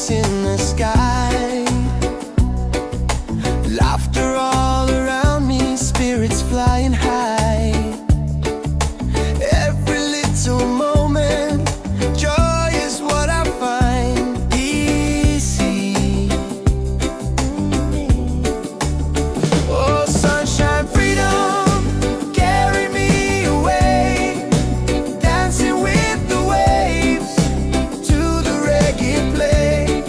dance in the sky. Laughter all around me, spirits flying high. Every little moment, joy is what I find easy. Oh, sunshine, freedom, carry me away, dancing with the waves to the reggae play.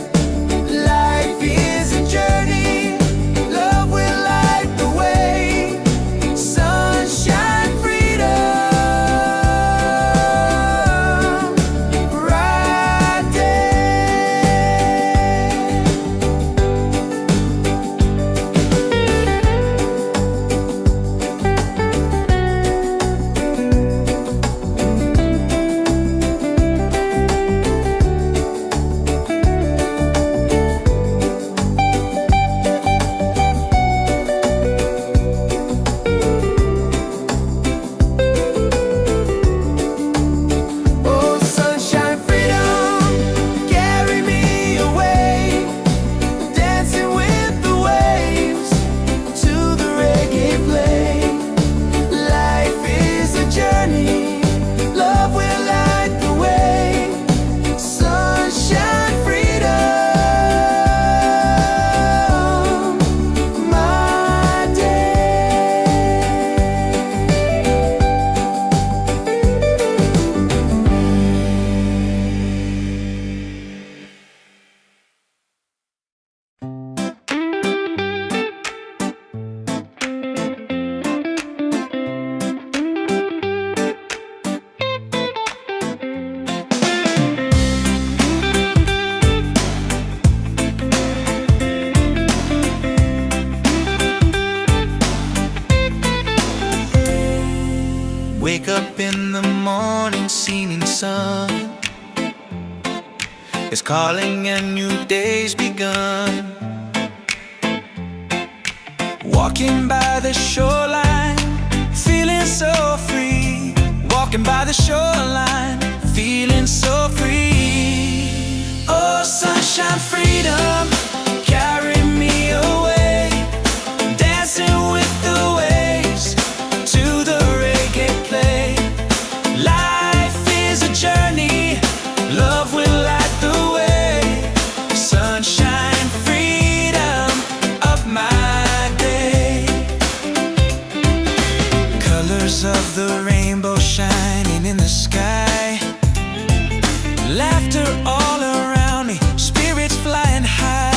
Life is a journey, love will light the way. Sunshine, freedom, right there. Oh, sunshine, freedom, carry me away, dancing with the waves to the reggae play. Life is a journey, love will light the way. Sunshine, freedom, my day. Wake up in the morning, seeing sun is calling and new day's begun. Walking by the shoreline, feeling so free. Walking by the shoreline, feeling so free. Oh, sunshine, freedom, carry me away, dancing with the waves to the reggae play. Life is a journey, love will light the way. Sunshine, freedom of my day. Colors of the rainbow shining in the sky. Laughter all around me, spirits flying high.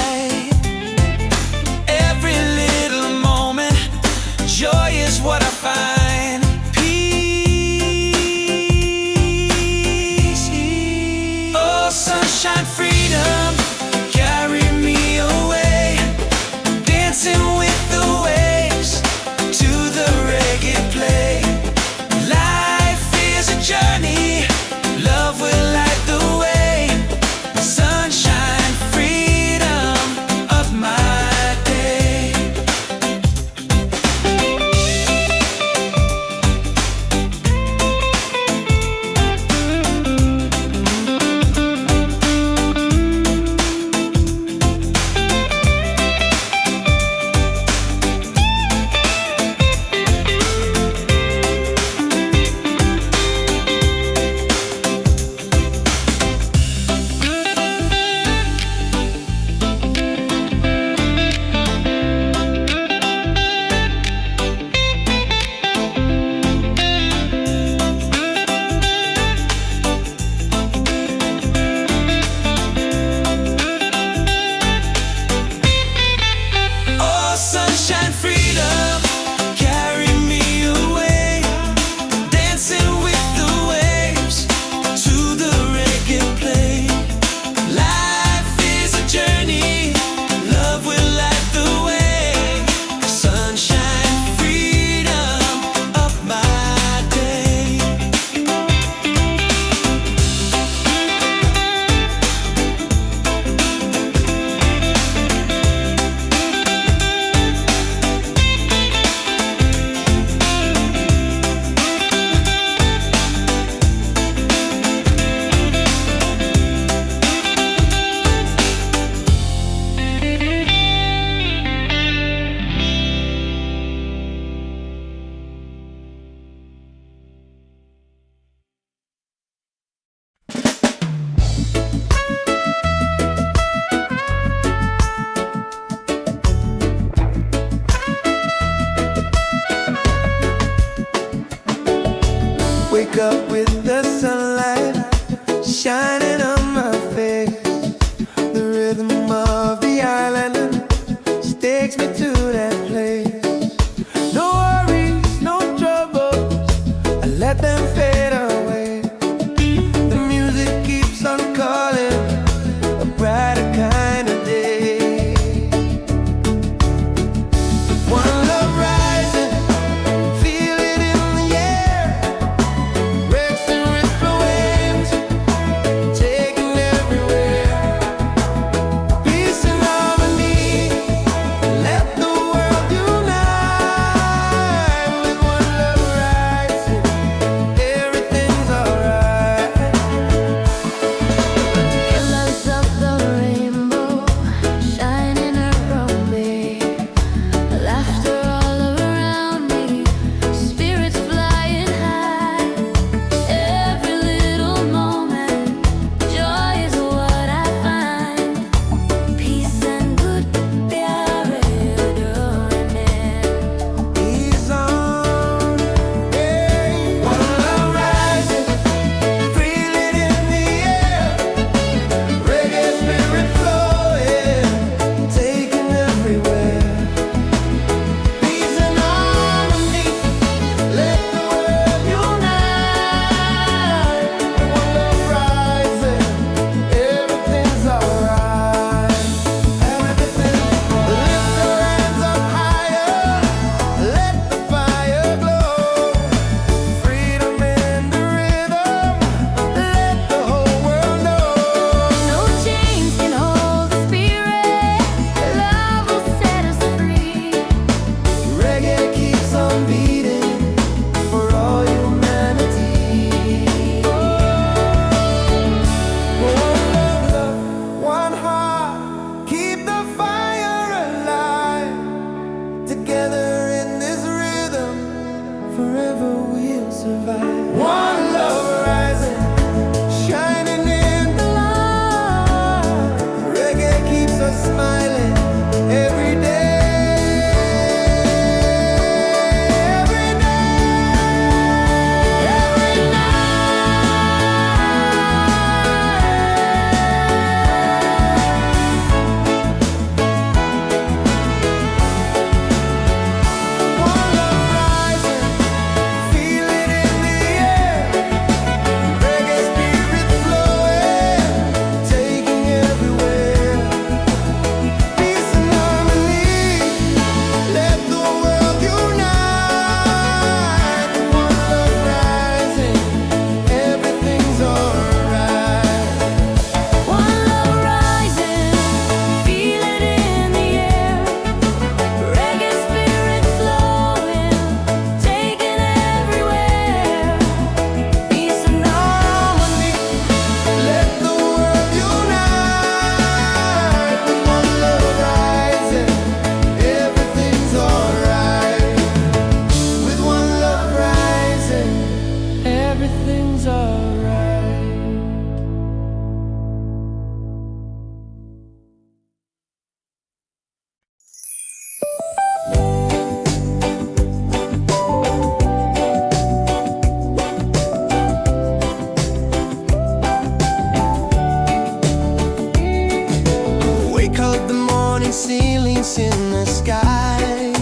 ceilings in the sky.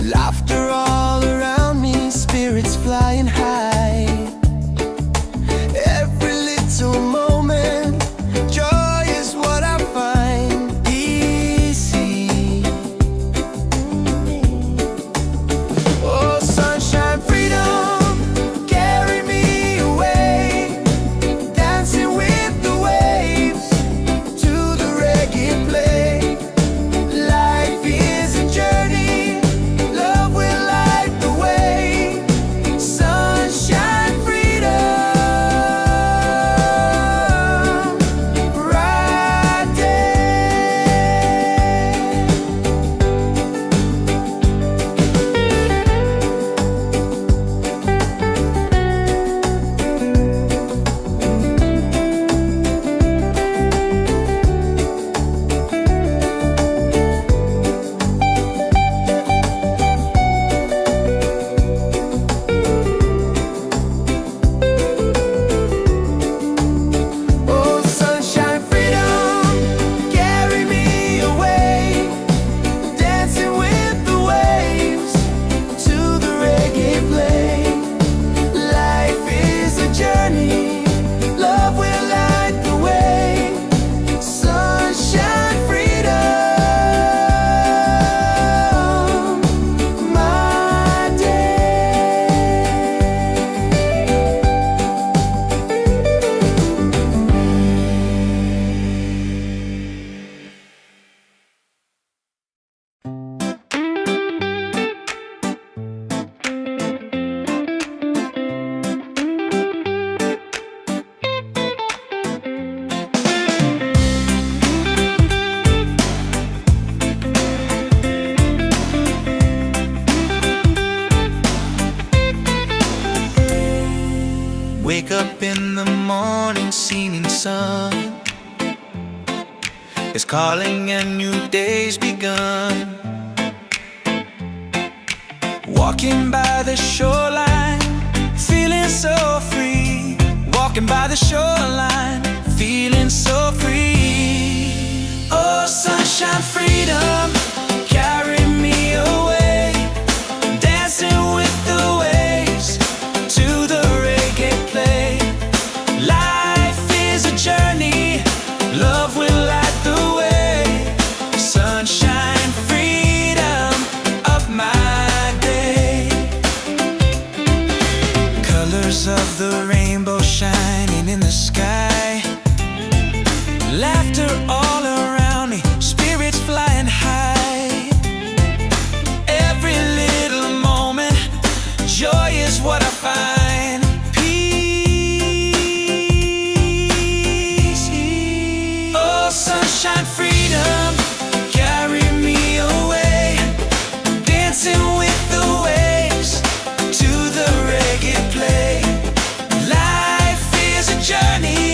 Laughter all around me, spirits flying high. Every little moment, joy is what I find easy. Oh, sunshine, freedom, carry me away, dancing with the waves to the reggae play. Life is a journey, love will light the way. Sunshine, freedom, right there. Oh, sunshine, freedom, carry me away, dancing with the waves to the reggae play. Life is a journey, love will light the way. Sunshine, freedom, my day. Wake up in the morning, seeing sun is calling and new day's begun. Walking by the shoreline, feeling so free. Walking by the shoreline, feeling so free. Oh, sunshine, freedom, carry me away, dancing with the waves to the reggae play. Life is a journey, love will light the way. Sunshine, freedom of my day. Colors of the rainbow shining in the sky. Laughter all around me, spirits flying high. Every little moment, joy is what I find. Peace. Oh, sunshine, freedom, carry me away, dancing with the waves to the reggae play. Life is a journey,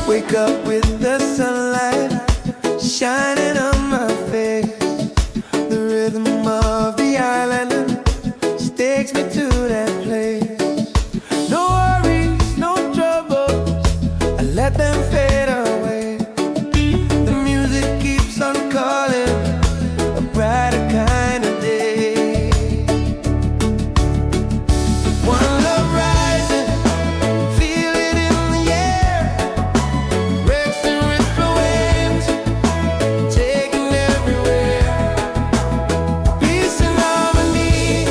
Wake up with the sunlight shining on my face. The rhythm of the island takes me to that place. No worries, no troubles, I let them fade away. The music keeps on calling, a brighter kind of day. One love rising, feel it in the air. Breaks and ripple waves, taking everywhere. Peace and harmony,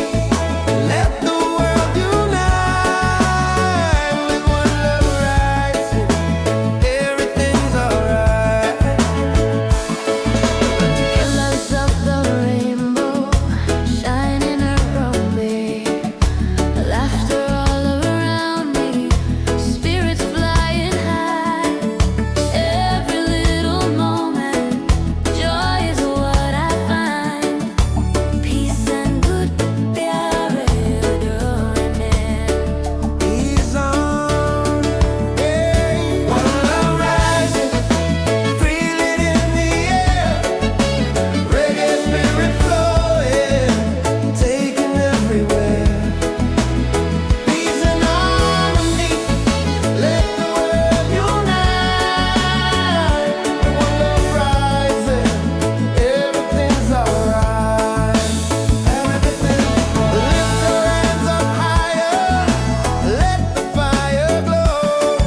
let the world unite. With one love rising, everything's alright. Colors of the rainbow shining around me, laughter all around me, spirits flying high. Every little moment, joy is what I find. Peace and good प्यार डोरने. He's on, yeah. One love rising, feel it in the air. Reggae spirit flowing, taking everywhere. Peace and harmony, let the world unite. One love rising, everything's alright. Everything, lift your hands up higher, let the fire glow.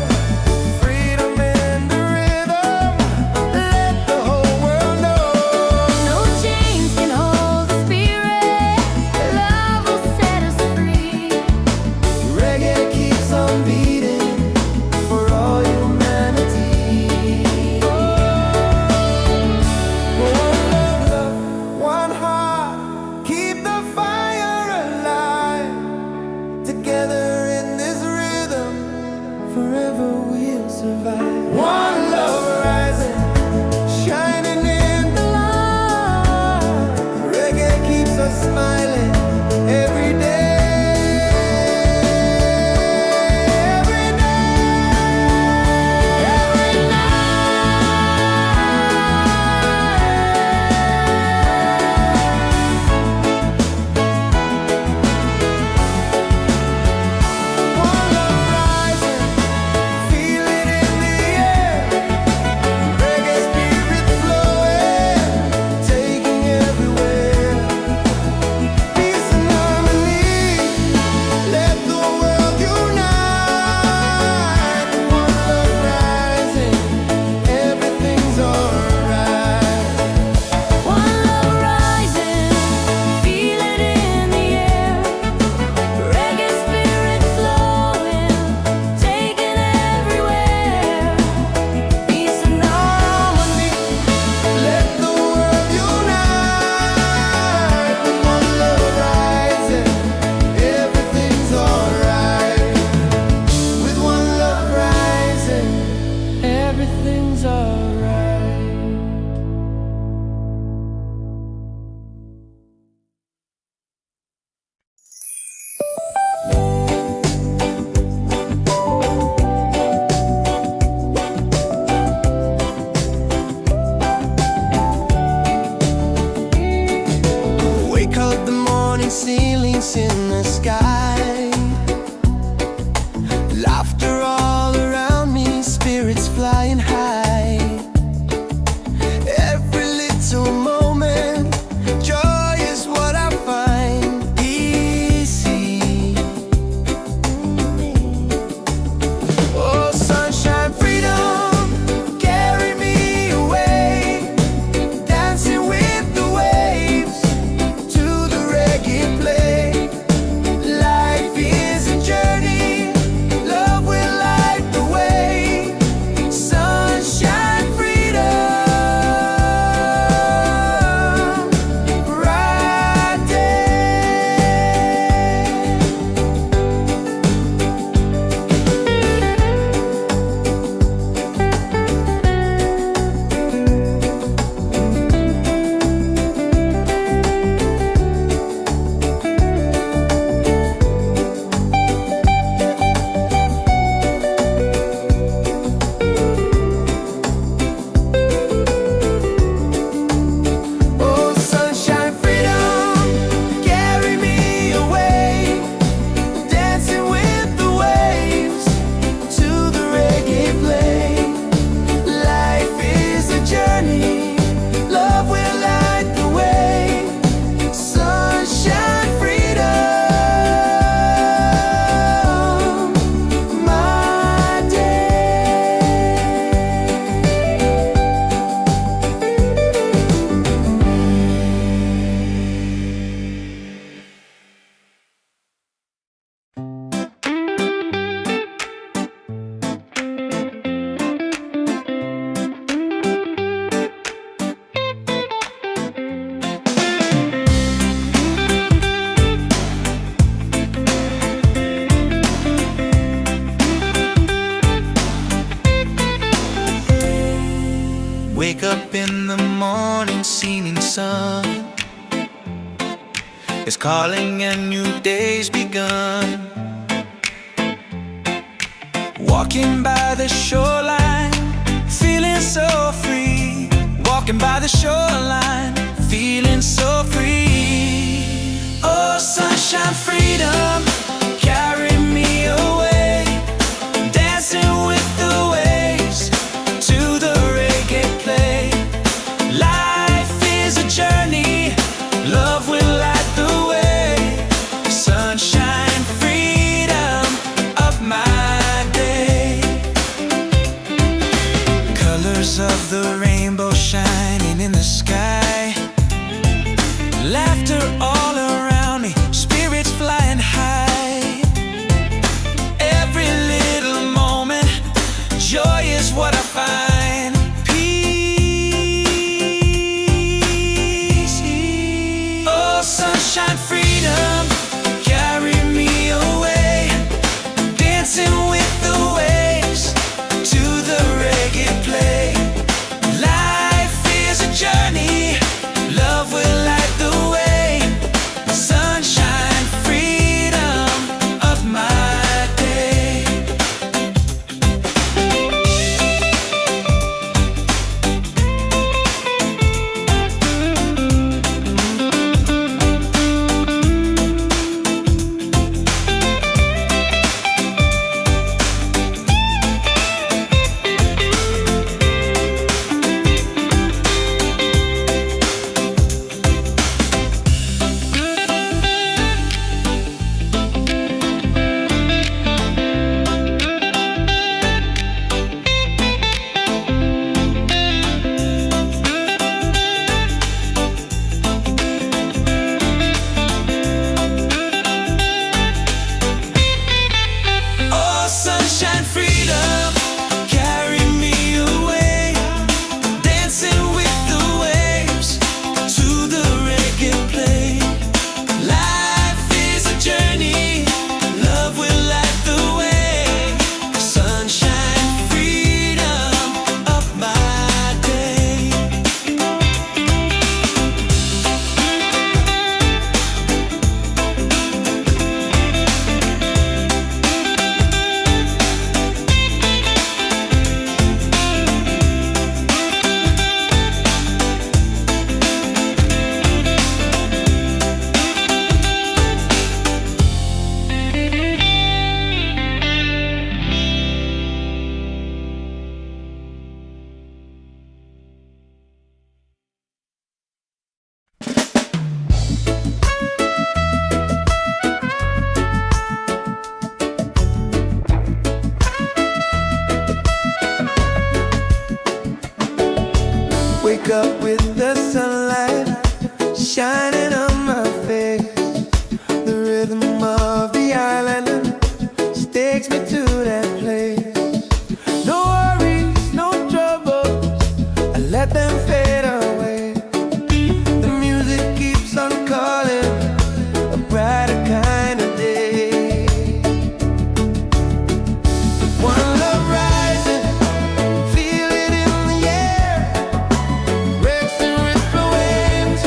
Freedom in the rhythm, let the whole world know. No chains can hold the spirit. Love will set us free. Reggae keeps on beating for all humanity. One love, one heart, keep the fire alive. Together in this rhythm, forever we'll survive. One love rising, shining in the light. Reggae keeps us smiling every day. Every One love rising, feel it in the air. Reggae spirit flowing, taking everywhere. Peace and harmony, let the world unite. One love rising, everything's alright. One love rising, feel it in the air. Reggae spirit flowing, taking everywhere. Peace and harmony. Let the world unite. One love rising, everything's alright. With one love rising, everything's alright. Wake up the morning, ceilings in the sky. Laughter all around me, spirits flying high. Wake up in the morning, seeing sun is calling and new day's begun. Walking by the shoreline, feeling so free. Walking by the shoreline, feeling so free. Oh, sunshine, freedom, carry me away. Dancing with the waves to the reggae play. Life is a journey, love will light the way. Sunshine, freedom of my day. Colors of the rainbow shining in the sky. Laughter all around me, spirits flying high. Every little moment, joy is what I find. Peace. Oh, sunshine, freedom, carry me away. Dancing with the waves to the reggae play. Life is a journey, love will light the way. Sunshine, freedom of my day. Oh, sunshine, freedom, carry me away. Dancing with the waves to the reggae play. Life is a journey, love will light the way. Sunshine, freedom of my day. Wake up with the sunlight shining on my face. The rhythm of the island takes me to that place. No worries, no troubles, I let them fade away. The music keeps on calling, a brighter kind of day. One love rising, feel it in the air. Racing with the waves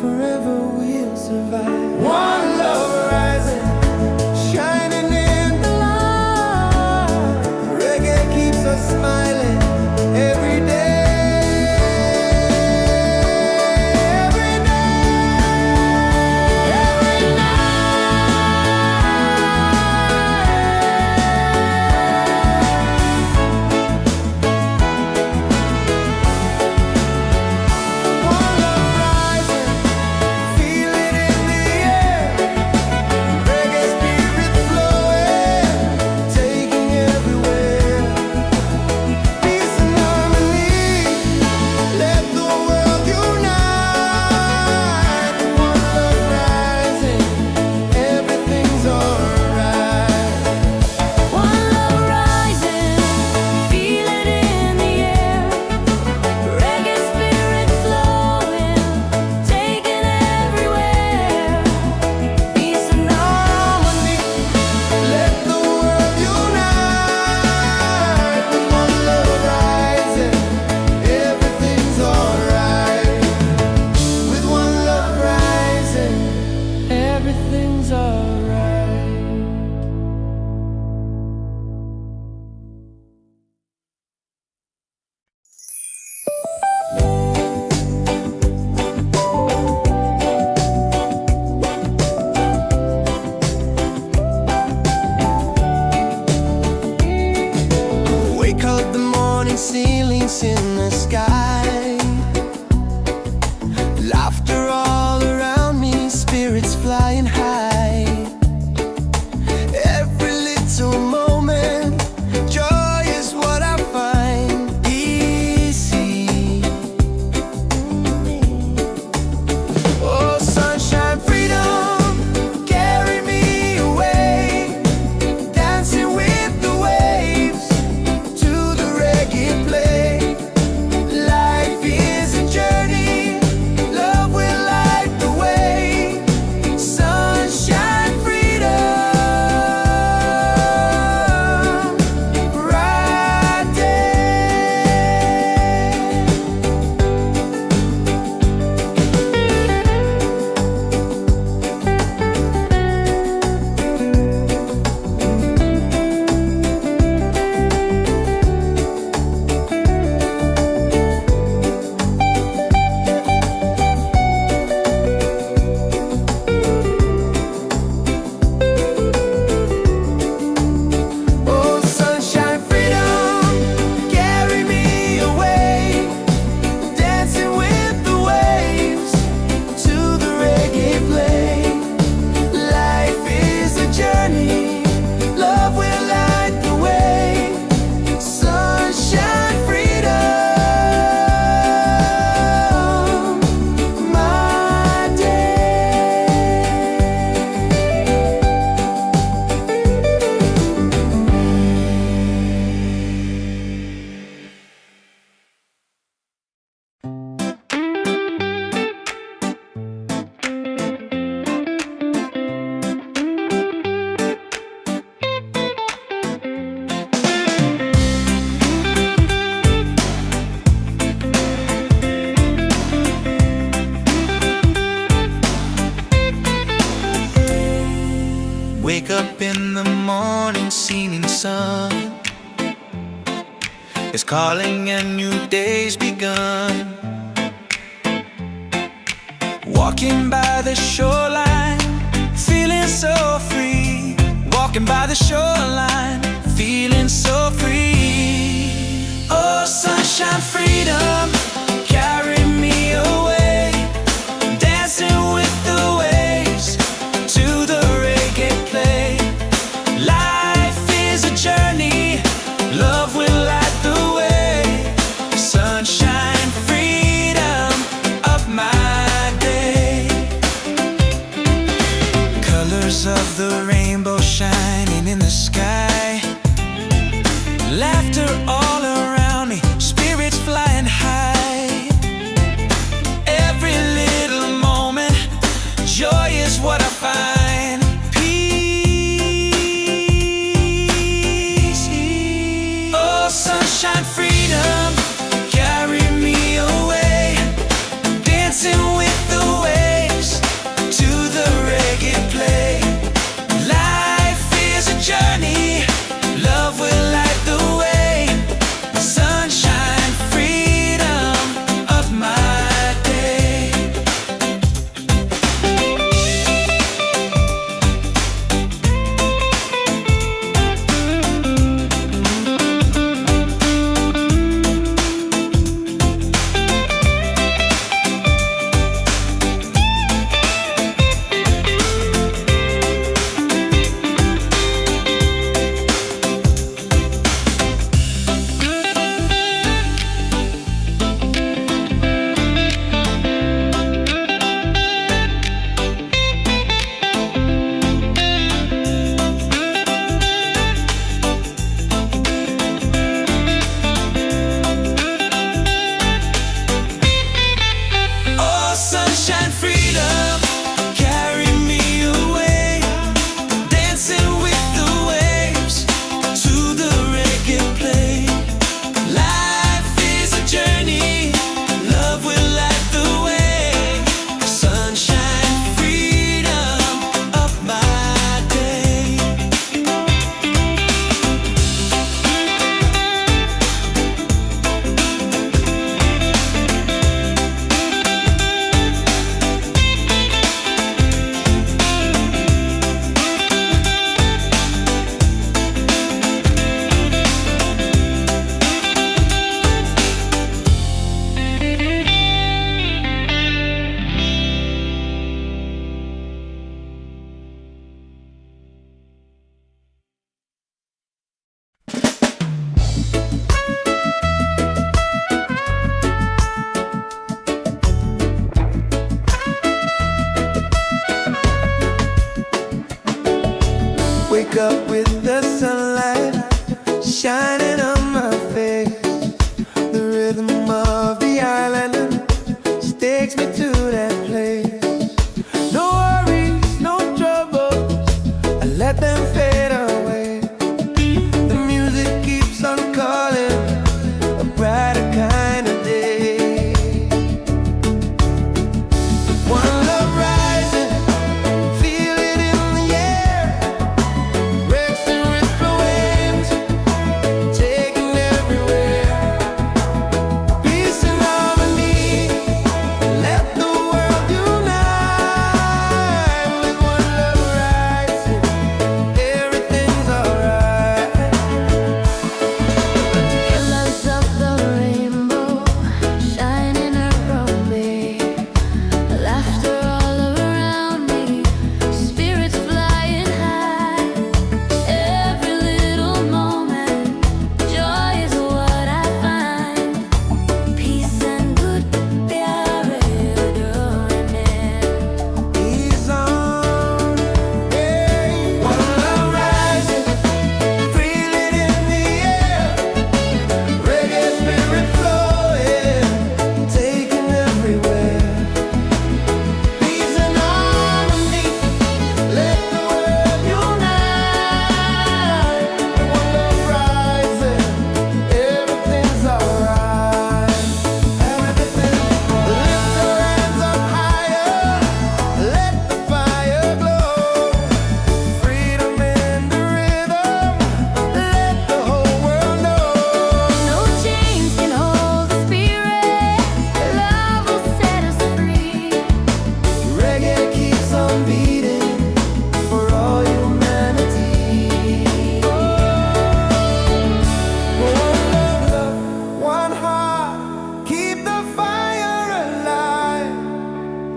forever we'll survive. One love rising, shining in the light. Reggae keeps us smiling every day. Ceilings in the sky, laughter all around me, spirits flying high. Every little moment, joy is what I find easy. Oh, sunshine, freedom, carry me away, dancing with the waves to the reggae play. Life is a journey, love will light the way. Sunshine, freedom, bright day. Oh, sunshine, freedom, carry me away, dancing with the waves to the reggae play. Life is a journey, love will light the way. Sunshine, freedom, my day. Wake up in the morning, seeing sun is calling and new day's begun. Walking by the shoreline, feeling so free. Walking by the shoreline, feeling so free. Oh, sunshine, freedom, carry me away, dancing with the waves to the reggae play. Life is a journey, love will light the way. Sunshine, freedom of my day. Colors of the rainbow shining in the sky, laughter all around me, spirits flying high. Every little moment, joy is what I find. Peace. Oh, sunshine, freedom, carry me away, dancing with the waves.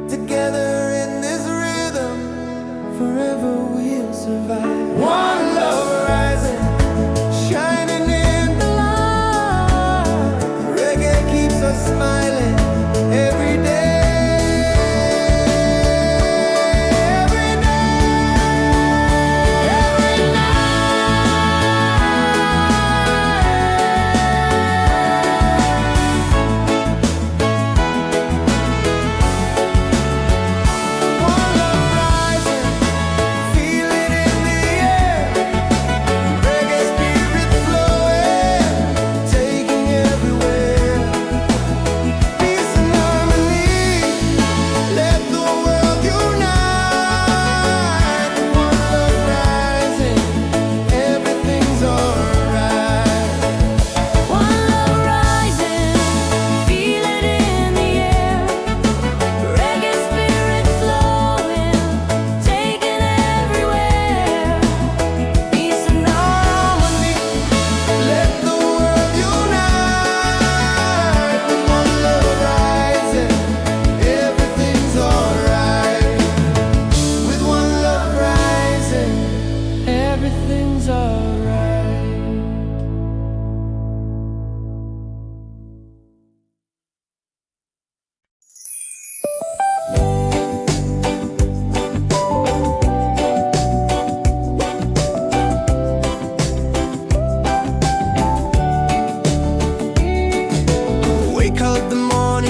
Together in this rhythm, forever we'll survive. One love rising, shining in the light. Reggae keeps us smiling every day.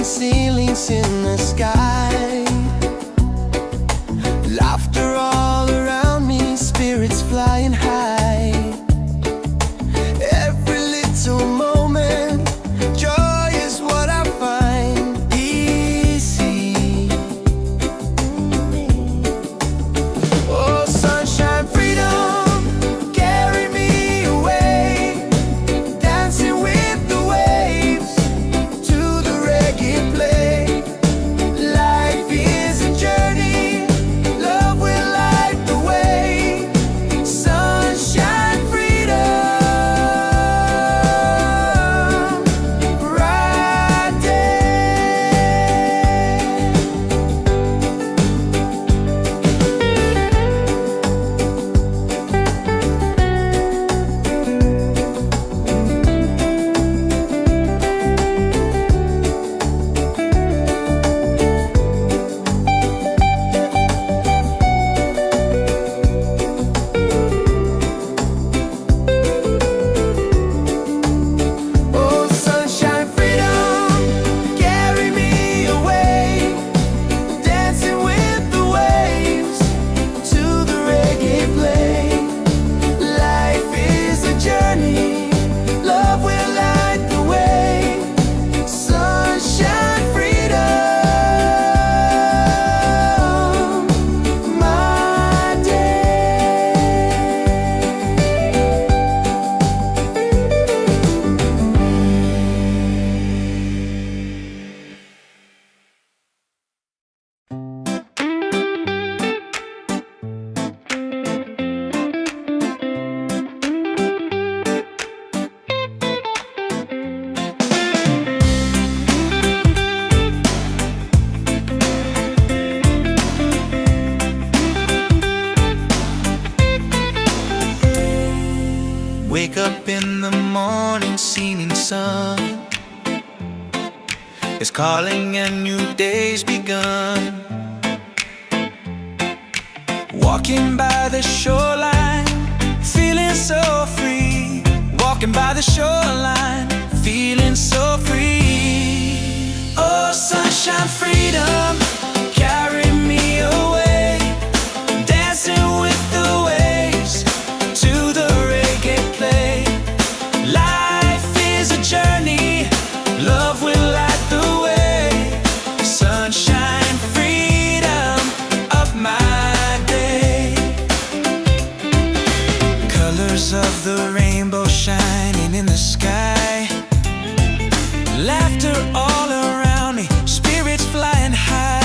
Ceilings in the sky, laughter all around me, spirits flying high. Every little moment, joy is what I find easy. Oh, sunshine, freedom, carry me away, dancing with the waves to the reggae play. Life is a journey, love will light the way. Sunshine, freedom, bright day. Oh, sunshine, freedom, carry me away, dancing with the waves to the reggae play. Life is a journey, love will light the way. Sunshine, freedom, my day. Wake up in the morning, seeing sun is calling and new day's begun. Walking by the shoreline, feeling so free. Walking by the shoreline, feeling so free. Oh, sunshine, freedom, carry me away, dancing with the waves to the reggae play. Life is a journey, love will light the way. Sunshine, freedom of my day. Colors of the rainbow shining in the sky, laughter all around me, spirits flying high.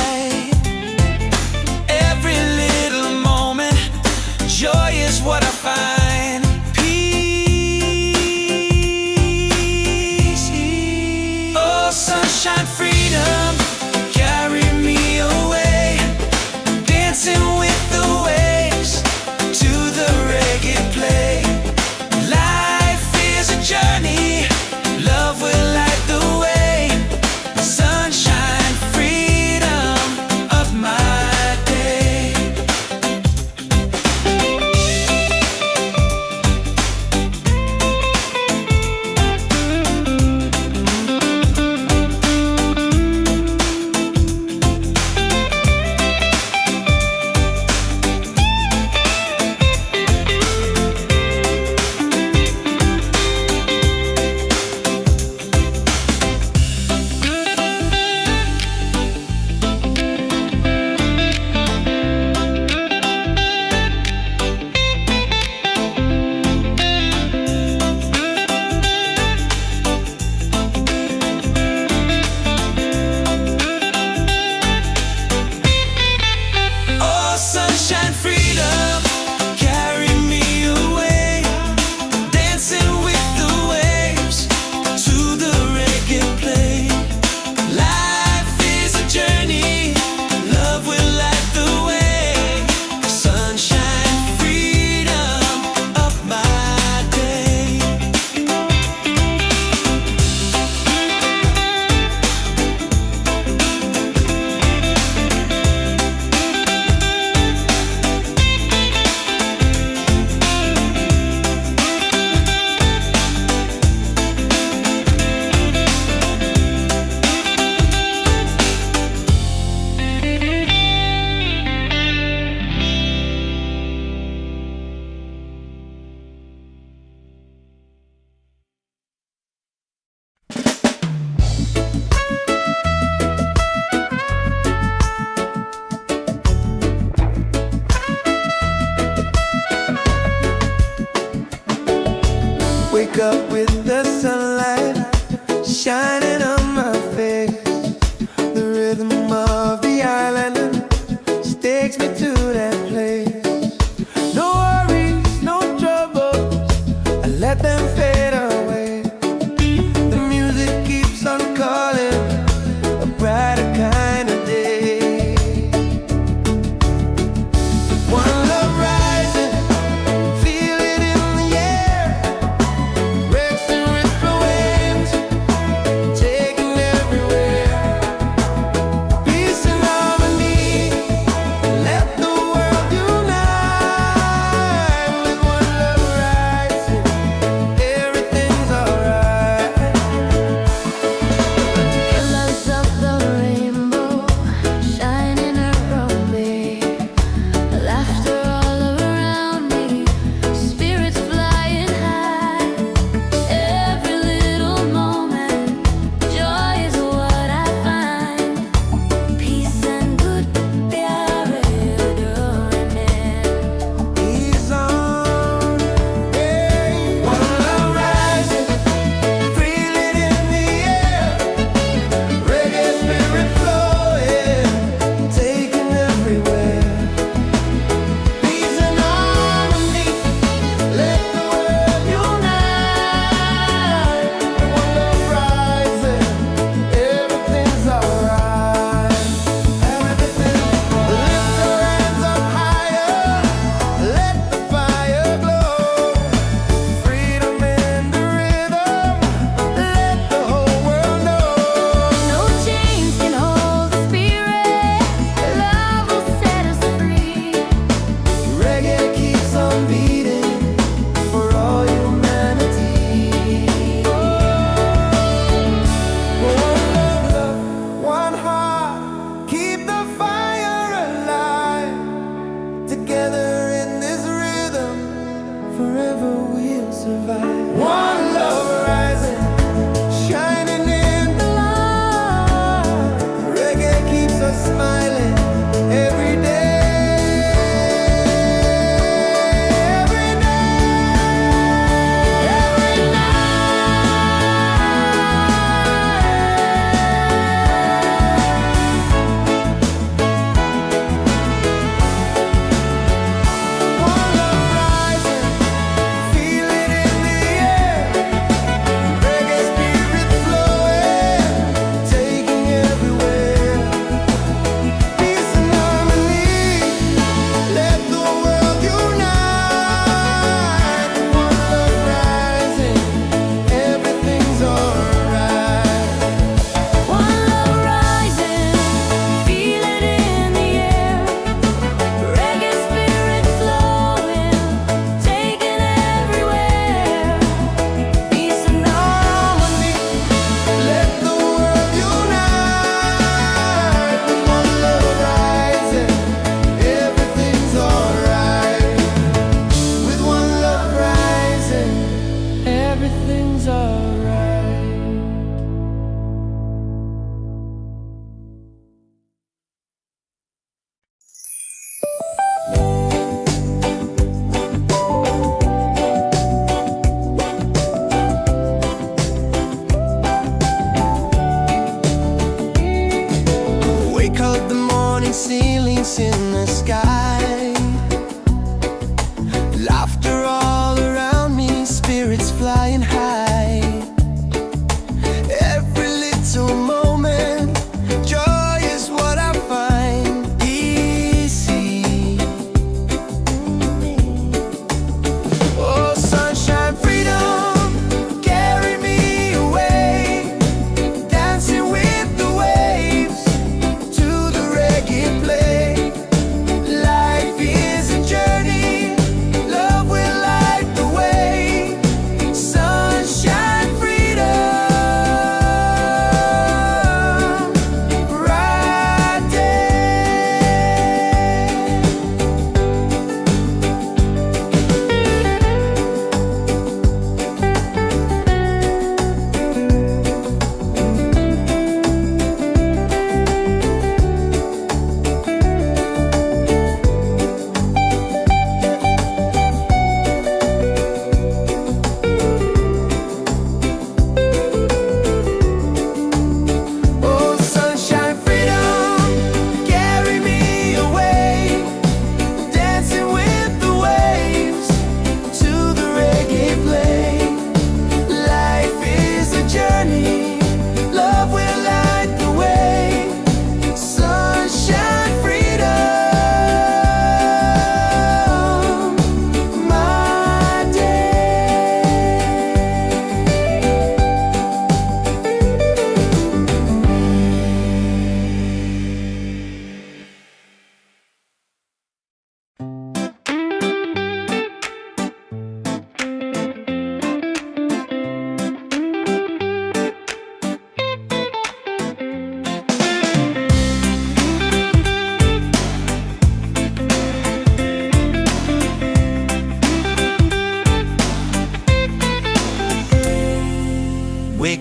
takes me to that place. No worries, no troubles, I let them fade away. The music keeps on calling, a brighter kind of day. One love rising, feel it in the air. Racing with the waves, taking everywhere. Peace and harmony, let the world unite. With one love rising, everything's alright. Colors of the rainbow shining around me, laughter all around me, spirits flying high. Every little moment, joy is what I find. Peace and good प्यारे डोने. Ease on, hey. One love rising, feel it in the air. Reggae spirit flowing, taking everywhere. Peace and harmony, let the world unite. One love rising, everything's alright. Everything, lift your hands up higher, let the fire glow. Freedom in the rhythm, let the whole world know. No chains can hold the spirit. Love will set us free. Reggae keeps on beating for all humanity. One love, one heart, keep the fire alive. Together in this rhythm, forever we'll survive. One love rising, shining in the light. Reggae keeps us smiling every day. Every One love rising, feel it in the air. Reggae spirit flowing, taking everywhere. Peace and harmony, let the world unite. One love rising, everything's alright. One love rising, feel it in the air. Reggae spirit flowing, taking everywhere. Peace and harmony. Let the world unite. One love rising, everything's alright. With one love rising, everything's alright. Wake up the morning ceilings in the sky. Laughter all around me, spirits flying high. Every little moment, joy is what I find. Easy. Oh, sunshine, freedom, carry me away. Dancing with the waves to the reggae play. Life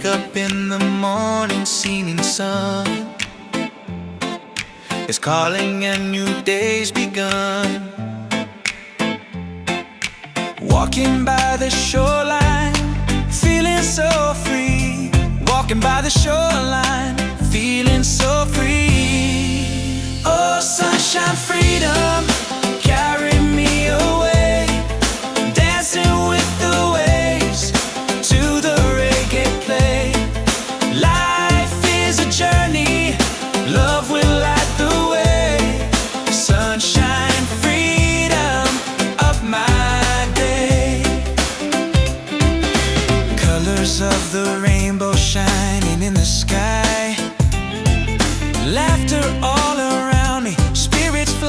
up in the morning, seeing sun is calling and new day's begun. Walking by the shoreline, feeling so free. Walking by the shoreline, feeling so free. Oh, sunshine, freedom, carry me away. Dancing with the waves to the reggae play. Life is a journey, love will light the way. Sunshine, freedom of my day. Colors of the rainbow shining in the sky. Laughter all around me, spirits fly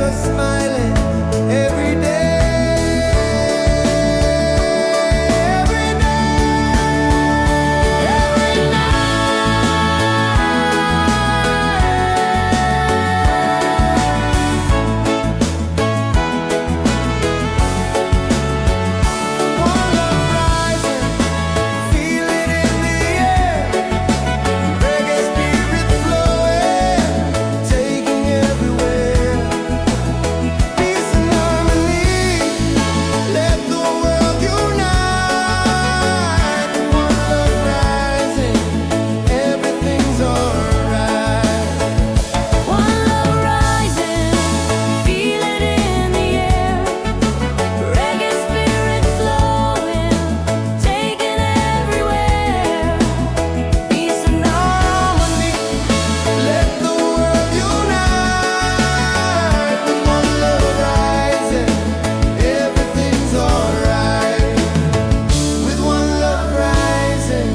us smiling every day. Every One love rising, feel it in the air. Reggae spirit flowing, taking everywhere. Peace and harmony, let the world unite. One love rising, everything's alright. One love rising, feel it in the air. Reggae spirit flowing, taking everywhere. Peace and harmony. Let the world unite. One love rising, everything's alright. With one love rising,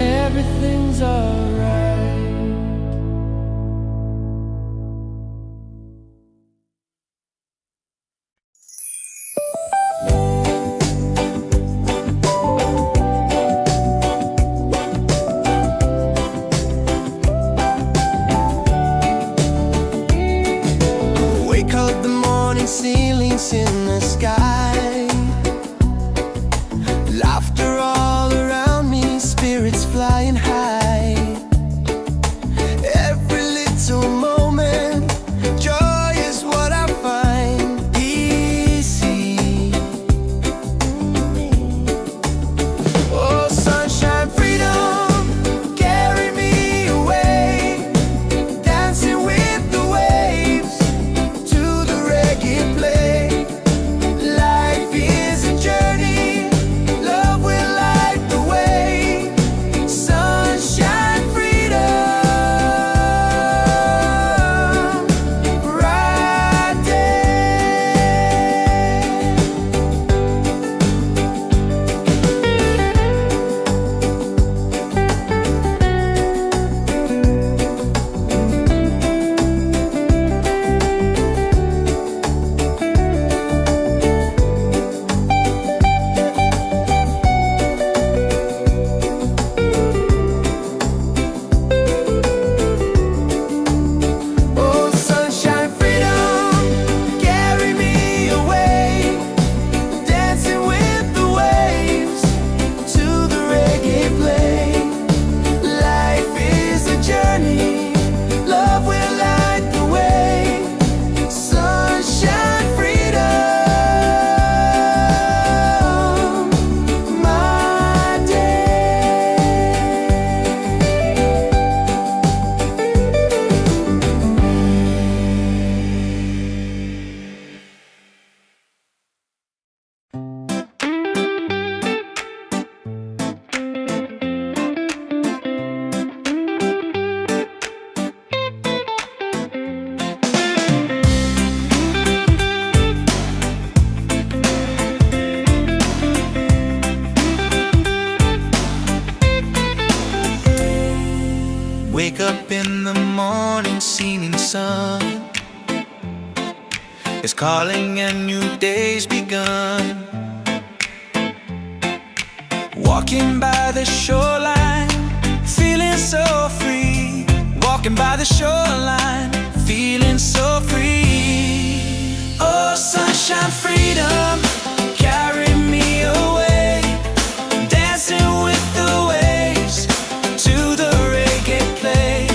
everything's alright. Wake up the morning, ceilings in the sky. Laughter all around me, spirits flying high. Every little moment, joy is what I find. Easy. Oh, sunshine, freedom, carry me away. Dancing with the waves to the reggae play. Life is a journey, love will light the way. Sunshine, freedom, right Oh, sunshine, freedom, carry me away. Dancing with the waves to the reggae play. Life is a journey, love will light the way. Sunshine, freedom, my day. Wake up in the morning, seeing sun is calling and new day's begun. Walking by the shoreline, feeling so free. Walking by the shoreline, feeling so free. Oh, sunshine, freedom, carry me away. Dancing with the waves to the reggae play.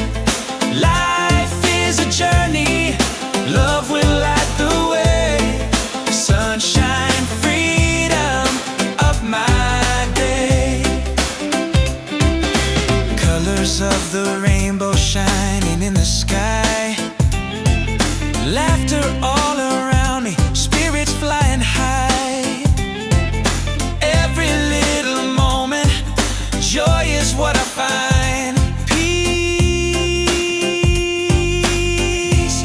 Life is a journey, love will light the way. Sunshine, freedom of my day. Colors of the rainbow shining in the sky. Laughter all around me, spirits flying high. Every little moment, joy is what I find. Peace.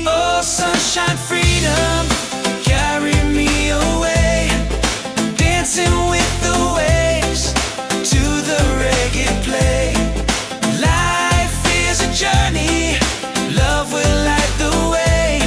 Oh, sunshine, freedom, carry me away. Dancing with the waves to the reggae play. Life is a journey, love will light the way.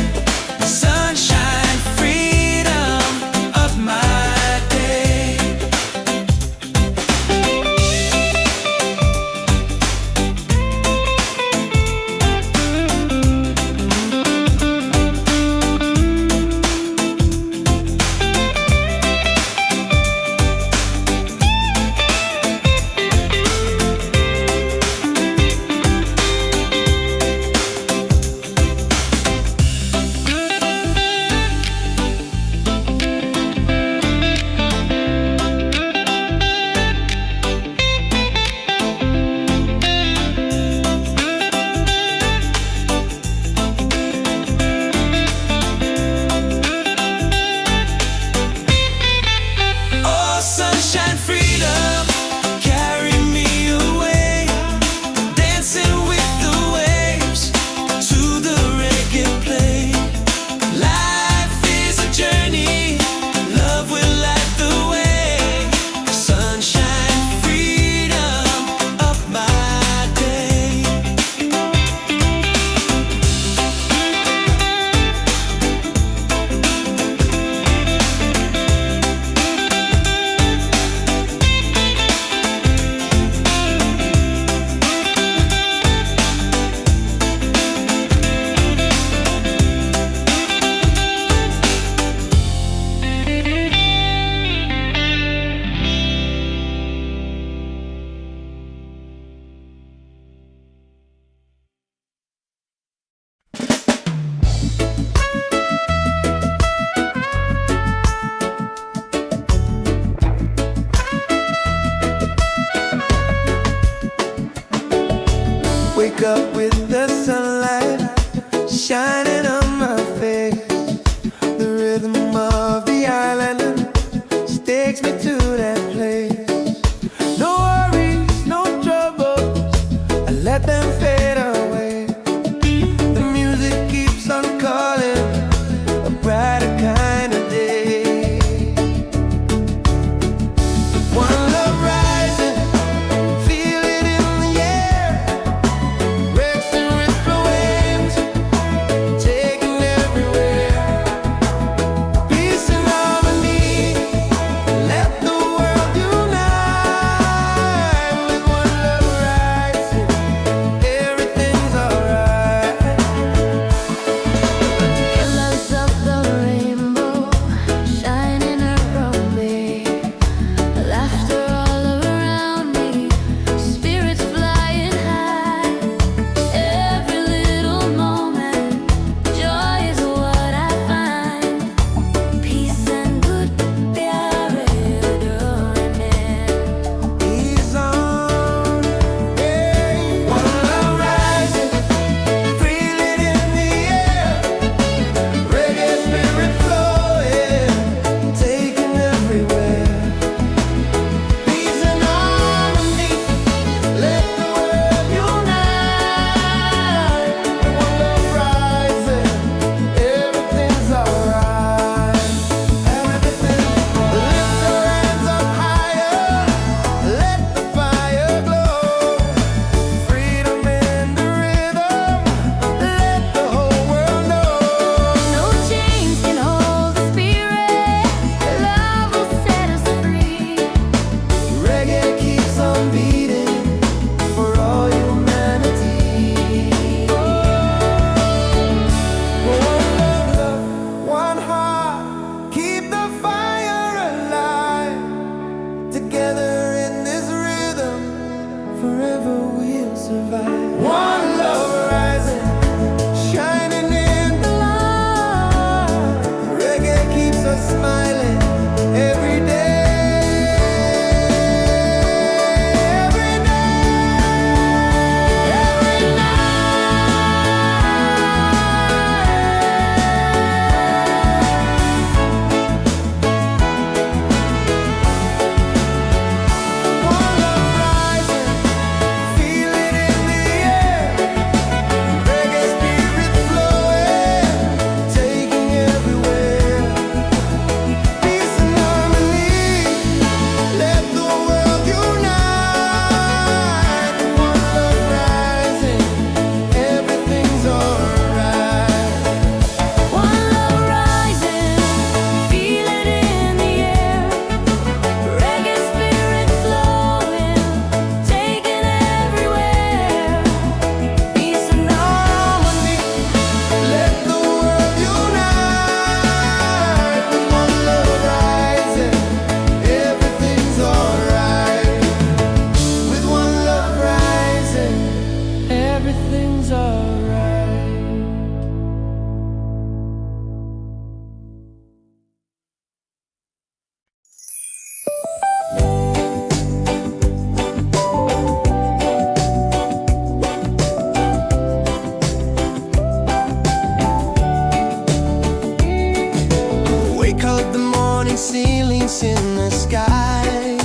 ceilings in the sky,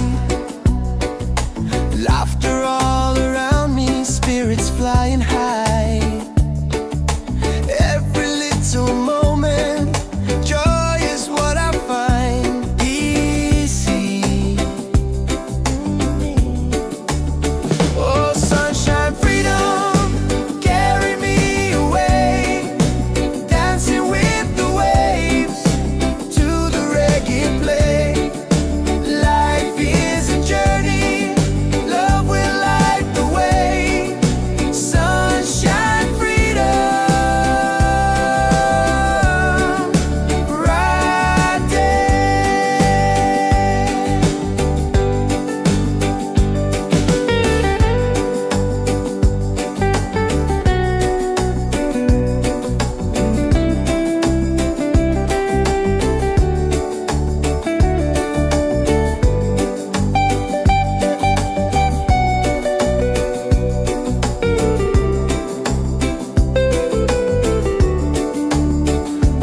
laughter all around me, spirits flying high. Every little moment, joy is what I find easy. Oh, sunshine, freedom, carry me away, dancing with the waves to the reggae play. Life is a journey, love will light the way. Sunshine, freedom, right there.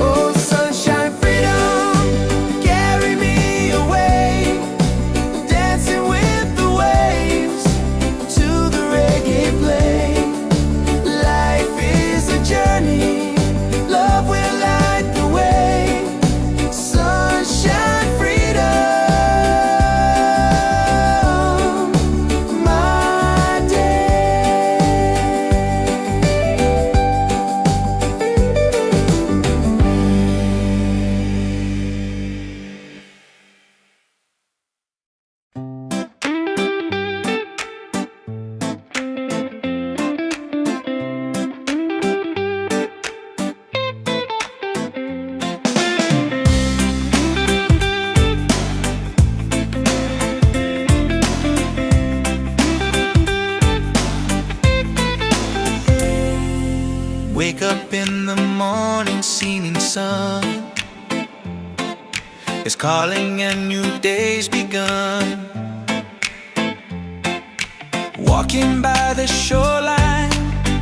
Oh, sunshine, freedom, carry me away, dancing with the waves to the reggae play. Life is a journey, love will light the way. Sunshine, freedom, my day. Wake up in the morning, seeing sun is calling and new day's begun. Walking by the shoreline,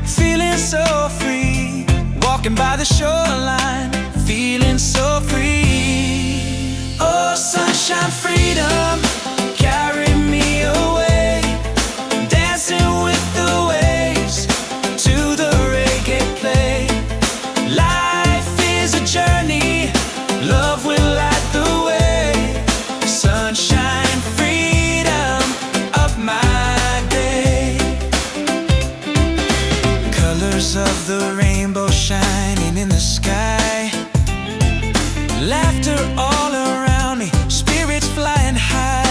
feeling so free. Walking by the shoreline, feeling so free. Oh, sunshine, freedom, carry me away, dancing with the waves to the reggae play. Life is a journey, love will light the way. Sunshine, freedom of my day. Colors of the rainbow shining in the sky, laughter all around me, spirits flying high.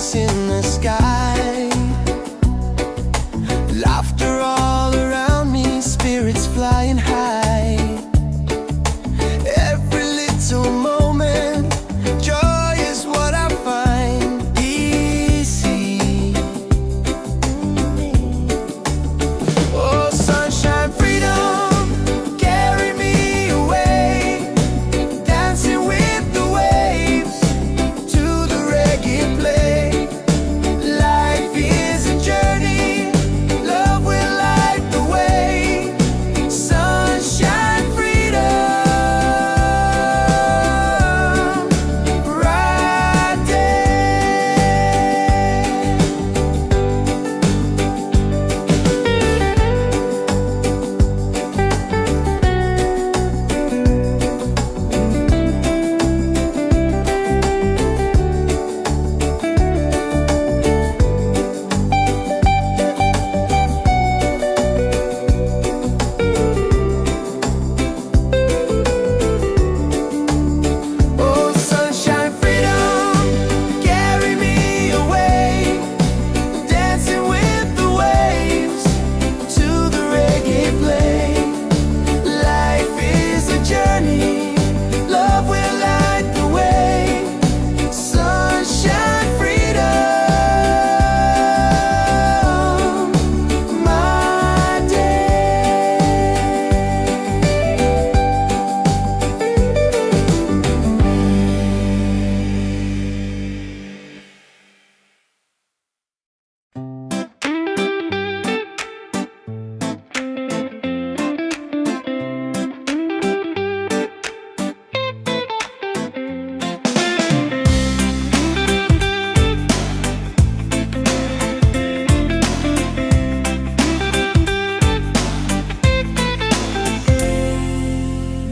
dance in the sky. Laughter all around me, spirits flying high. Every little moment, joy is what I find easy. Oh, sunshine, freedom, carry me away, dancing with the waves to the reggae play. Life is a journey, love will light the way. Sunshine, freedom, right there. Oh, sunshine, freedom, carry me away, dancing with the waves to the reggae play. Life is a journey, love will light the way. Sunshine, freedom, my day.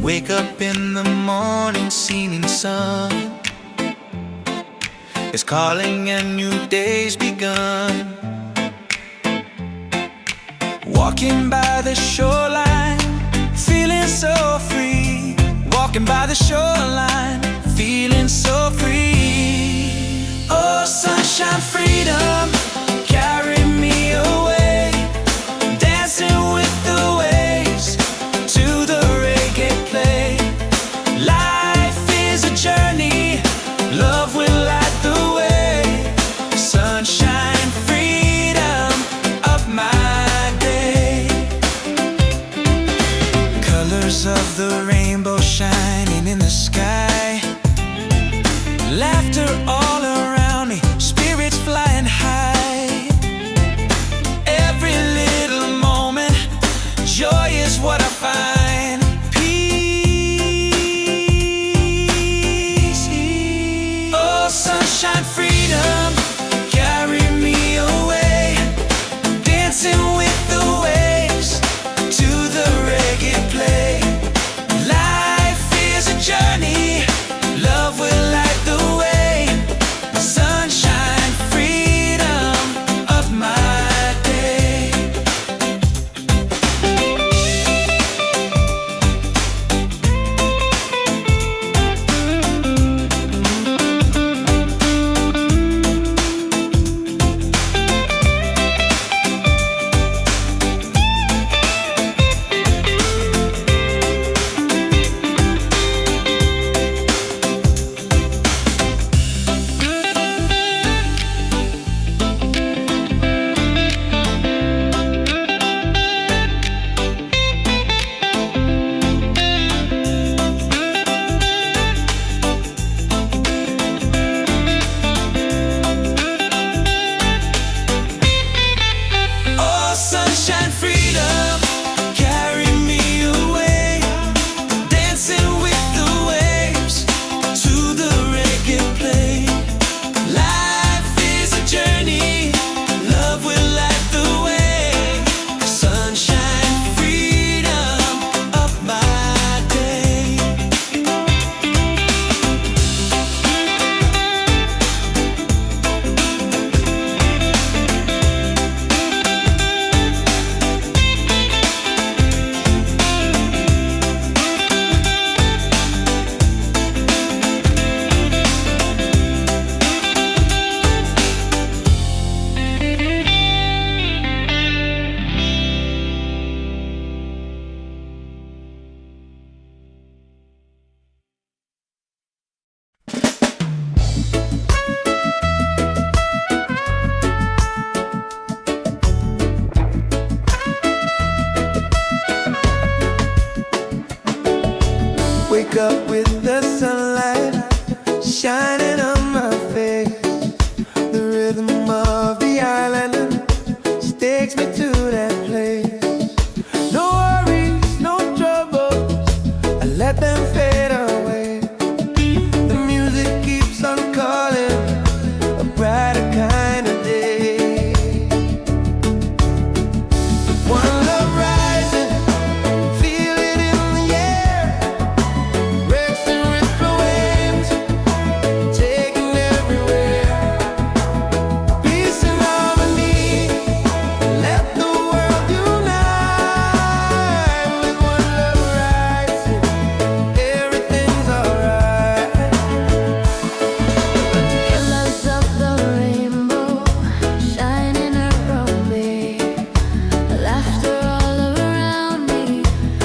Wake up in the morning, seeing sun is calling and new day's begun. Walking by the shoreline, feeling so free. Walking by the shoreline, feeling so free. Oh, sunshine, freedom, carry me away, dancing with the waves to the reggae play. Life is a journey, love will light the way. Sunshine, freedom of my day. Colors of the rainbow shining in the sky. Laughter all around me, spirits flying high. Wake up with the sunlight shining on my face. The rhythm of the island takes me to that place. No worries, no troubles, I let them fade away. The music keeps on calling, a brighter kind of day. One love rising, feel it in the air. Breaks and ripple waves, taking everywhere. Peace and harmony, let the world unite. With one love rising, everything's alright. Colors of the rainbow shining around me, laughter all around me,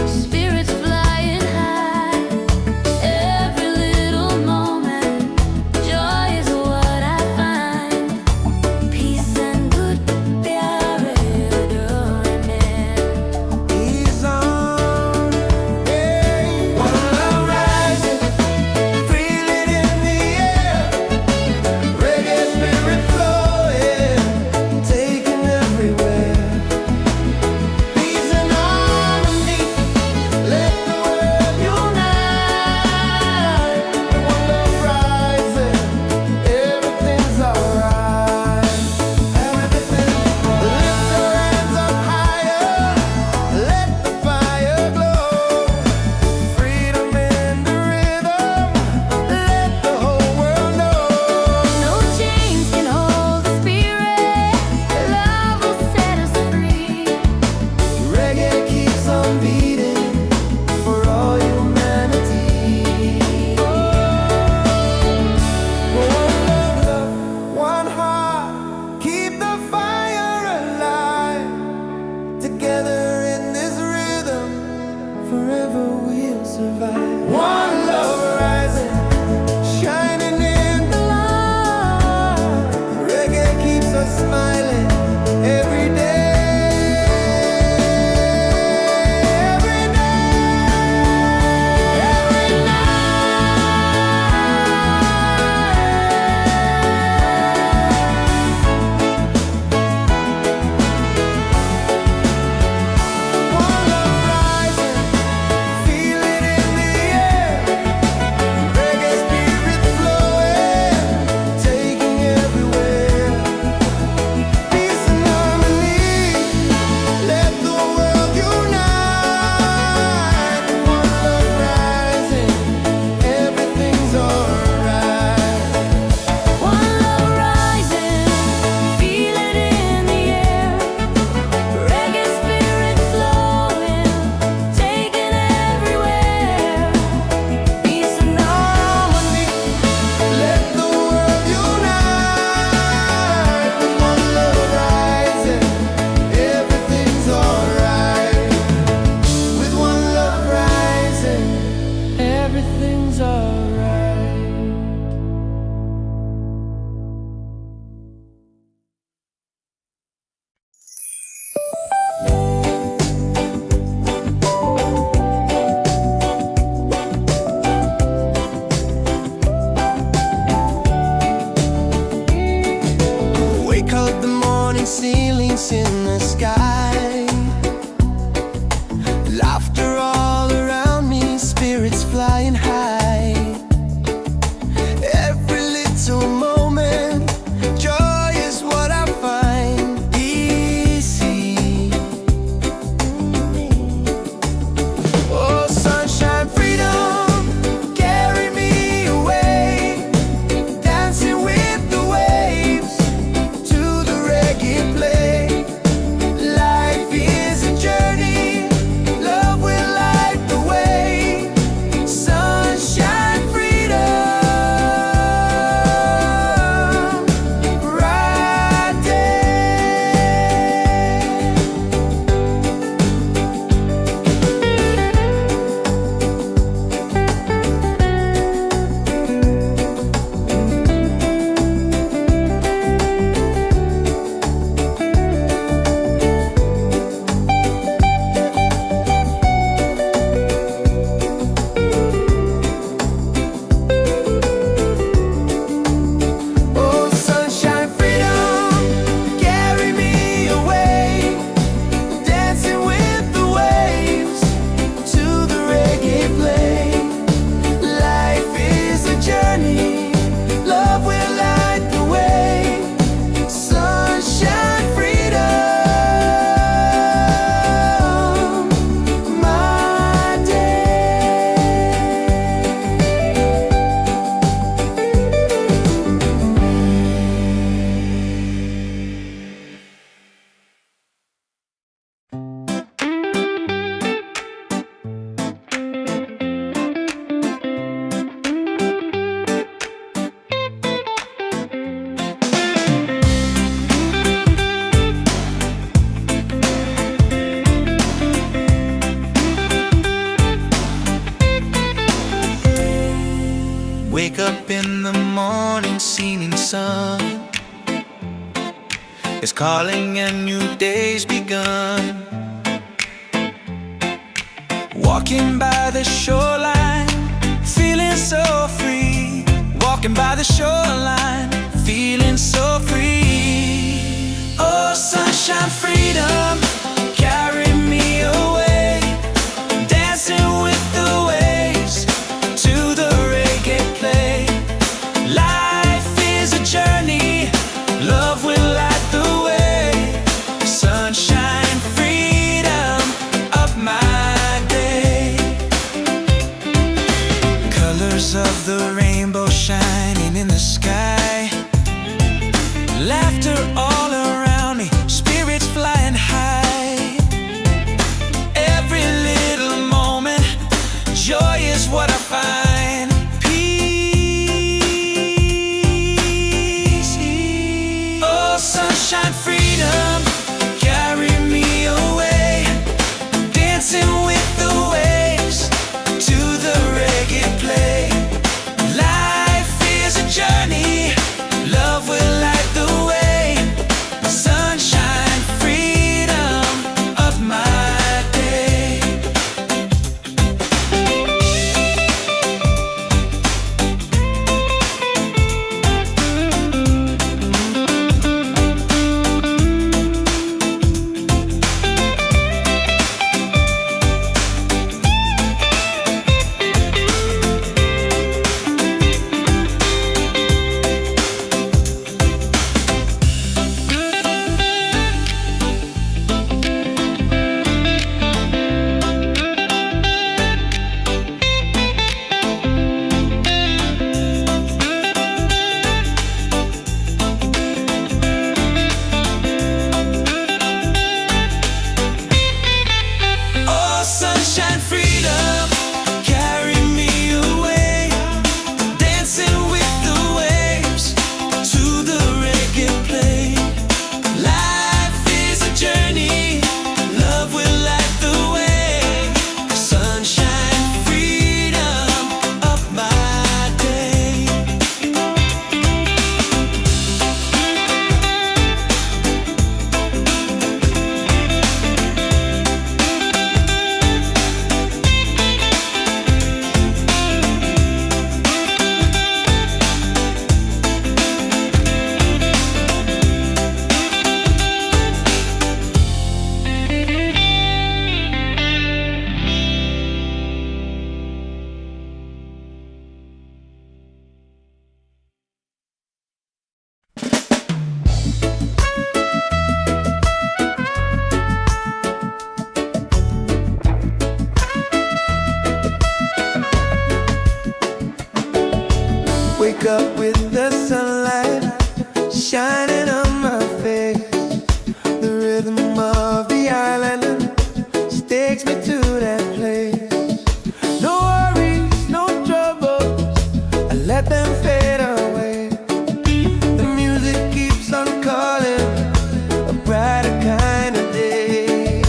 spirits flying high. Every little moment, joy is what I find. Peace and good pyare doing. He's on, yeah. One love rising, feel it in the air. Reggae spirit flowing, taking everywhere. Peace and harmony, let the world unite. One love rising, everything's alright. Everything's lift your hands up higher, let the fire glow. Freedom in the rhythm, let the whole world know. No chains can hold the spirit, love will set us free. Reggae keeps on beating for all humanity. One love, one heart, keep the fire alive. Together in this rhythm, forever we'll survive. One love rising, shining in the light. Reggae keeps us smiling every day. Every One love rising, feel it in the air. Reggae spirit flowing, taking everywhere. Peace and harmony, let the world unite. One love rising, everything's alright. One love rising, feel it in the air. Reggae spirit flowing, taking everywhere. Peace and harmony, let the world unite. With one love rising, everything's alright. With one love rising, everything's alright. Wake up the morning ceilings in the sky. Laughter all around me, spirits flying high. Every little moment, joy is what I find. Easy. Oh, sunshine, freedom, carry me away. Dancing with the waves to the reggae play. Life is a journey, love will light the way. Sunshine. Wake up in the morning, seeing sun is calling and new day's begun. Walking by the shoreline, feeling so free. Walking by the shoreline, feeling so free. Oh, sunshine, freedom, carry me away. Dancing with the waves to the reggae play. Life is a journey, love will light the way. Sunshine, freedom, up my day. Colors of the rainbow shining in the sky. Laughter all around me, spirits flying high. Every little moment, joy is what I find. Peace. Oh, sunshine, freedom, carry me away. Dancing with the waves to the reggae play. Life is a journey, love will light the way. Sunshine, freedom, of my day. Oh, sunshine, freedom, carry me away. Dancing with the waves to the reggae play. Life is a journey, love will light the way. Sunshine, freedom, of my day. Wake up with the sunlight shining on my face. The rhythm of the island takes me to that place. No worries, no troubles, I let them fade away. The music keeps on calling, a brighter kind of day.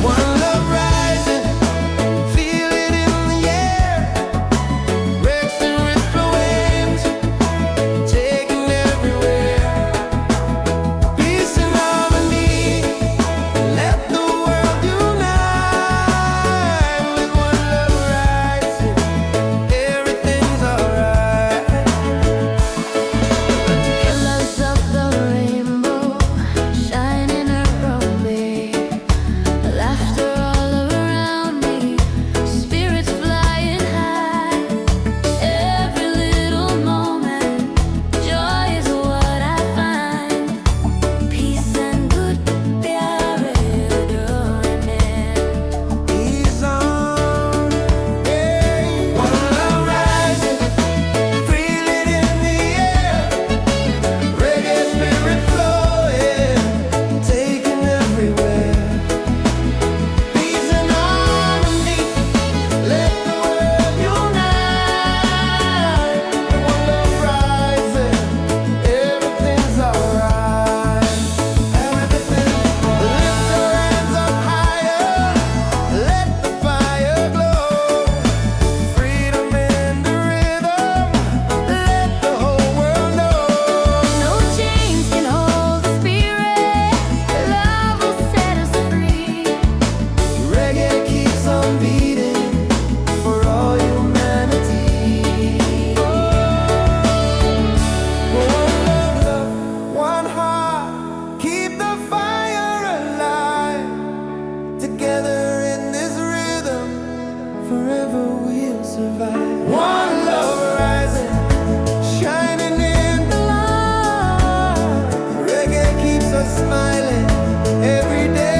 One love rising, feel it in the air. Rex and forever we'll survive. One love rising, shining in the light. Reggae keeps us smiling every day.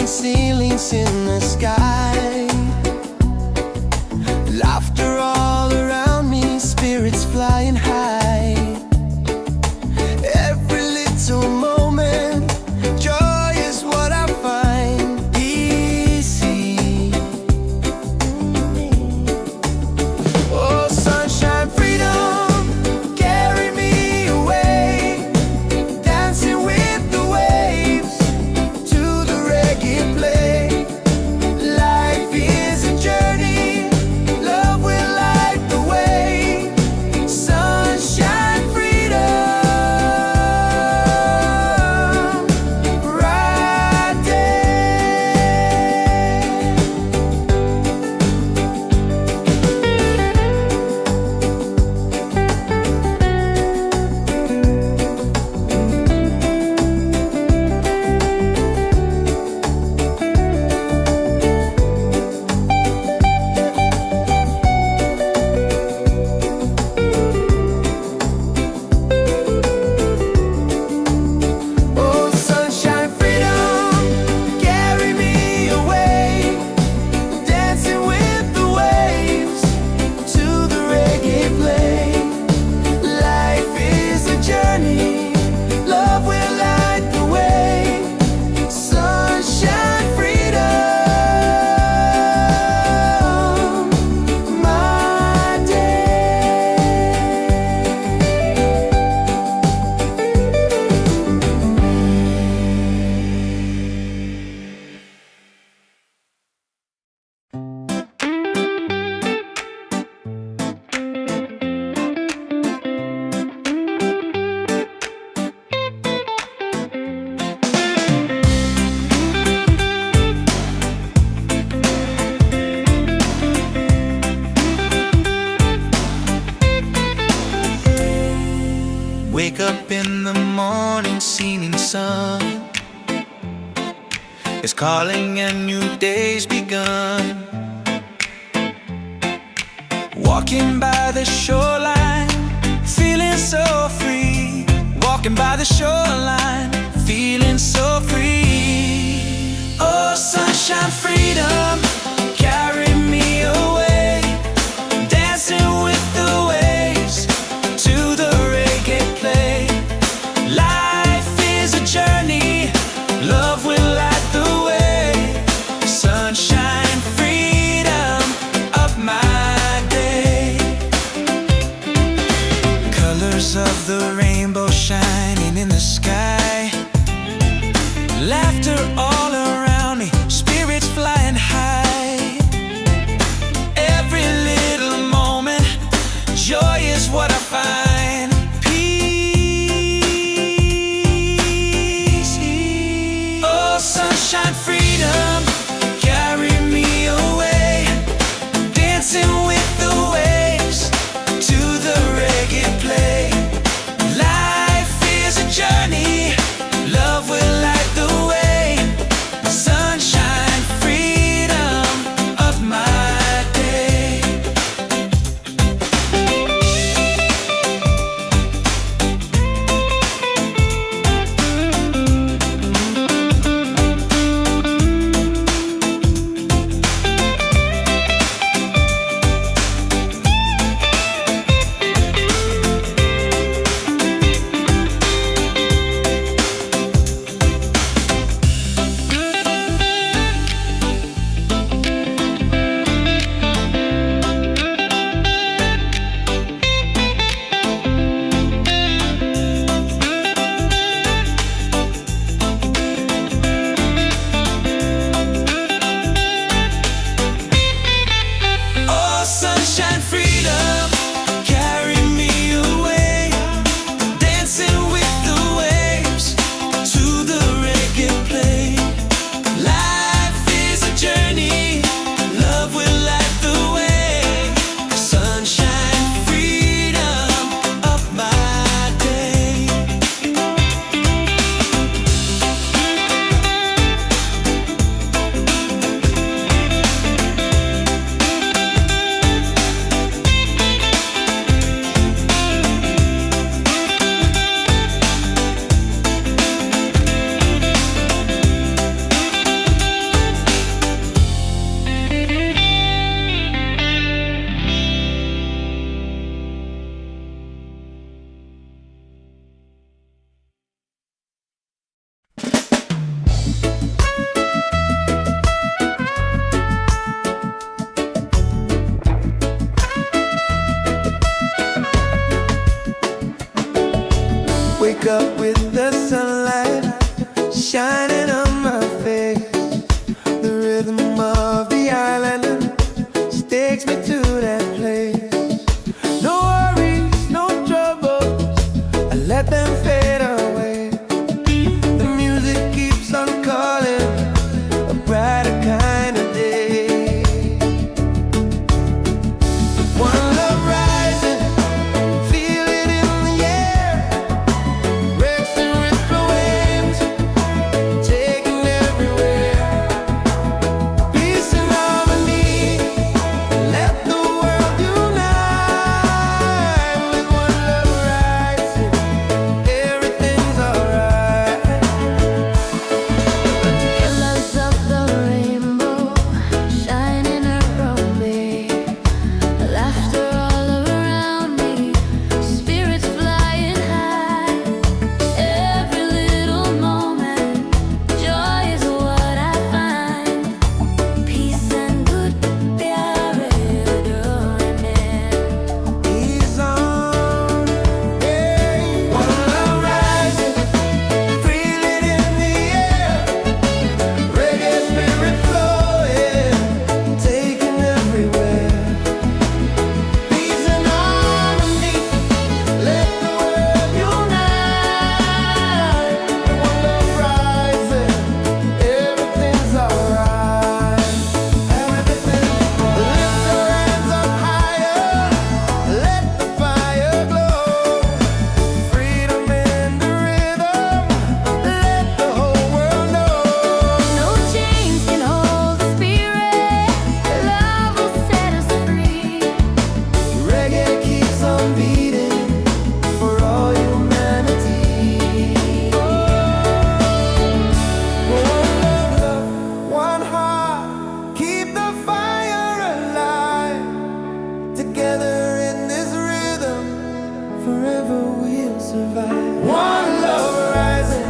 Ceilings in the sky, laughter all around me, spirits flying high. Every little moment, joy is what I find easy. Oh, sunshine, freedom, carry me away, dancing with the waves to the reggae play. Life is a journey, love will light the way. Sunshine, freedom, bright Oh, sunshine, freedom, carry me away, dancing with the waves to the reggae play. Life is a journey, love will light the way. Sunshine, freedom, my day. Wake up in the morning, seeing sun is calling and new day's begun. Walking by the shoreline, feeling so free. Walking by the shoreline, feeling so free. Oh, sunshine, freedom, carry me away, dancing with the waves to the reggae play. Life is a journey, love will light the way. Sunshine, freedom, up my day. Colors of the rainbow shining in the sky, laughter all around me, spirits flying high. wake up with the sunlight shining on my face. The rhythm of the island takes me to that place. No worries, no troubles, I let them fade away. The music keeps on calling, a brighter kind of day. One love rising, feel it in the air. Racing with the waves, taking everywhere. Peace and harmony, let the world unite. With one love rising, everything's alright. Colors of the rainbow shining around me, laughter all around me, spirits flying high. Every little moment, joy is what I find. Peace and good pyare doing. He's on, yeah. One love rising, feel it in the air. Reggae spirit flowing, taking everywhere. Peace and harmony, let the world unite. One love rising, everything's alright. Everything's lift your hands up higher, let the fire glow. Freedom in the rhythm, let the whole world know. No chains can hold the spirit. Love will set us free. Reggae keeps on beating for all humanity. One love, one heart, keep the fire alive. Together in this rhythm, forever we'll survive. One love rising,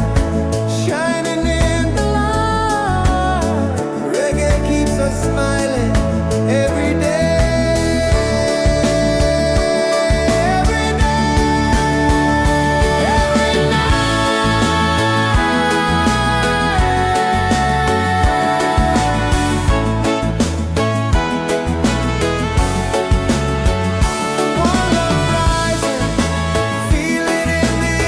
shining in the light. Reggae keeps us smiling every day. Every day, every night. One love rising, feel it in the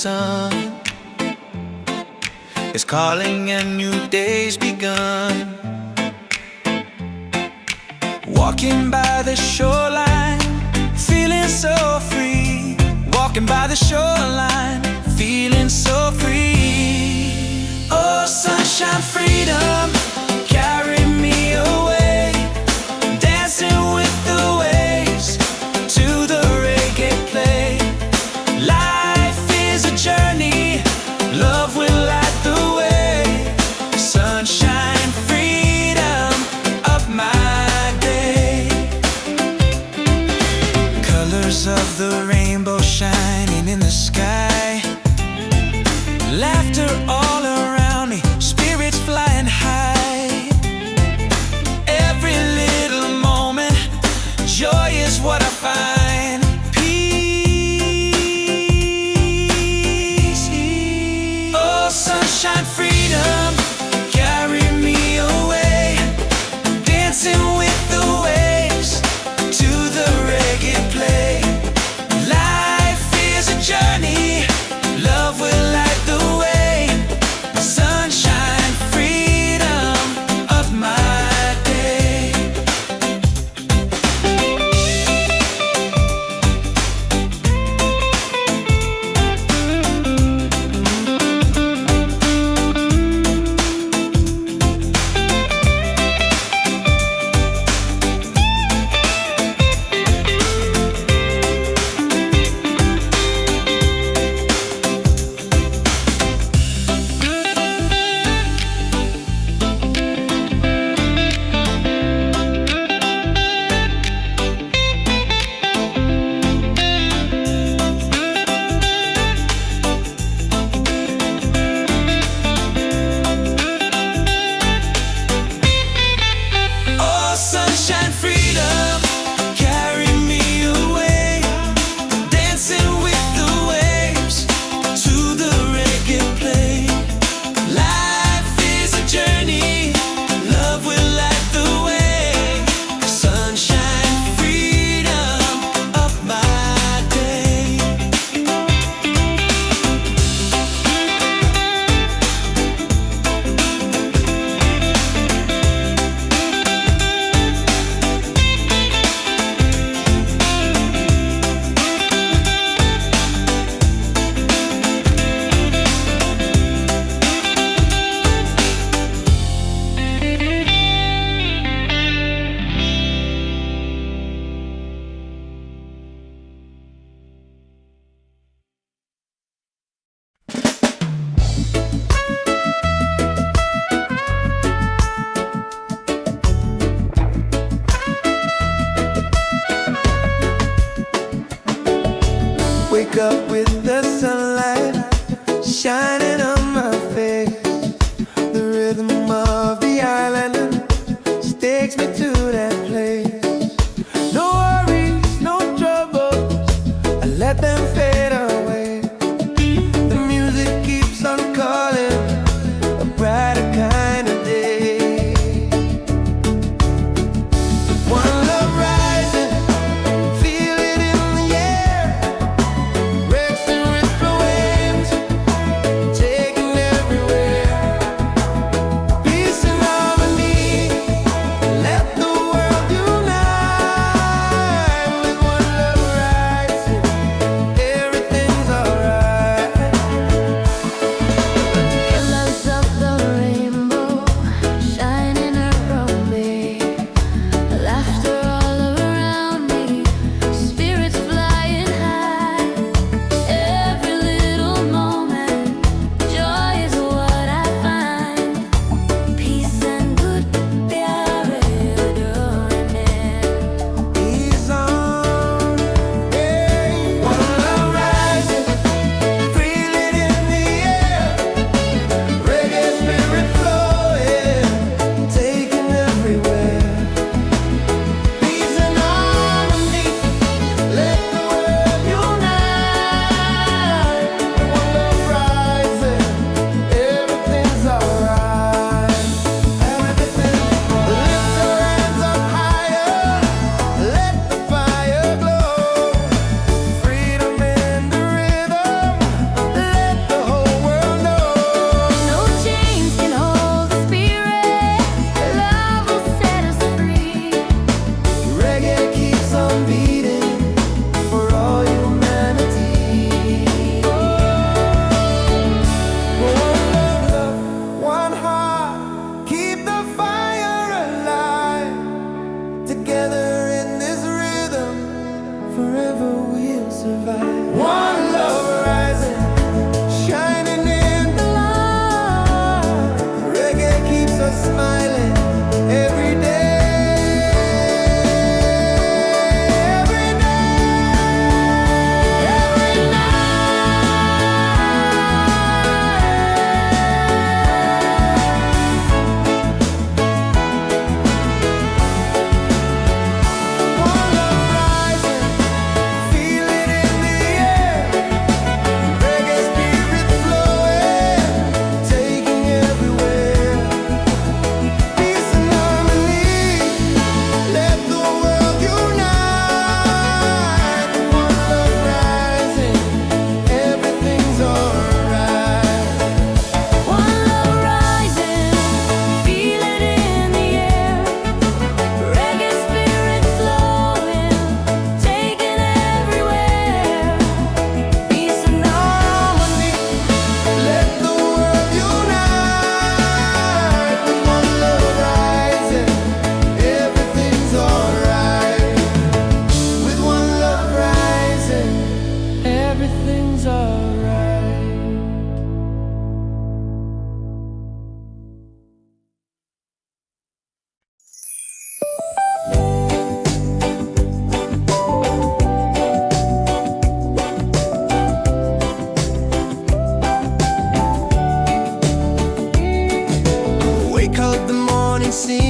sun is calling and new day's begun. Walking by the shoreline, feeling so free. Walking by the shoreline, feeling so free. Oh, sunshine, freedom, carry me away. Dancing with the waves to the reggae play. Life is a journey, love will light the way. Sunshine, freedom, up my day. Colors of the rainbow shining in the sky. Laughter all around me, spirits flying high.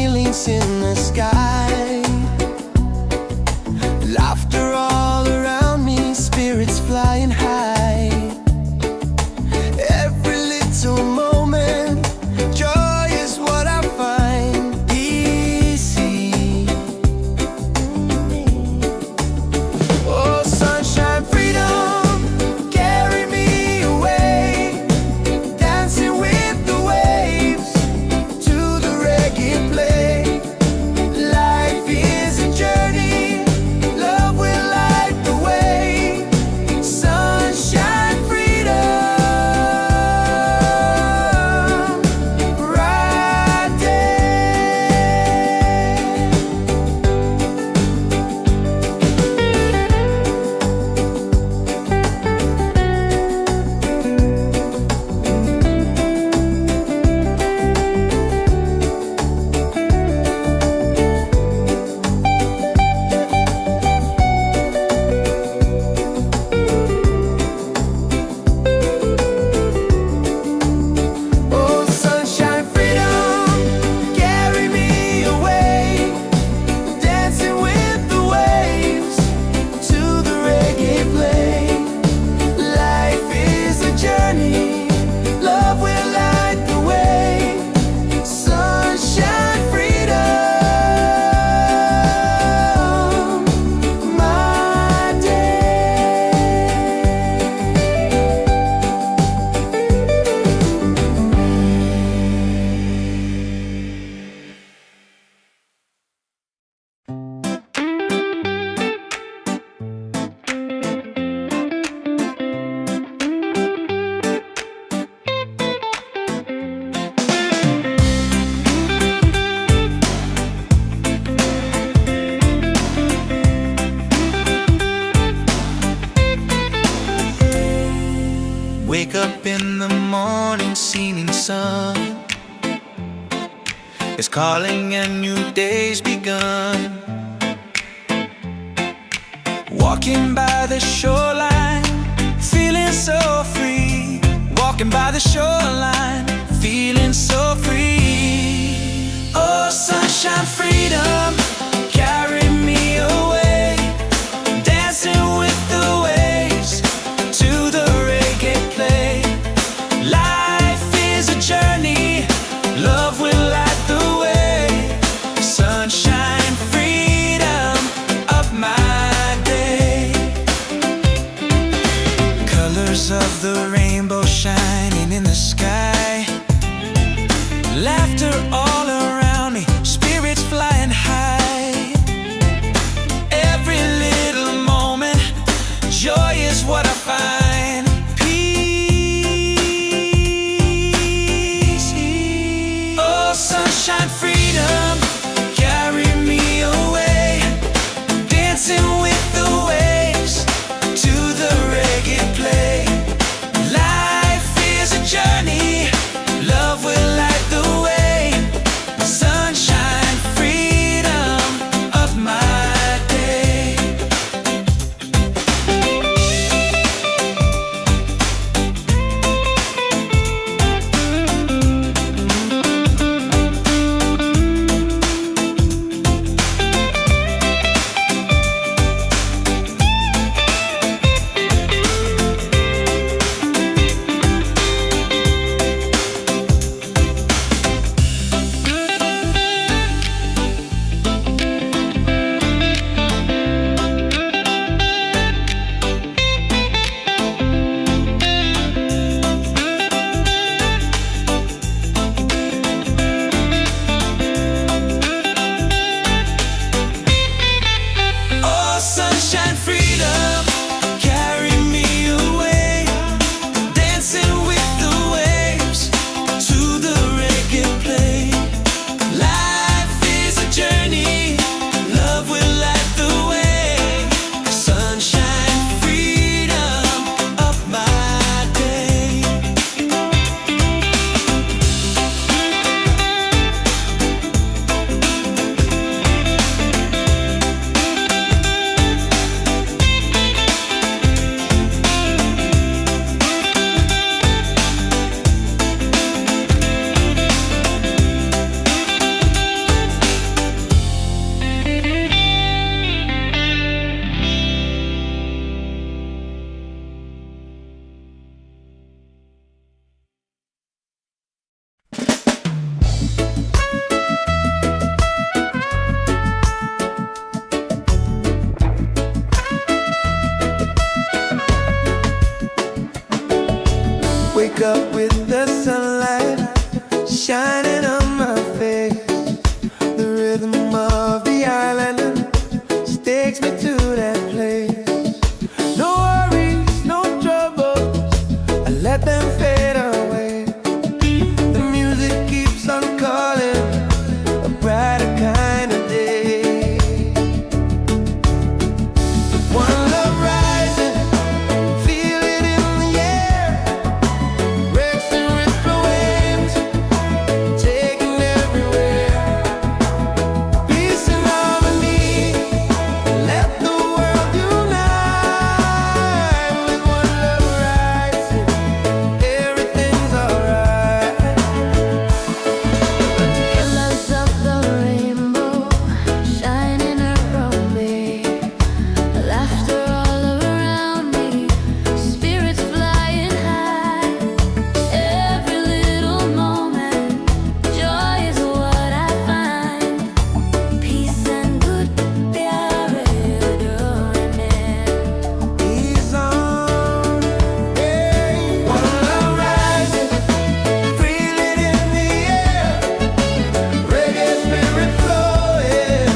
feelings in the sky. Laughter all around me, spirits flying high. Every little moment, joy is what I find. Easy. Oh, sunshine, freedom, carry me away. Dancing with the waves to the reggae play. Life is a journey, love will light the way. Sunshine, freedom, right there. Oh, sunshine, freedom, carry me away. Dancing with the waves to the reggae play. Life is a journey, love will light the way. Sunshine, freedom, my day. Wake up in the morning, seeing sun is calling and new day's begun. Walking by the shoreline, feeling so free. Walking by the shoreline, feeling so free. Oh, sunshine, freedom, carry me away. Dancing with the waves to the reggae play. Life is a journey, love will light the way. Sunshine, freedom, up my day. Colors of the rainbow shining in the sky. Laughter all around me, spirits flying high. rhythm of the island takes me to that place. No worries, no troubles, I let them fade away. The music keeps on calling, a brighter kind of day. One love rising, feel it in the air. Racing with the waves, taking everywhere. Peace and harmony, let the world unite. With one love rising, everything's alright. Colors of the rainbow shining around me, laughter all around me, spirits flying high. Every little moment, joy is what I find. Peace and good प्यारे डोरने. He's on. Hey, one love rising, feel it in the air. Reggae spirit flowing,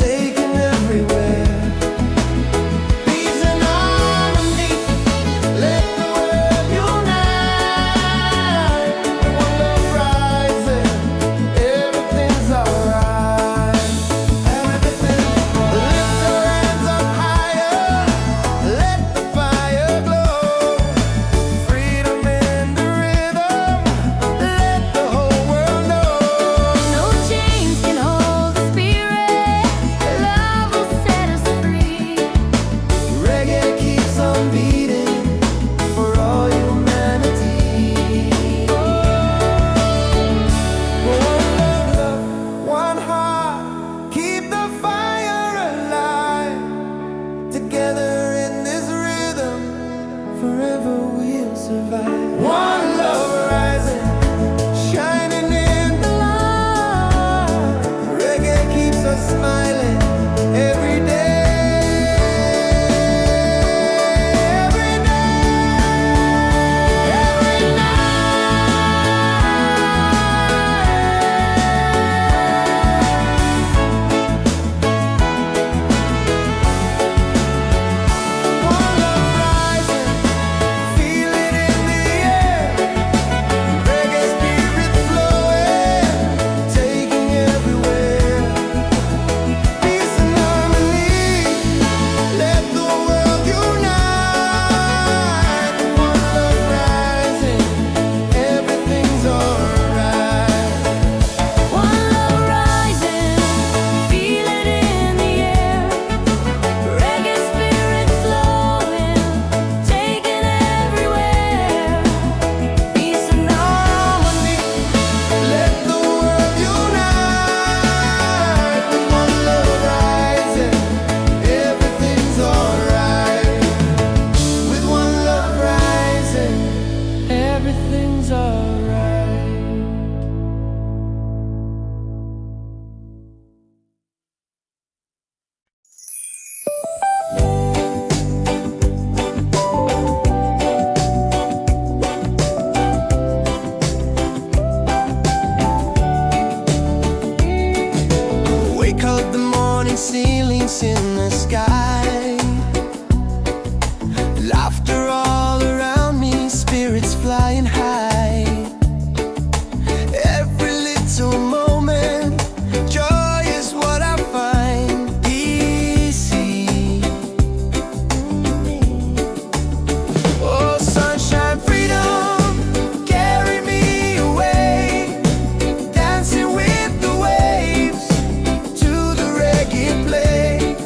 taking everywhere. Peace and harmony, let the world unite. One love rising, everything's alright. Everything. Lift your hands up higher, let the fire glow. Freedom in the rhythm, let the whole world know. No chains can hold the spirit. Love will set us free. Reggae keeps on beating for all humanity. One love, one heart, keep the fire alive. Together in this rhythm, forever we'll survive. One love rising, shining in the light. Reggae keeps us smiling every day. Every night, every One love rising, feel it in the air. Reggae spirit flowing, taking everywhere. Peace and harmony, let the world unite. One love rising, everything's alright. One love rising, feel it in the air. Reggae spirit flowing, taking everywhere. Peace and harmony, let the world unite. One love rising, everything's alright. With one love rising, everything's alright. Wake up the morning, ceilings in the sky. Laughter all around me, spirits flying high. Every little moment, joy is what I find. Easy. Oh, sunshine, freedom, carry me away. Dancing with the waves to the reggae play.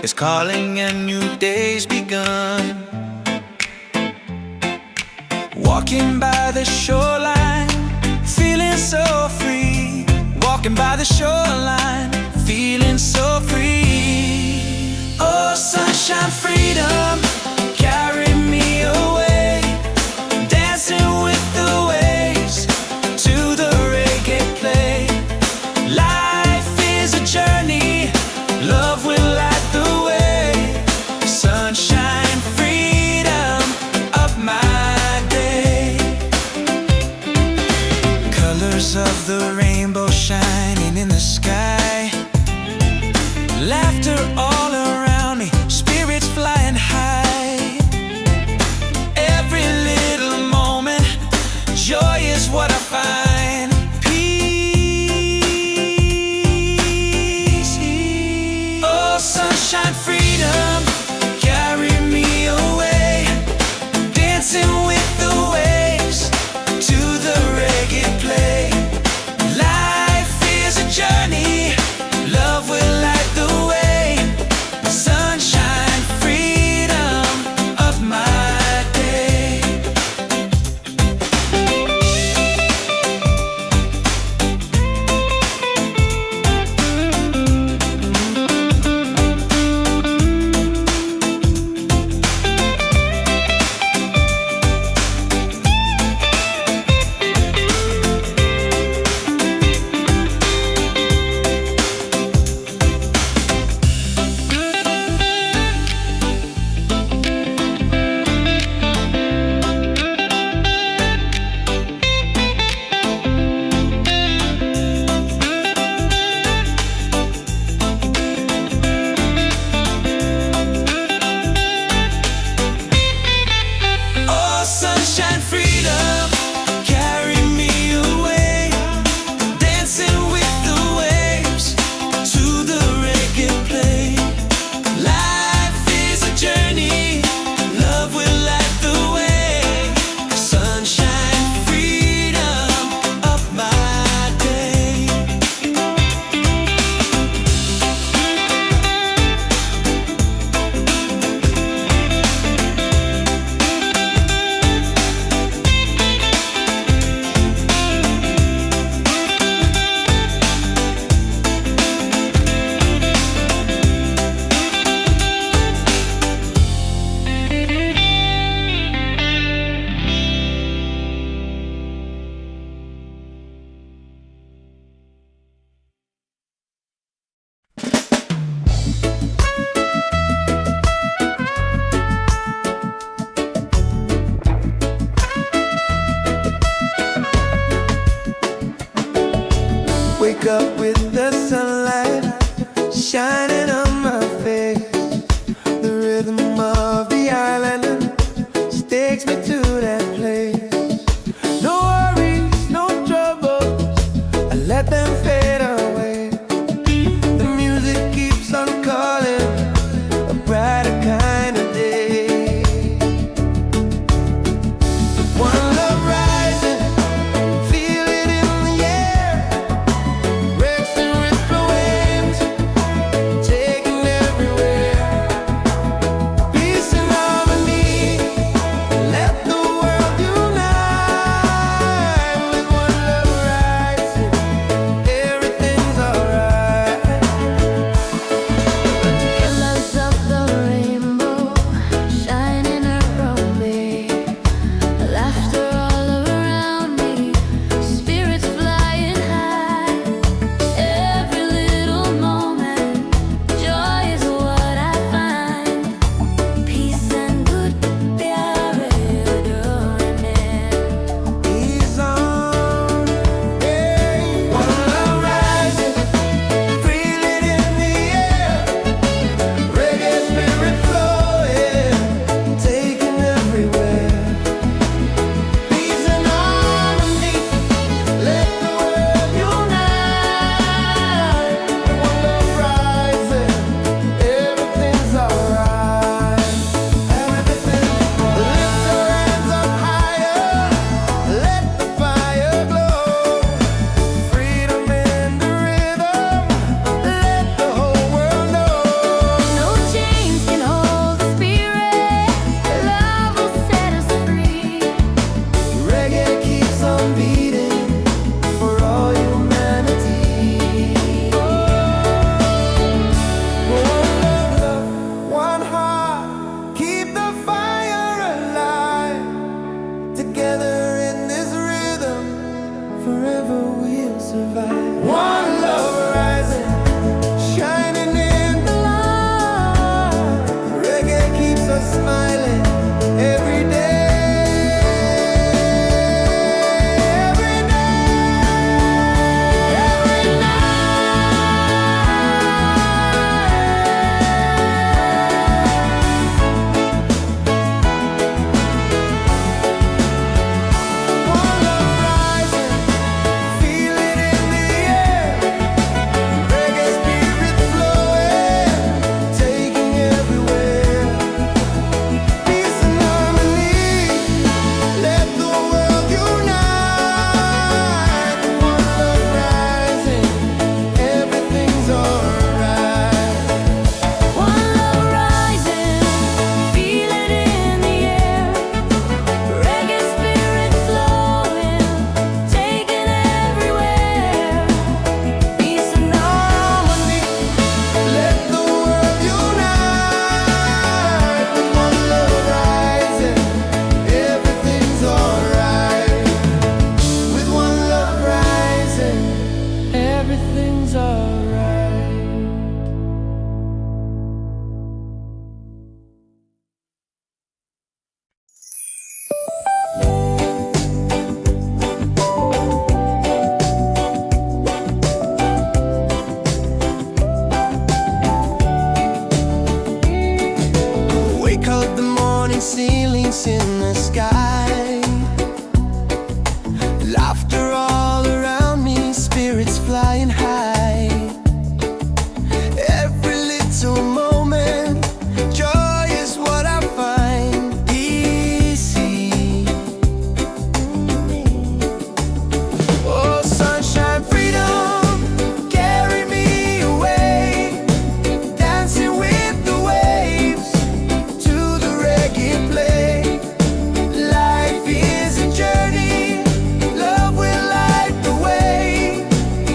is calling and new day's begun. Walking by the shoreline, feeling so free. Walking by the shoreline, feeling so free. Oh, sunshine, freedom, carry me away. Dancing with the waves to the reggae play. Life is a journey, love will light the way. Sunshine, freedom of my day. Colors of the rainbow shining in the sky. Laughter all around me, spirits flying high. Every little moment, joy is what I find. Peace. Oh, sunshine, freedom, carry me away. Dancing with the waves to the reggae play. Life is a journey, love will light the way. Sunshine, freedom of my day. ceilings in the sky. Laughter all around me, spirits flying high. Every little moment, joy is what I find. Easy. Oh, sunshine, freedom, carry me away. Dancing with the waves to the reggae play. Life is a journey, love will light the way.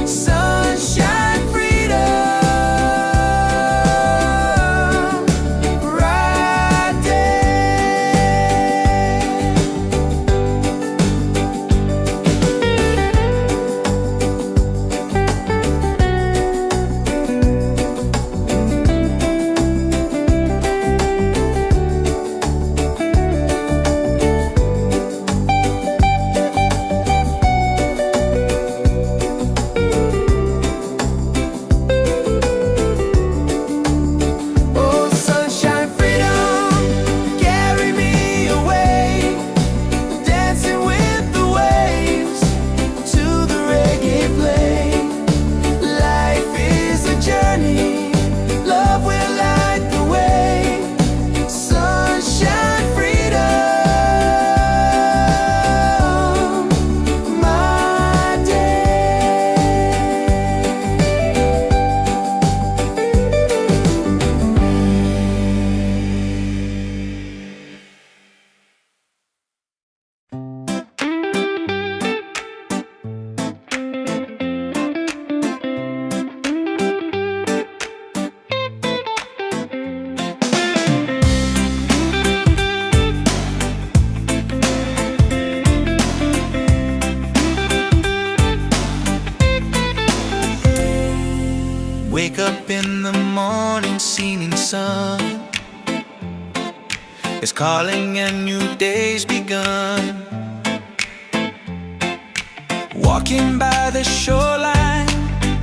Sunshine, freedom, right there. Oh, sunshine, freedom, carry me away. Dancing with the waves to the reggae play. Life is a journey, love will light the way. Sunshine, freedom, my day. Wake up in the morning, seeing sun is calling and new day's begun. Walking by the shoreline,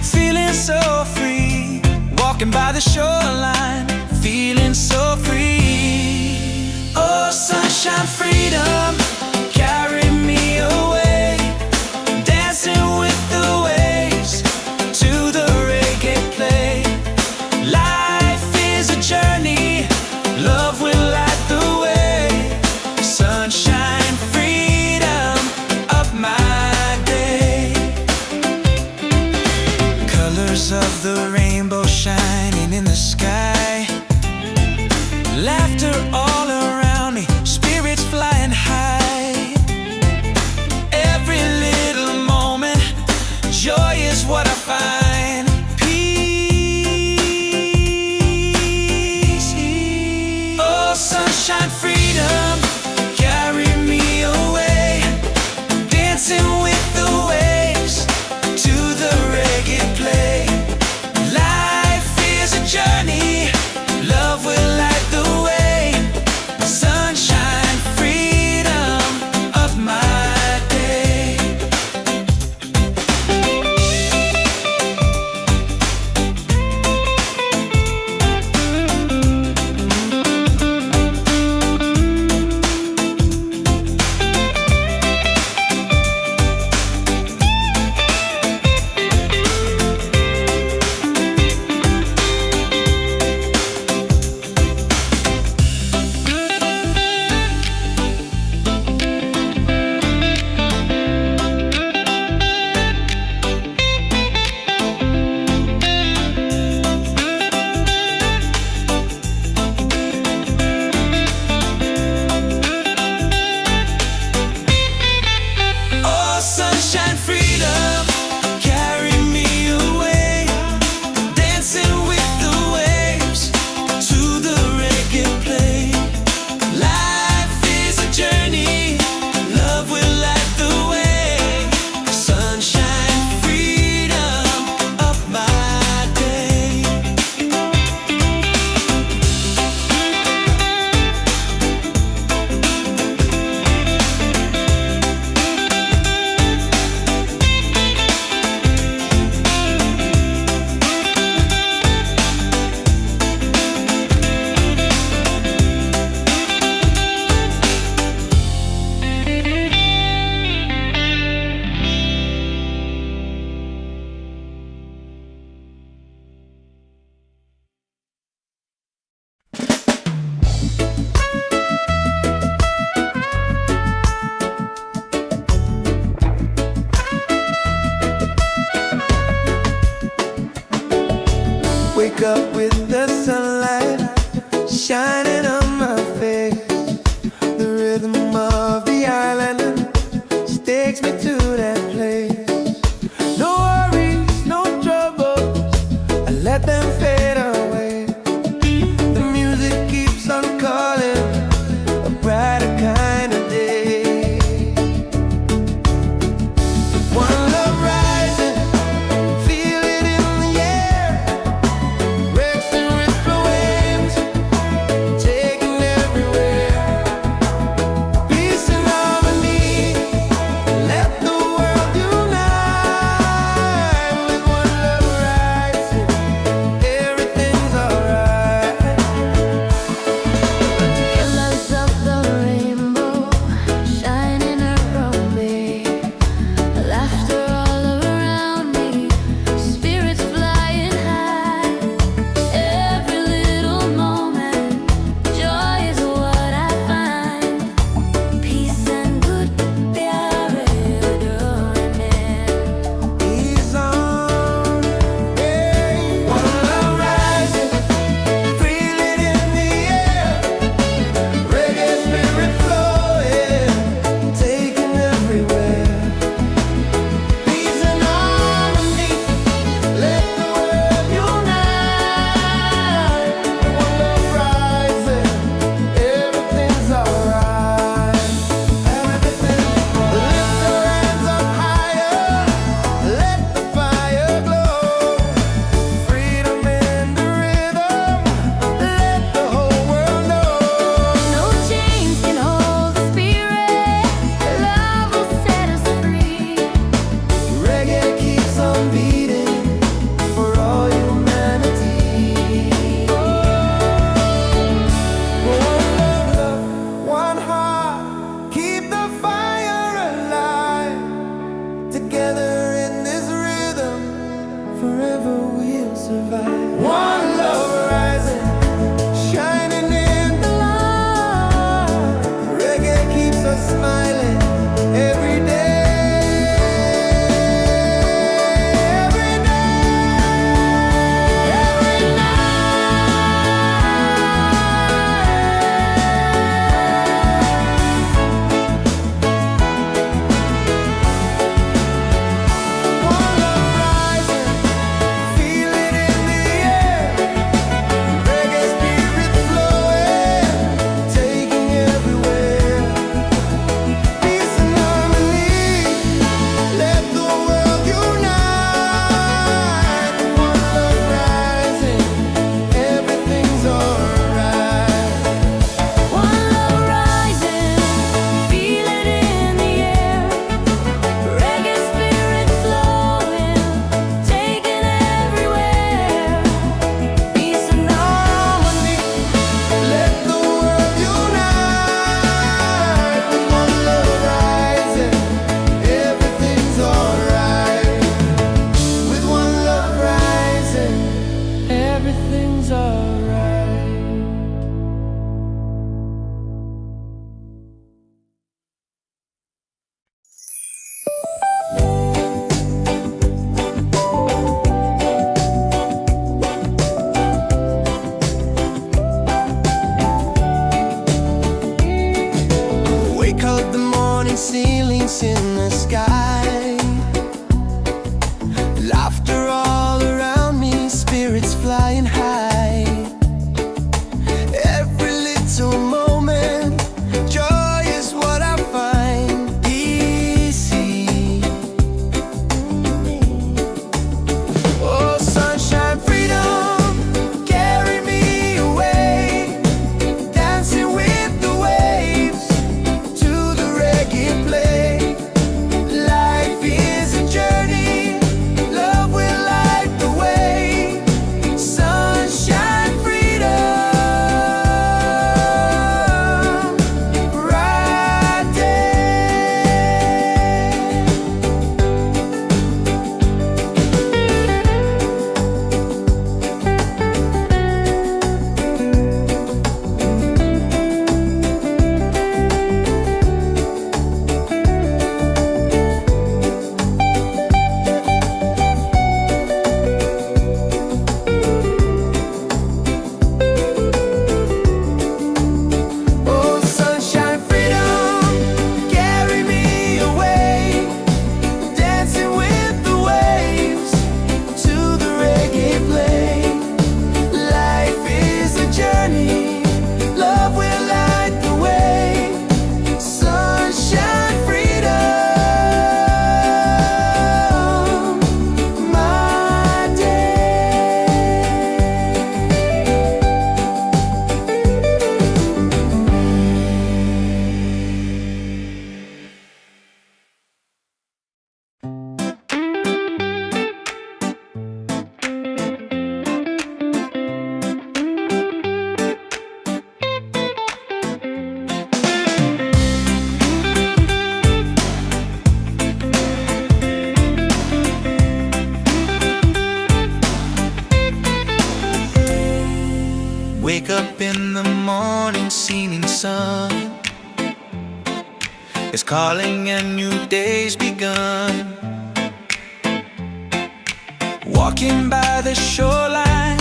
feeling so free. Walking by the shoreline, feeling so free. Oh, sunshine, freedom, carry me away. Dancing with the waves to the reggae play. Life is a journey, love will light the way. Sunshine, freedom, up my day. Colors of the rainbow shining in the sky. falling ceilings in the sky. Laughter all around me, spirits flying high. Every little moment, joy is what I find easy. Oh, sunshine, freedom, carry me away, dancing with the waves to the reggae play. Life is a journey, love will light the way. Sunshine, freedom, right there. Oh, sunshine, freedom, carry me away, dancing with the waves to the reggae play. Life is a journey, love will light the way. Sunshine, freedom, my day. Wake up in the morning, seeing sun is calling and new day's begun. Walking by the shoreline,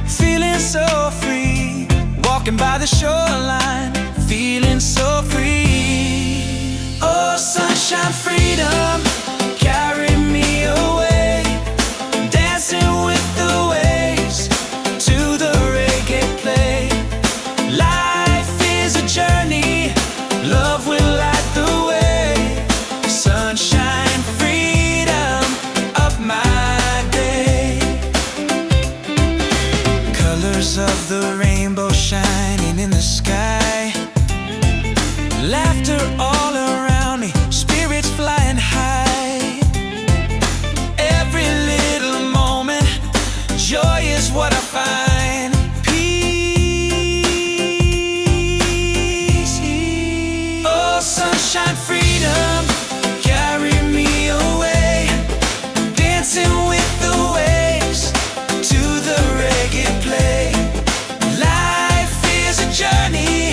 feeling so free. Walking by the shoreline, feeling so free. Oh, sunshine, freedom, carry me away, dancing with the waves to the reggae play. Life is a journey, love will light the way. Sunshine, freedom, up my day. Colors of the rainbow shining in the sky. Laughter all around me, spirits flying high. Every little moment, joy is what I find. Peace. Oh, sunshine, freedom, carry me away, dancing with the waves to the reggae play. Life is a journey,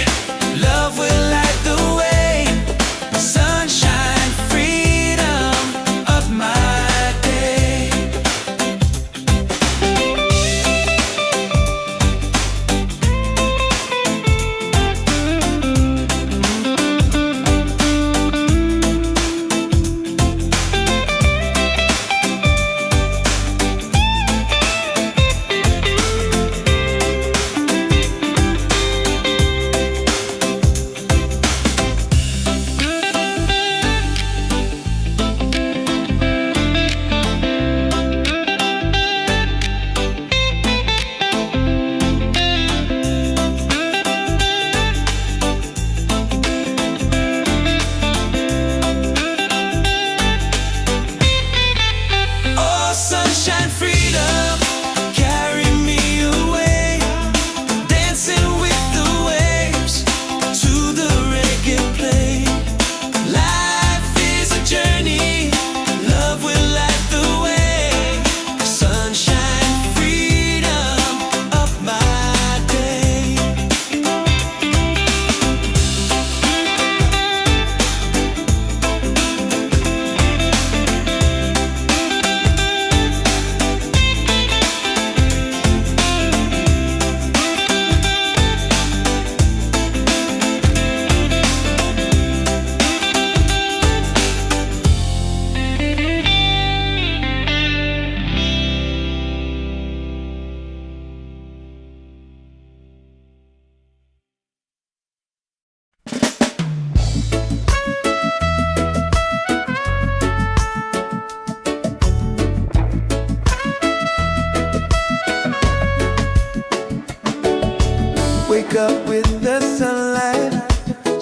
Wake up with the sunlight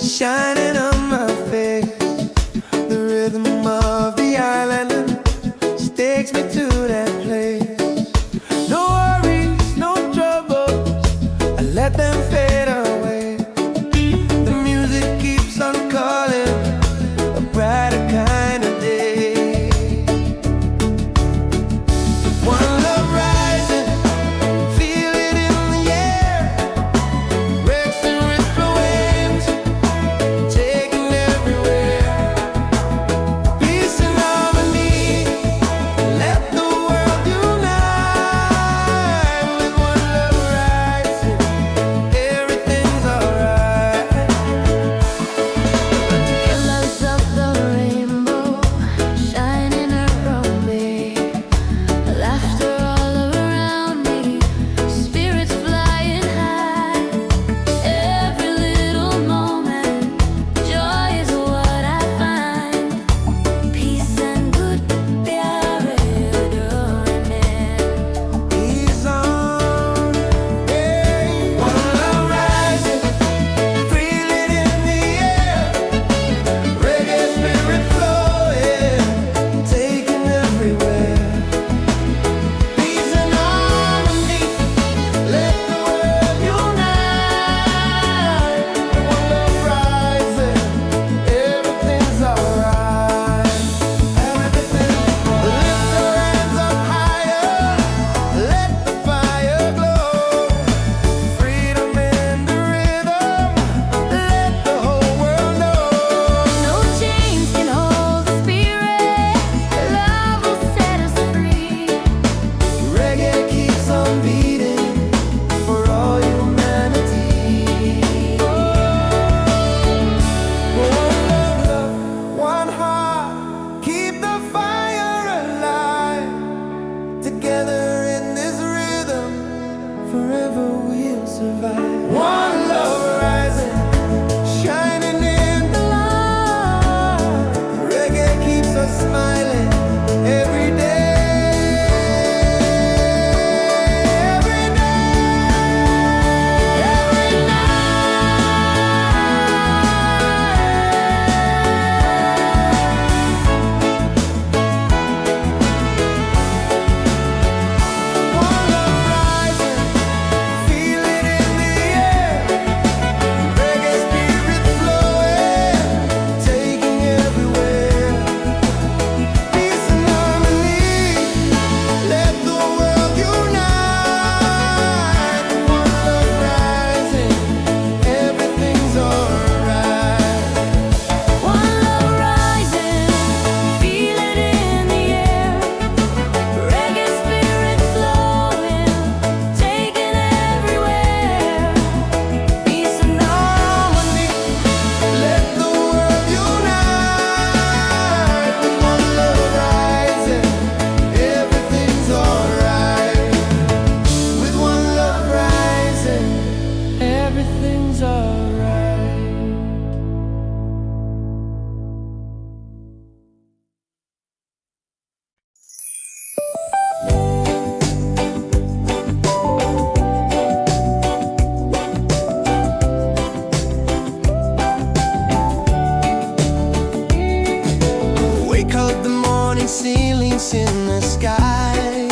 shining on my face. The rhythm of the island takes me to that place. No worries, no troubles, I let them fade away. The music keeps on calling, a brighter kind of day. One love rising, feel it in the air. Racing with the waves, taking everywhere. Peace and harmony, let the world unite. With one love rising, everything's alright. Colors of the rainbow shining around me, laughter all around me, spirits flying high. Every little moment, joy is what I find. Peace and good pyare He's on, hey. One love rising, feel it in the air. Reggae spirit flowing, taking everywhere. Peace and harmony, let the world unite. One love rising, everything's alright. Everything, lift your hands up higher, let the fire glow. Freedom in the rhythm, let the whole world know. No chains can hold the spirit, love will set us free. Reggae keeps on beating for all humanity. One love, one heart, keep the fire alive. Together in this rhythm, forever we'll survive. One love rising, shining in the light. Reggae keeps us smiling every day. Every day, every One love rising, feel it in the air. Reggae spirit flowing, taking everywhere. Peace and harmony, let the world unite. One love rising, everything's alright. One love rising, feel it in the air. Reggae spirit flowing, taking everywhere. Peace and harmony, Let the world unite. One love rising, everything's alright. With one love rising, everything's alright. Wake up the morning, ceilings in the sky.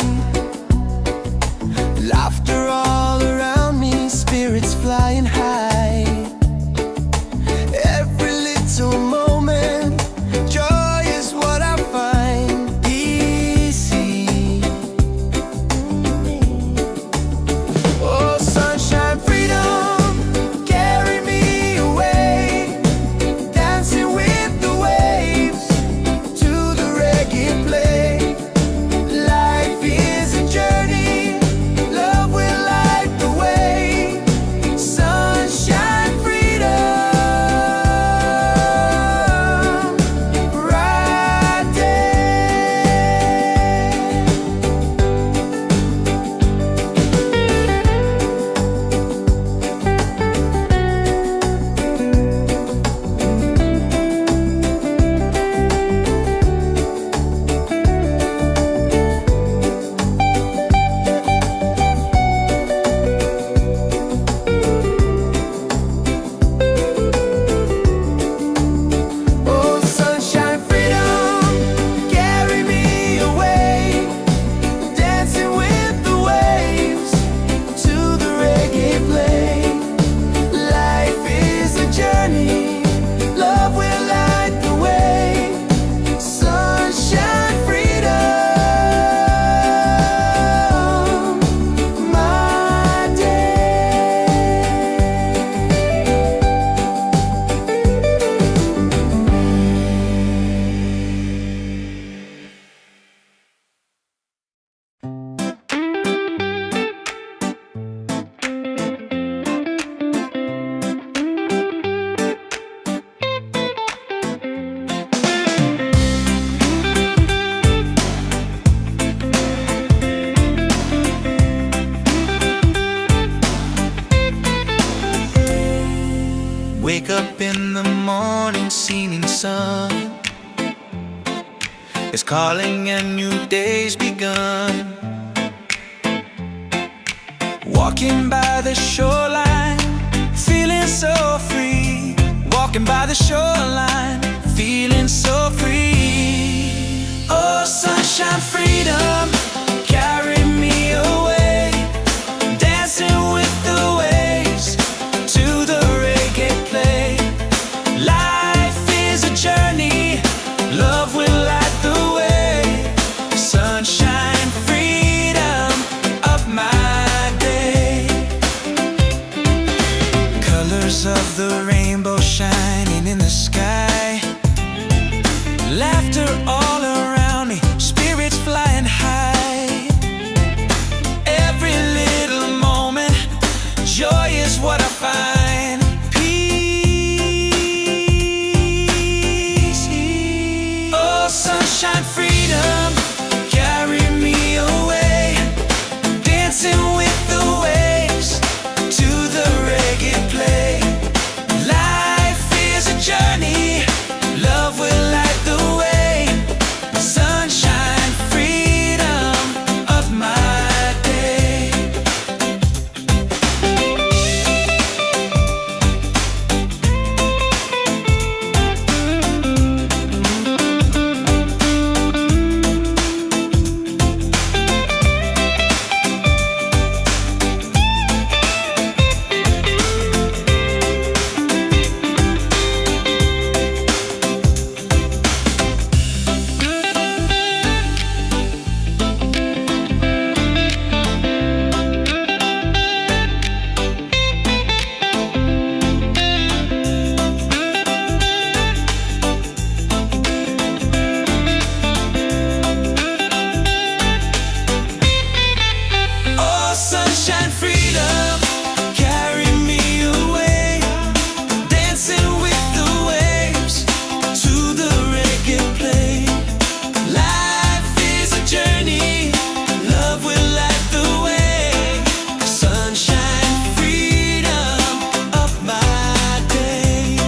Laughter all around me, spirits flying high. Every little moment, joy is what I find. Easy. Oh, sunshine, freedom, carry me away. Dancing with the waves to the reggae play. Life is a journey, love will light the way. Sun Wake up in the morning, singing sun is calling and new day's begun. Walking by the shoreline, feeling so free. Walking by the shoreline, feeling so free. Oh, sunshine, freedom, carry me away. Dancing with the waves to the reggae play. Life is a journey, love will light the way. Sunshine, freedom, up my day. Colors of the rainbow shining in the sky. Laughter all around me, spirits flying high. Every little moment, joy is what I find. Peace. Oh, sunshine, freedom, carry me away. Dancing with the waves to the reggae play. Life is a journey, love will light the way. Sunshine, freedom, of my day. Oh, sunshine, freedom, carry me away. Dancing with the waves to the reggae play. Life is a journey, love will light the way. Sunshine, freedom, of my day.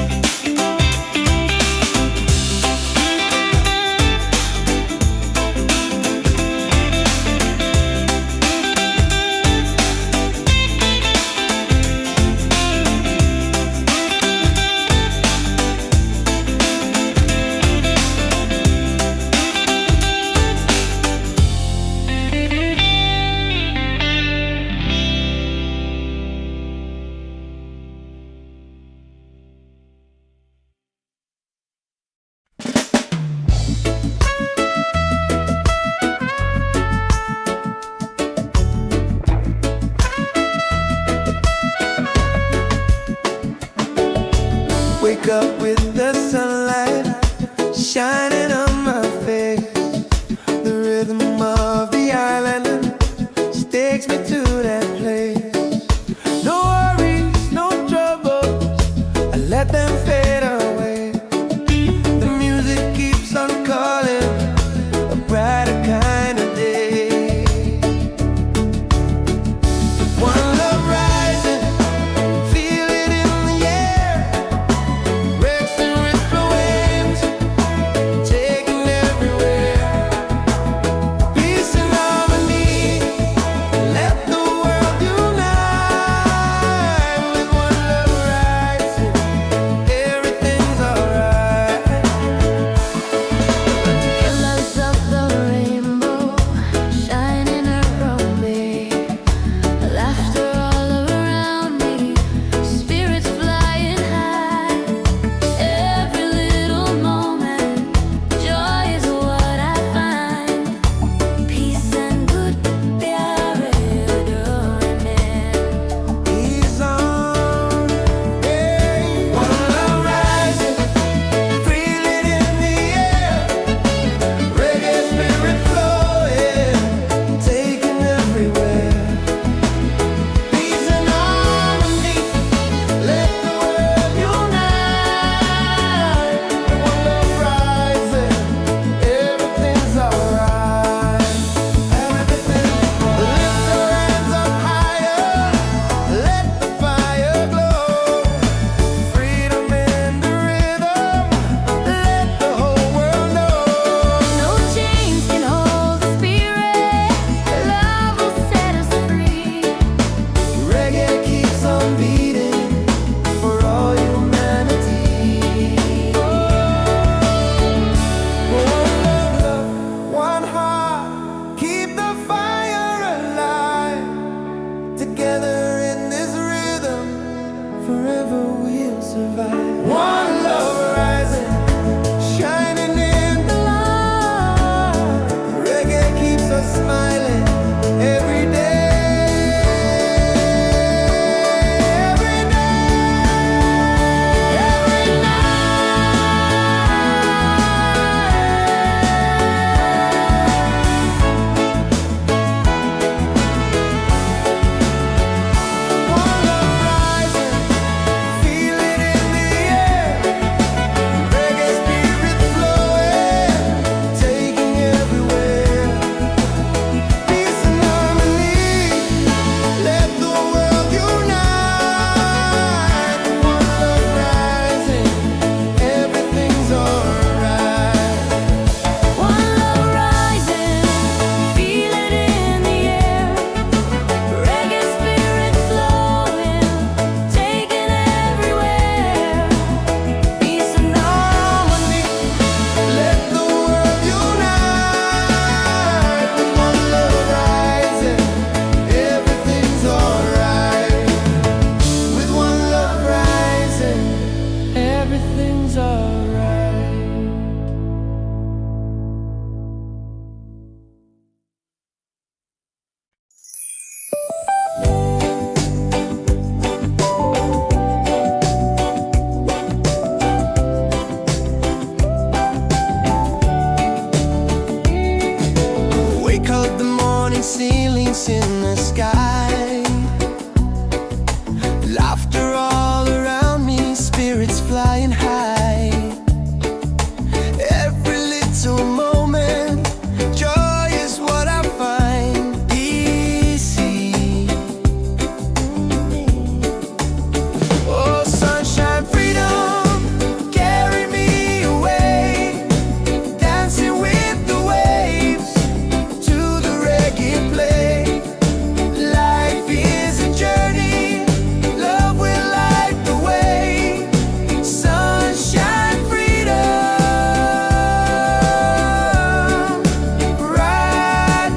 Wake up with the sunlight shining on my face. The rhythm of the island just takes me to that place. No worries, no troubles, I let them fade away. The music keeps on calling, a brighter kind of day. One love rising, feel it in the air. Breaks and rips away. survive. One love rising, shining in the light. Reggae keeps us smiling every day. Ceilings in the sky, laughter all around me, spirits flying high. Every little moment, joy is what I find. Easy. Oh, sunshine, freedom, carry me away, dancing with the waves to the reggae play. Life is a journey, love will light the way. Sunshine, freedom, bright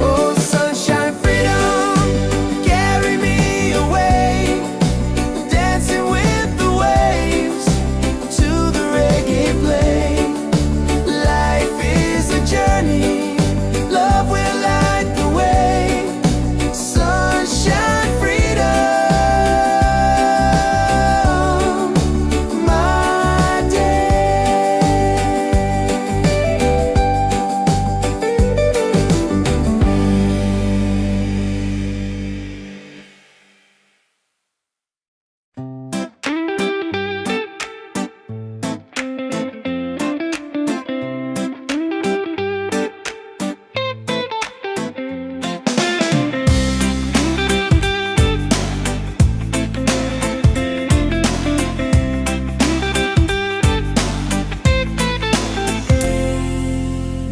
Oh, sunshine, freedom, carry me away, dancing with the waves to the reggae play. Life is a journey, love will light the way. Sunshine, freedom, my day.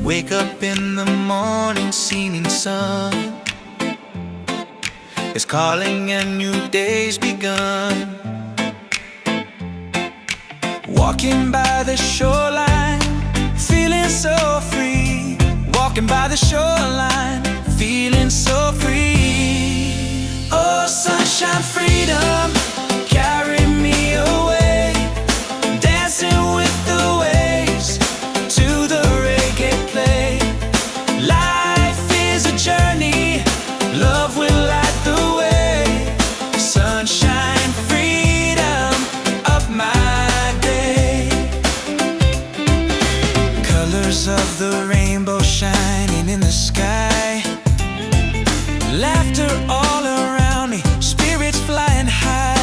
Wake up in the morning, seeing sun is calling and new day's begun. Walking by the shoreline, feeling so free. Walking by the shoreline, feeling so free. Oh, sunshine, freedom, carry me away, dancing with the waves to the reggae play. Life is a journey, love will light the way. Sunshine, freedom, of my day. Colors of the rainbow shining in the sky, laughter all around me, spirits flying high.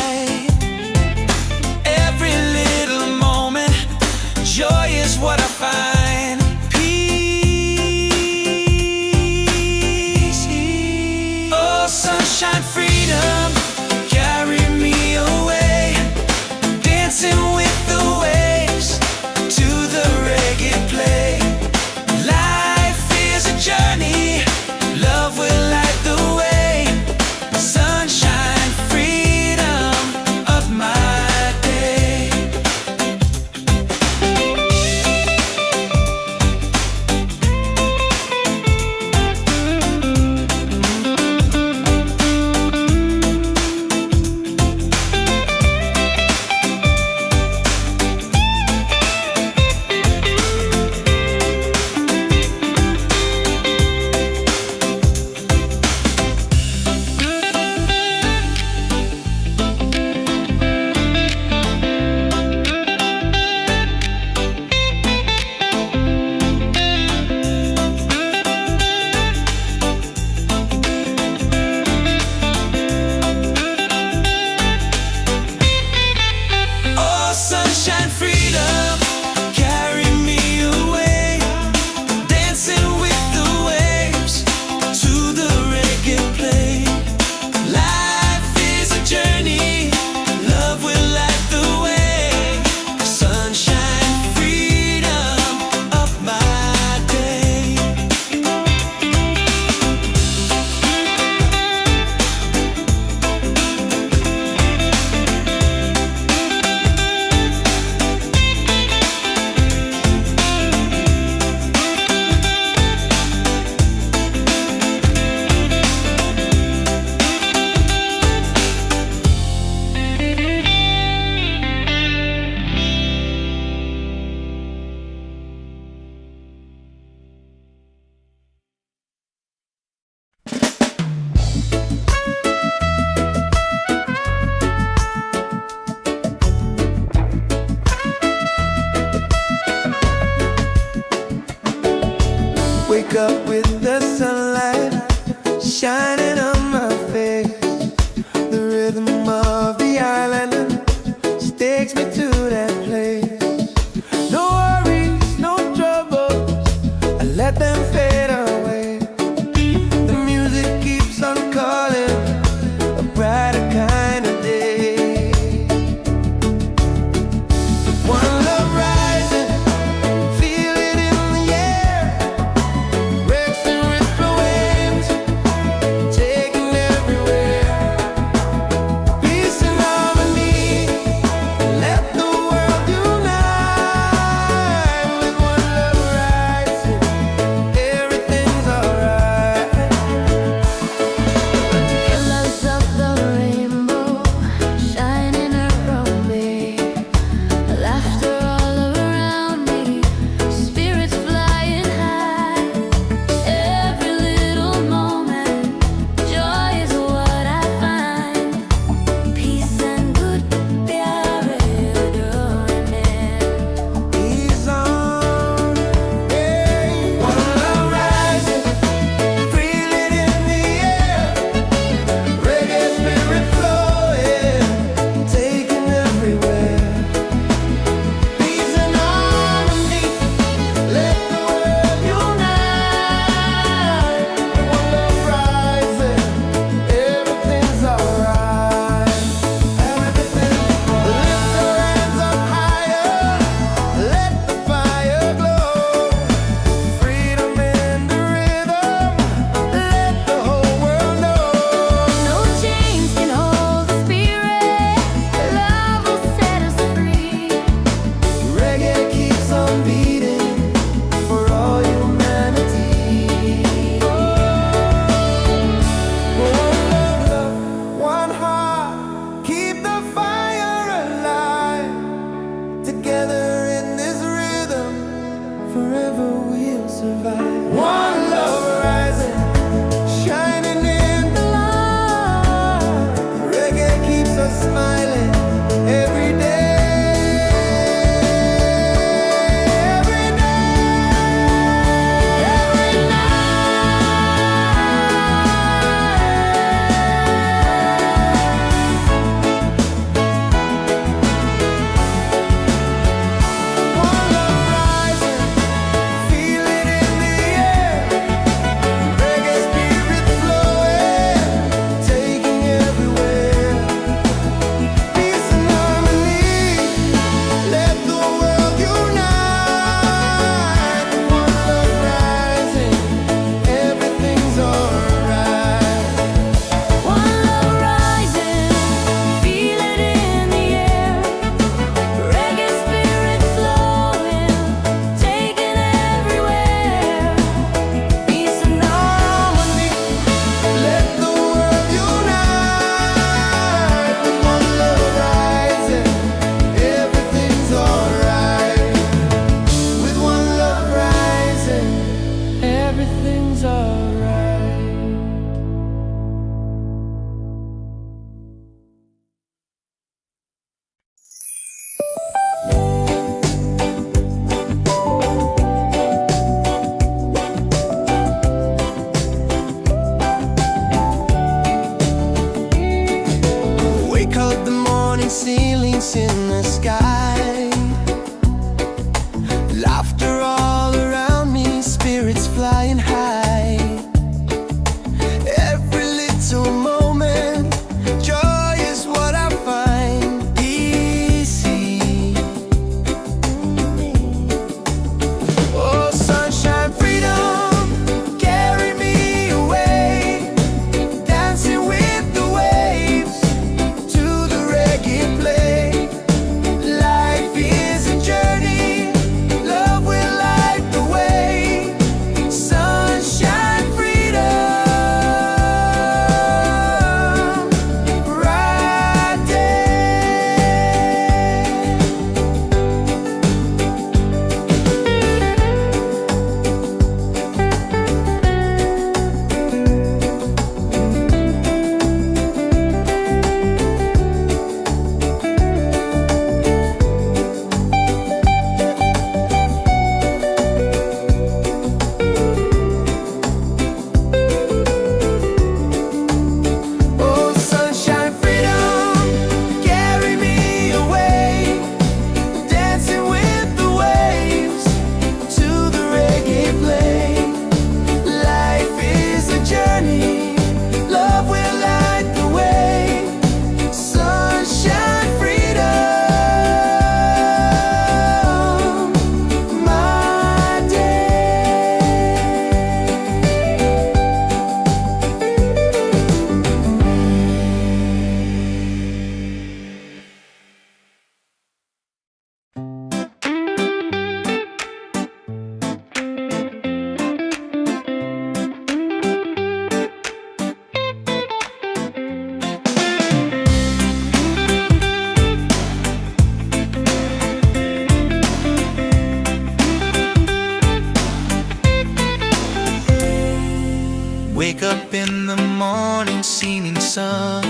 wake up in the morning, seeing sun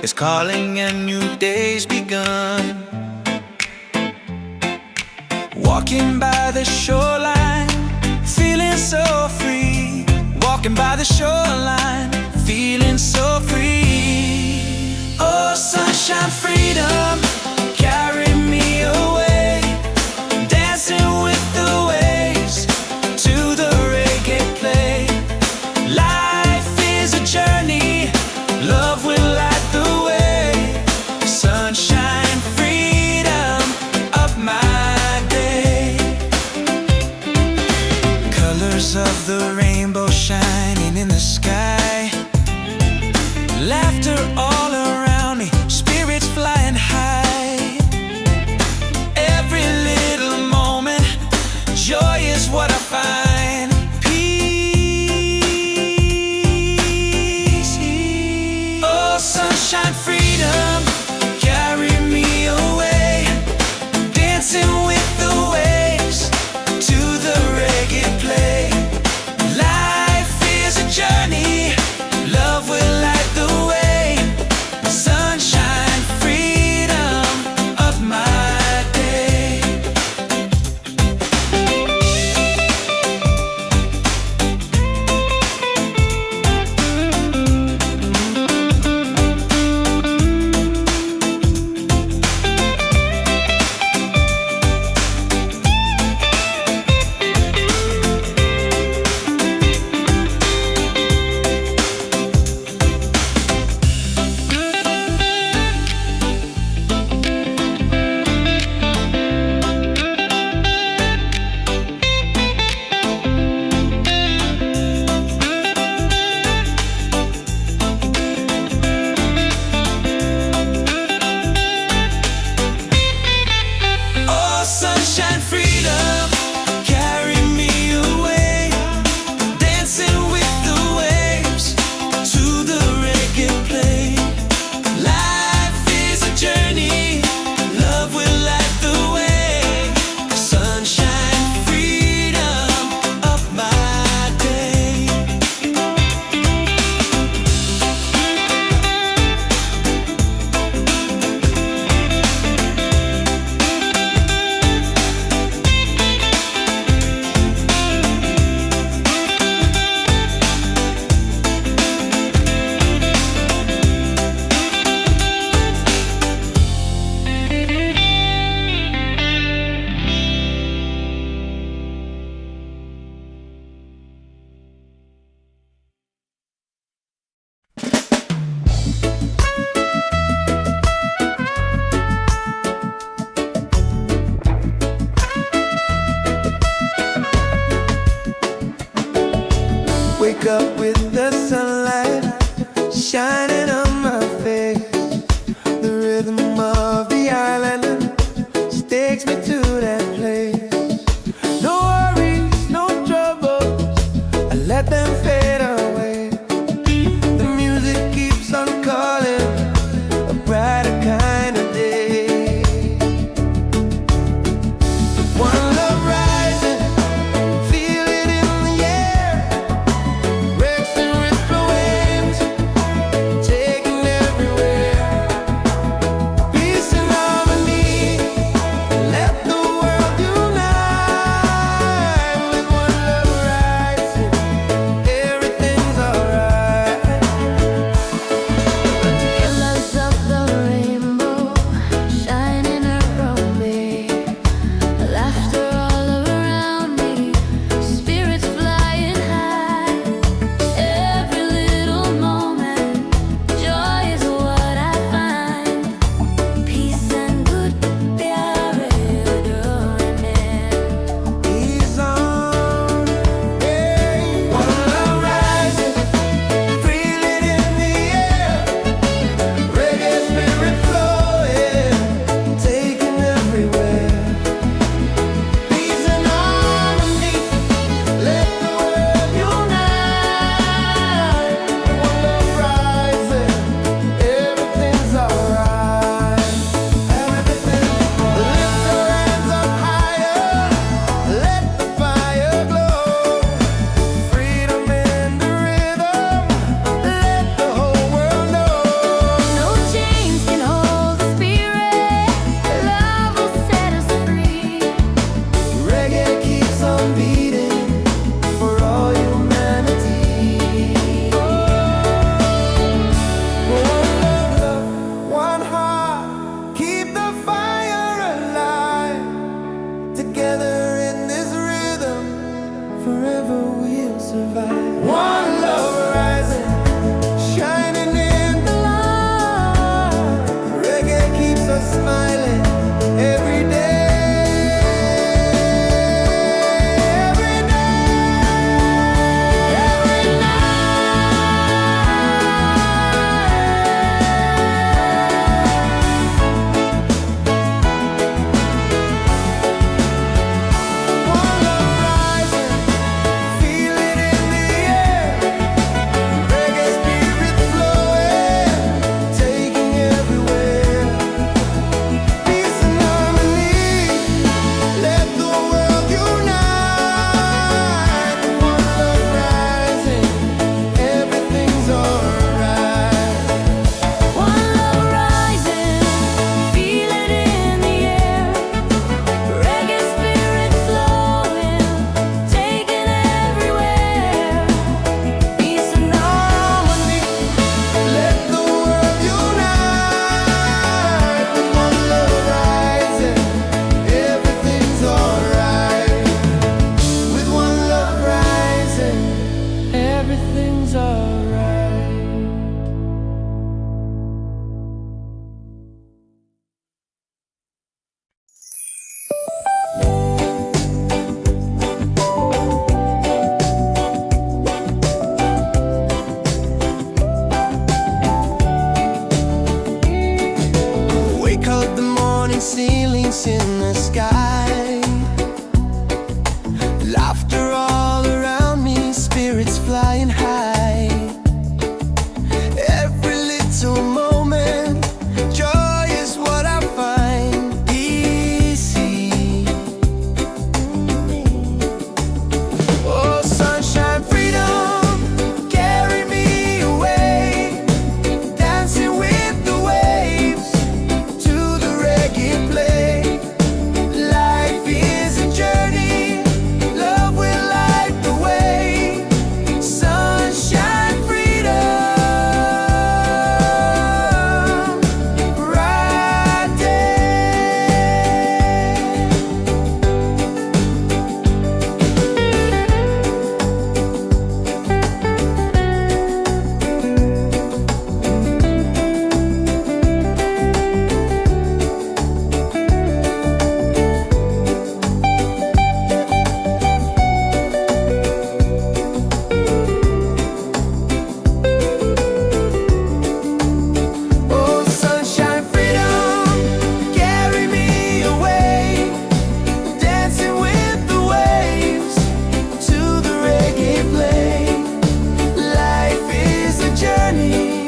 is calling and new day's begun. Walking by the shoreline, feeling so free. Walking by the shoreline, feeling so free. Oh, sunshine, freedom, carry me away. Dancing with the waves to the reggae play. Life is a journey, love will light the way. Sunshine, freedom, up my day. Colors of the rainbow shining in the sky. Laughter all around me, spirits flying high. feelings in the sky. Laughter all around me, spirits flying high. Every little moment, joy is what I find. Easy. Oh, sunshine, freedom, carry me away. Dancing with the waves to the reggae play. Life is a journey, love will light the way. Sunshine, freedom, right there. Oh, sunshine, freedom, carry me away. Dancing with the waves to the reggae play. Life is a journey,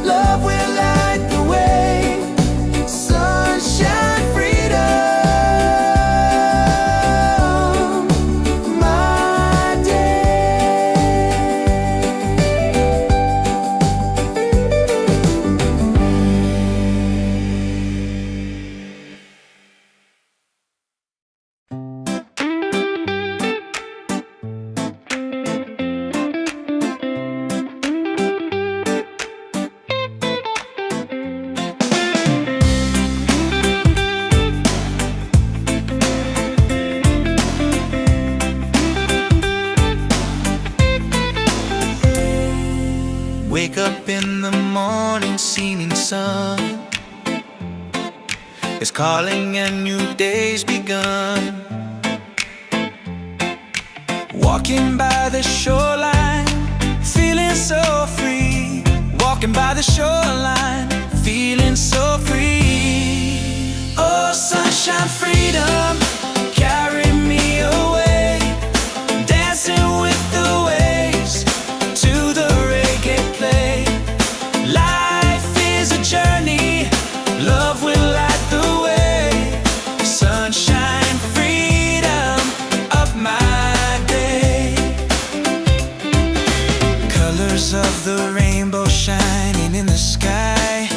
love will light the way. Sunshine, freedom, my day. Wake up in the morning, seeing sun is calling and new day's begun. Walking by the shoreline, feeling so free. Walking by the shoreline, feeling so free. Oh, sunshine, freedom, carry me away. Dancing with the waves to the reggae play. Life is a journey, love will light the way. Sunshine, freedom of my day. Colors of the rainbow shining in the sky.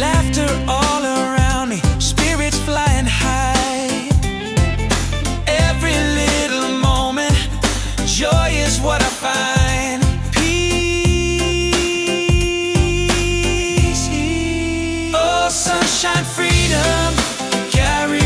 Laughter all around me, spirits flying high. Every little moment, joy is what I find. Peace. Oh, sunshine, freedom, carry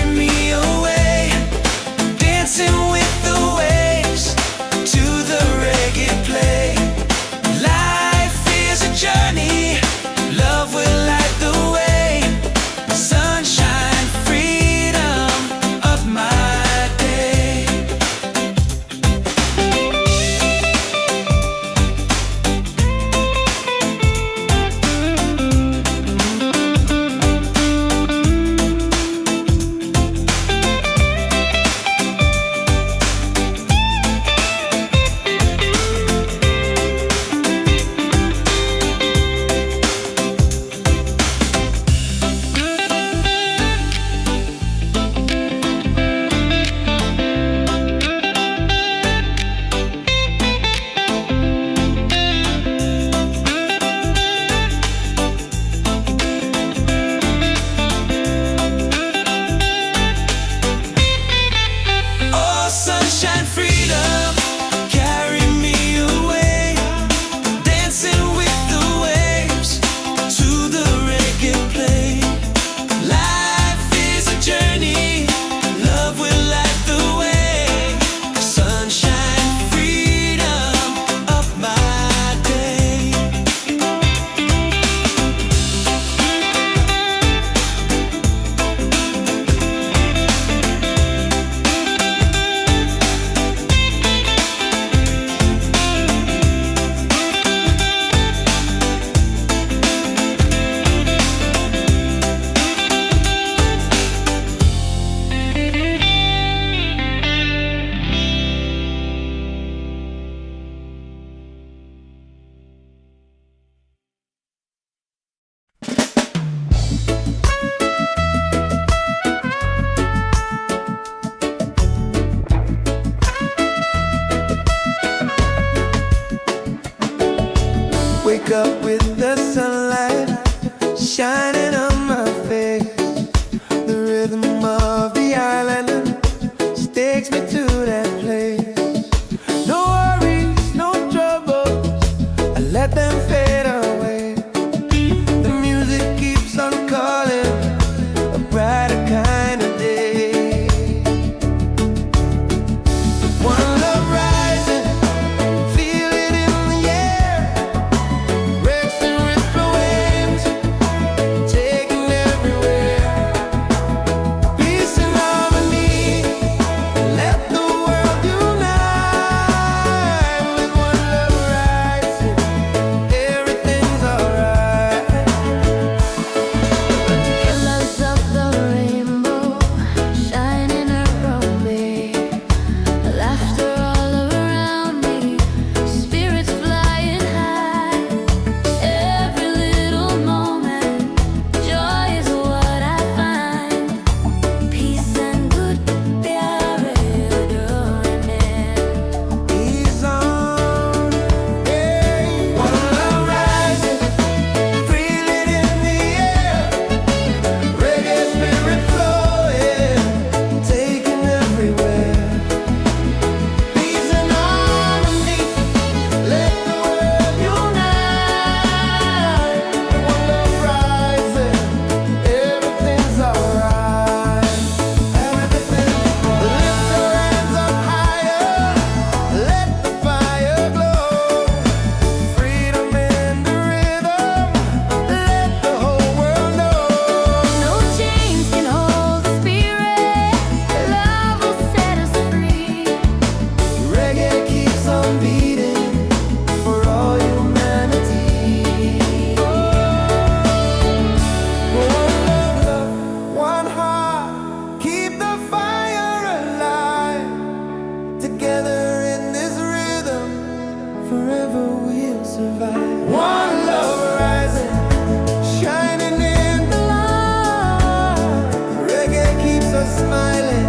smiling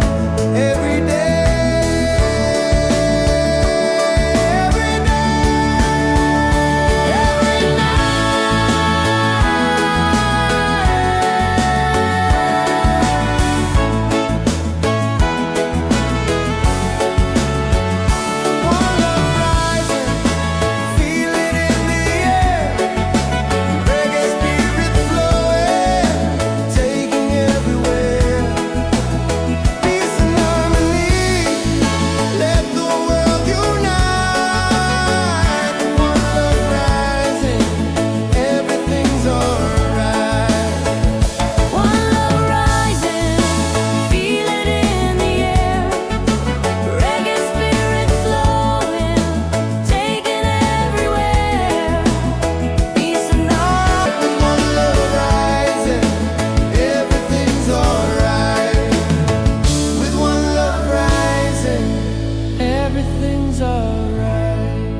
every day, every day, every One love rising, feel it in the air. Reggae spirit flowing, taking everywhere. Peace and harmony, let the world unite. One love rising, everything's alright. One love rising, feel it in the air. Reggae spirit flowing, taking everywhere. Peace and harmony. One love rising, everything's alright. With one love rising, everything's alright.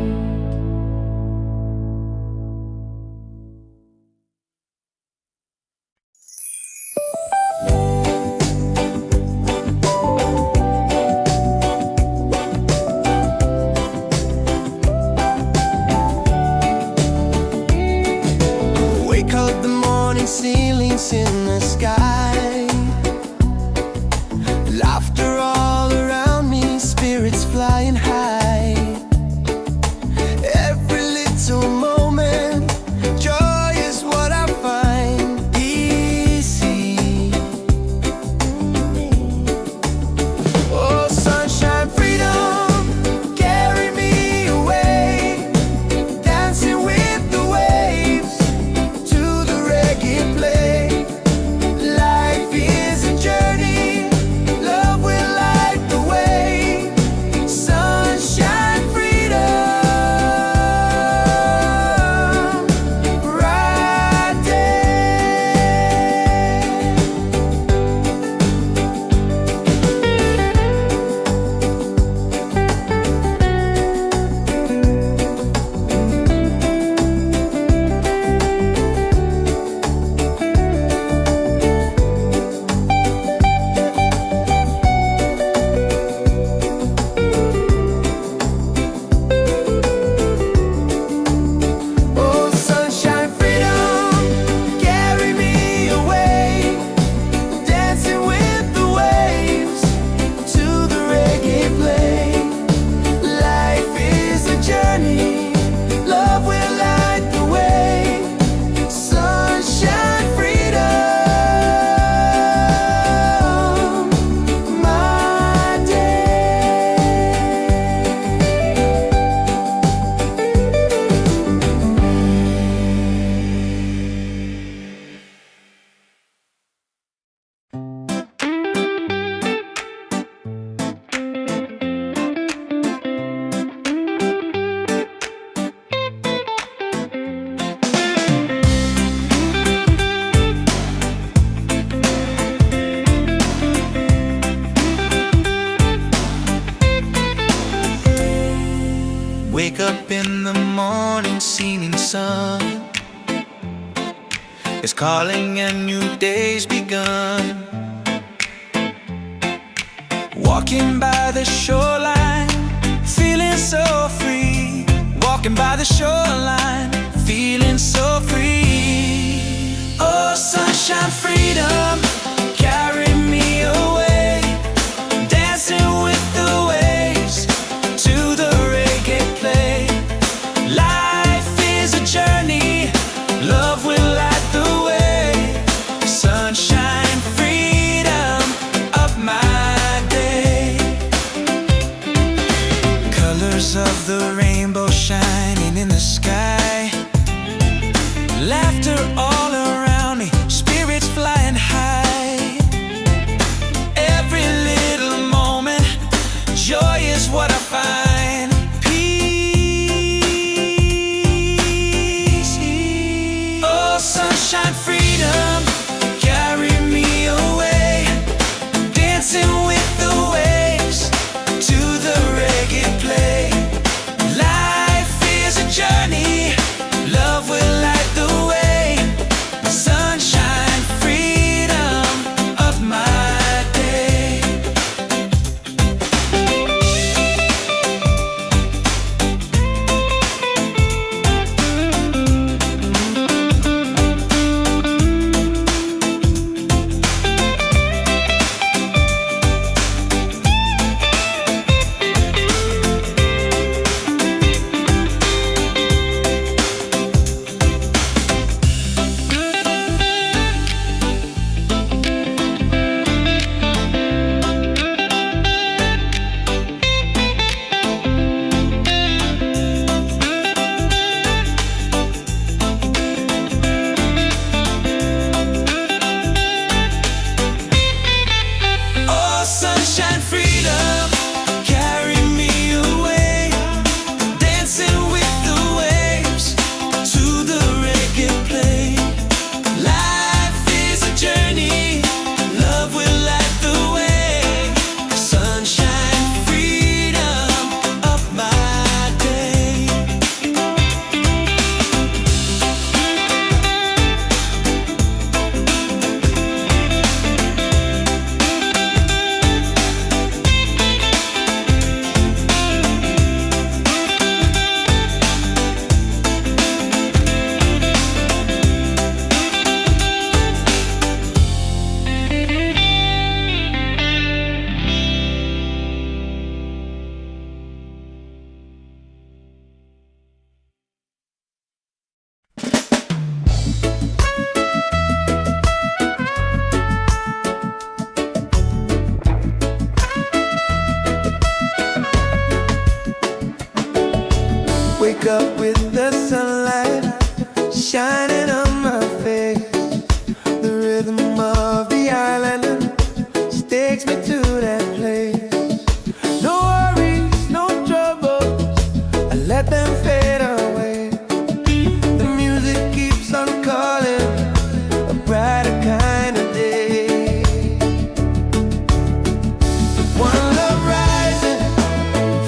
Wake up the morning, ceilings in the sky. Laughter all around me, spirits flying high. Every little moment, joy is what I find. Easy. Oh, sunshine, freedom, carry me away. Dancing with the waves to the reggae play. Life is a journey, love will light the way. Sunshine, freedom, right Oh, sunshine, freedom, carry me away. Dancing with the waves to the reggae play. Life is a journey, love will light the way. Sunshine, freedom, my day. Wake up in the morning, seeing sun is calling and new day's begun. Walking by the shoreline, feeling so free. Walking by the shoreline, feeling so free. Oh, sunshine, freedom, carry me away. Dancing with the waves to the reggae play. Life is a journey, love will light the way. Sunshine, freedom of my day. Colors of the rainbow shining in the sky. Laughter all around me, spirits flying high. wake up with the sunlight shining on my face. The rhythm of the island takes me to that place. No worries, no troubles, I let them fade away. The music keeps on calling, a brighter kind of day. One love rising,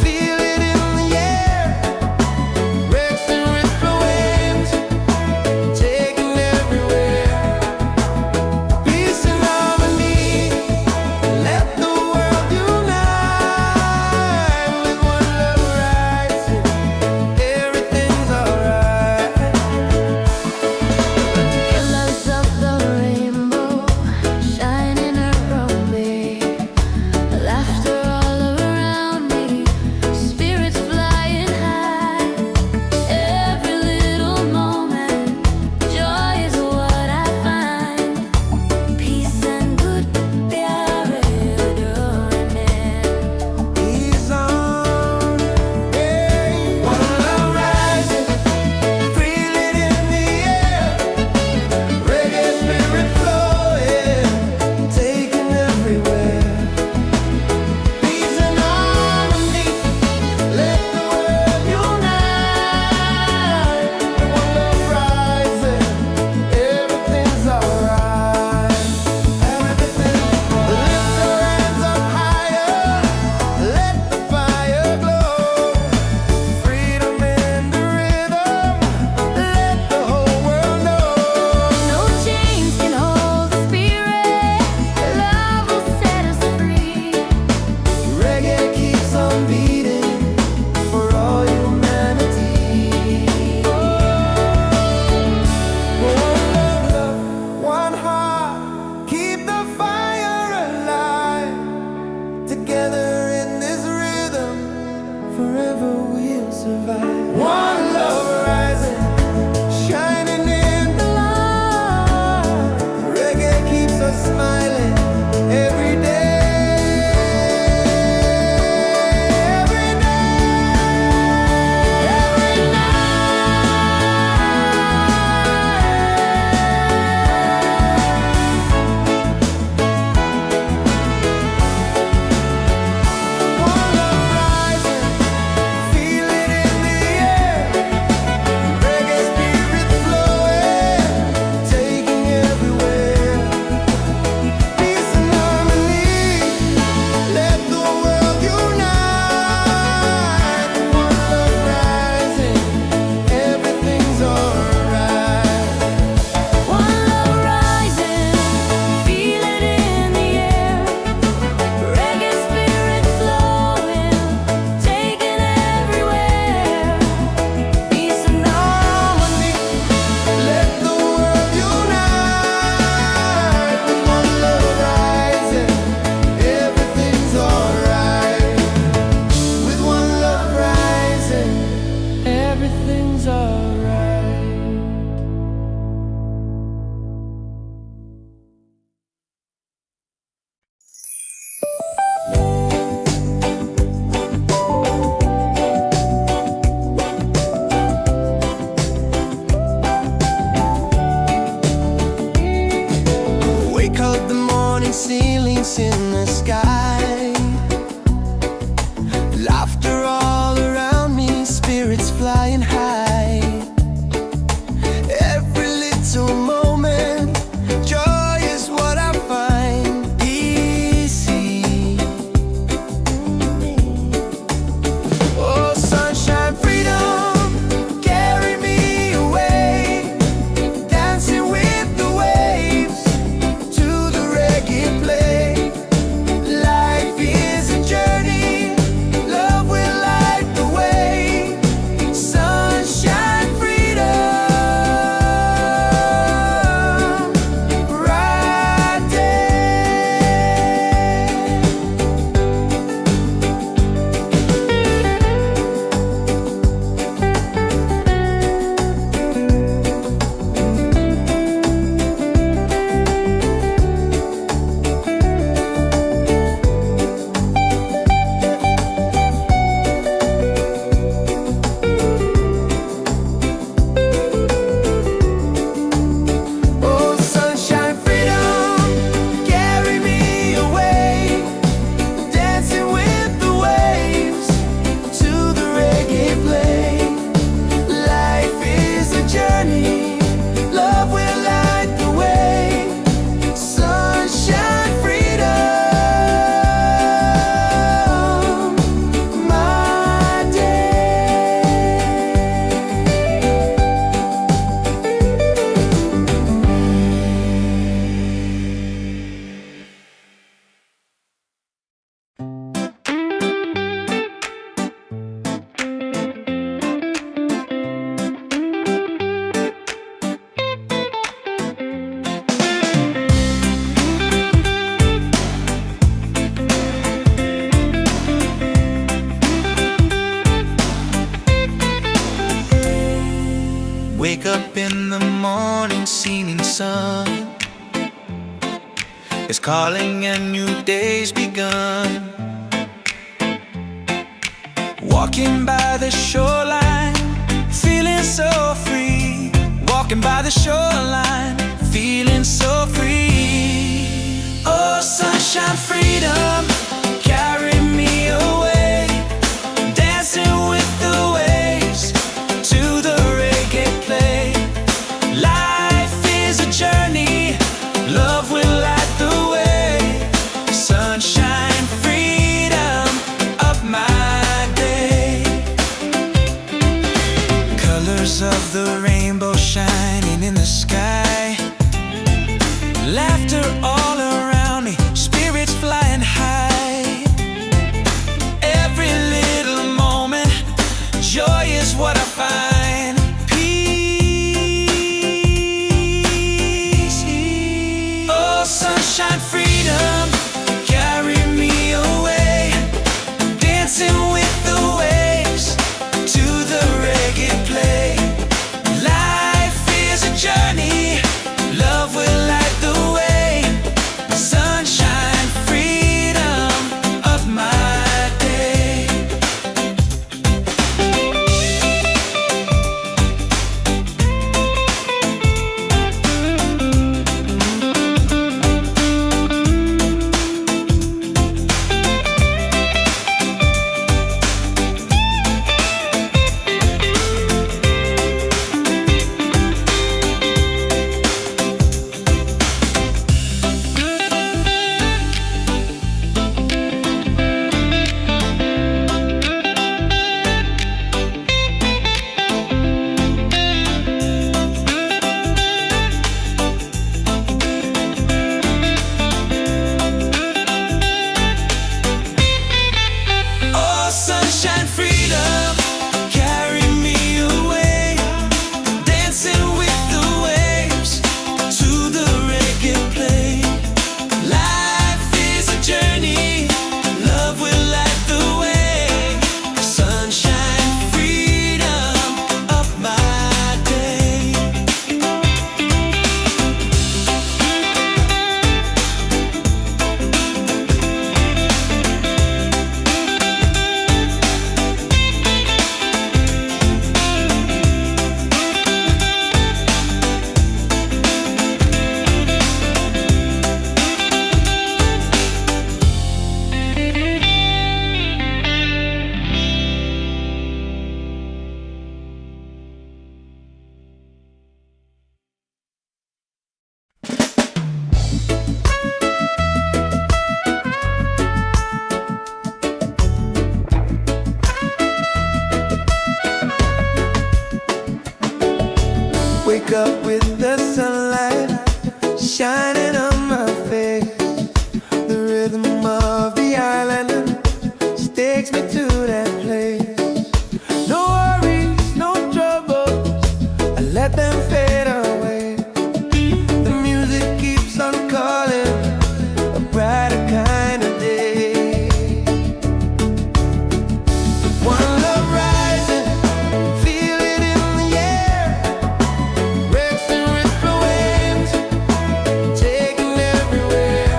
feel it in the air. Racing with the waves, taking everywhere. Peace and harmony, let the world unite. With one love rising, everything's alright. Colors of the rainbow shining around me, laughter all around me, spirits flying high. Every little moment, joy is what I find. Peace and good pyare doorman. He's on, hey. One love rising, feel it in the air. Reggae spirit flowing, taking everywhere. Peace and harmony, let the world unite. One love rising, everything's alright. Lift your hands up higher, let the fire glow. Freedom in the rhythm, let the whole world know. No chains can hold the spirit. Love will set us free. Reggae keeps on beating for all humanity. One love, one heart, keep the fire alive. Together in this rhythm, forever we'll survive. One love rising, shining in the light. Reggae keeps us smiling every day. Every One love rising, feel it in the air. Reggae spirit flowing, taking everywhere. Peace and harmony, let the world unite. One love rising, everything's alright. One love rising, feel it in the air. Reggae spirit flowing, taking everywhere. Peace and harmony, let the world unite. One love rising, everything's alright. With one love rising, everything's alright. Wake up the morning, ceilings in the sky. Laughter all around me, spirits flying high. Every little moment, joy is what I find. Easy. Oh, sunshine, freedom, carry me away. Dancing with the waves to the reggae play. sun is calling and new day's begun. Walking by the shoreline, feeling so free. Walking by the shoreline, feeling so free. Oh, sunshine, freedom, carry me away. Dancing with the waves to the reggae play. Life is a journey, love will light the way. Sunshine, freedom, up my day. Colors of the rainbow shining in the sky. Laughter all around me, spirits flying high. Every little moment, joy is what I find. Peace. Oh, sunshine, freedom, carry me away. Dancing with the waves to the reggae play. Life is a journey, love will light the way. Sunshine, freedom, of my day. Oh, sunshine, freedom, carry me away. Dancing with the waves to the reggae play. Life is a journey, love will light the way. Sunshine, freedom, up my day. Wake up with the sunlight shining on my face. The rhythm of the island takes me to that place. No worries, no troubles, I let them fade away. The music keeps on calling, a brighter kind of day. One love rising, feel it in the air. Racing with the waves, taking everywhere.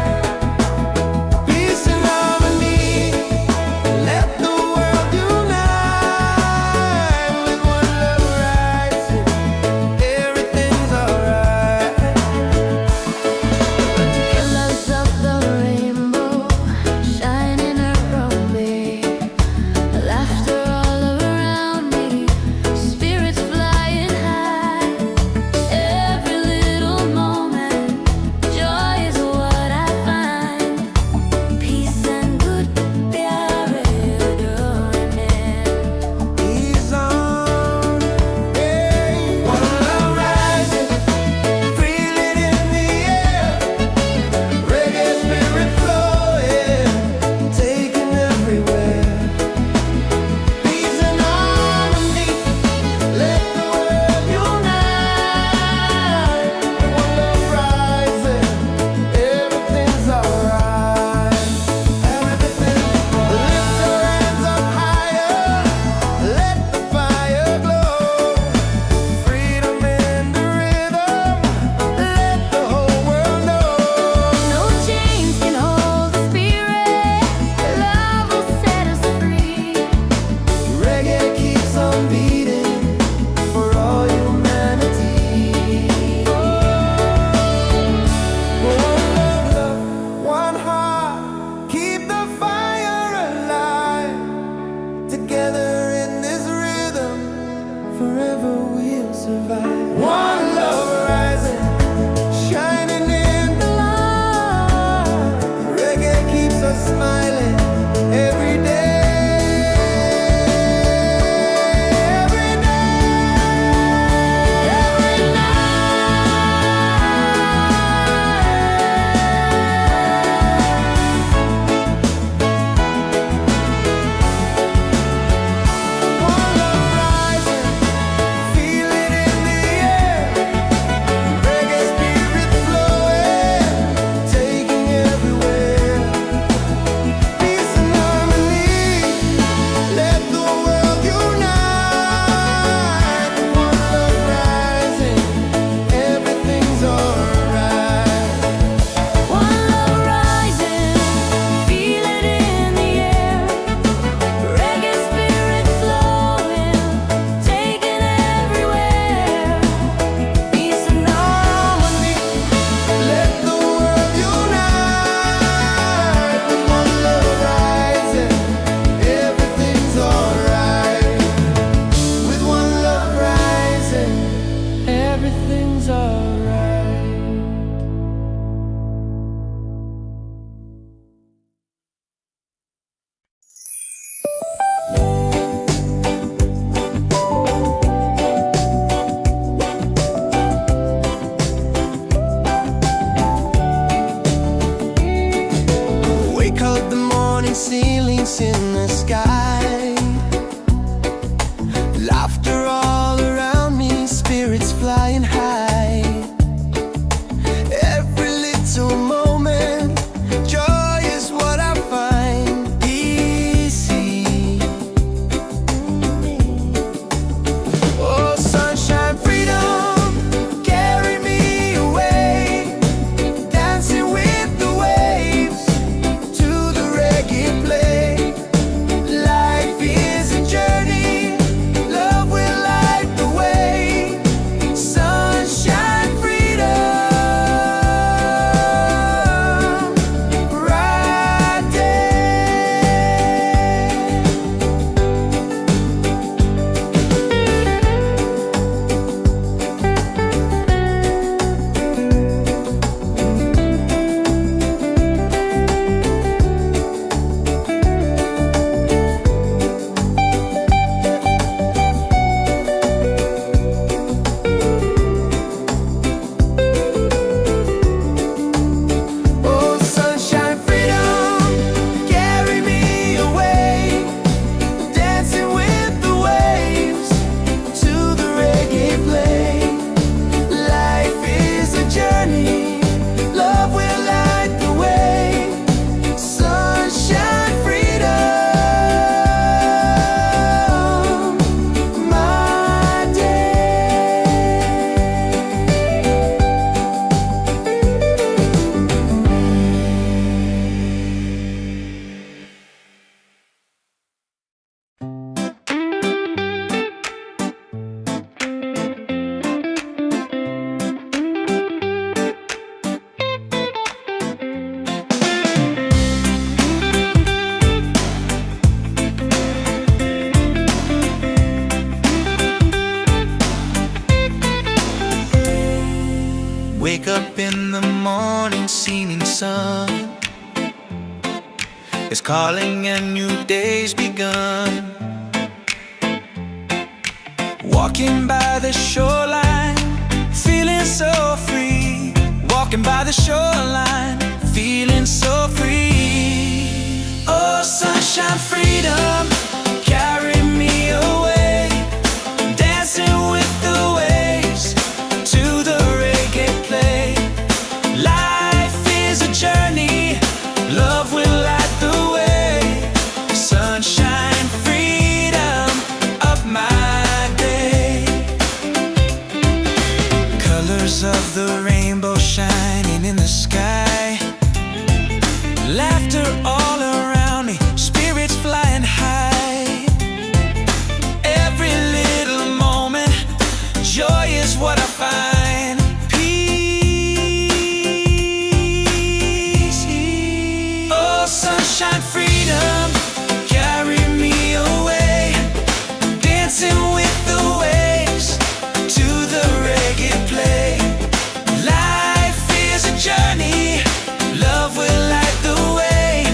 Peace and ever smiling every day. Every One love rising, feel it in the air. Reggae spirit flowing, taking everywhere. Peace and harmony, let the world unite. One love rising, everything's alright. One love rising, feel it in the air. Reggae spirit flowing, taking everywhere. Peace and harmony. Let the world unite. One love rising, everything's alright. With one love rising, everything's alright. Wake up the morning, ceilings in the sky. Laughter all around me, spirits flying high. Every little moment, joy is what I find. Easy. Oh, sunshine, freedom, carry me away. Dancing with the waves to the reggae play. Life is a journey, love will light the way. Sunshine, freedom, right Oh, sunshine, freedom, carry me away. Dancing with the waves to the reggae play. Life is a journey, love will light the way. Sunshine, freedom, my day. Wake up in the morning, seeing sun is calling and new day's begun. Walking by the shoreline, feeling so free. Walking by the shoreline, feeling so free. Oh, sunshine, freedom, carry me away. Dancing with the waves to the reggae play. Life is a journey, love will light the way. Sunshine, freedom, up my day. Colors of the rainbow shining in the sky. Laughter all around me, spirits flying high. Every little moment, joy is what I find. Peace. Oh, sunshine, freedom, carry me away. Dancing with the waves to the reggae play. Life is a journey, love will light the way.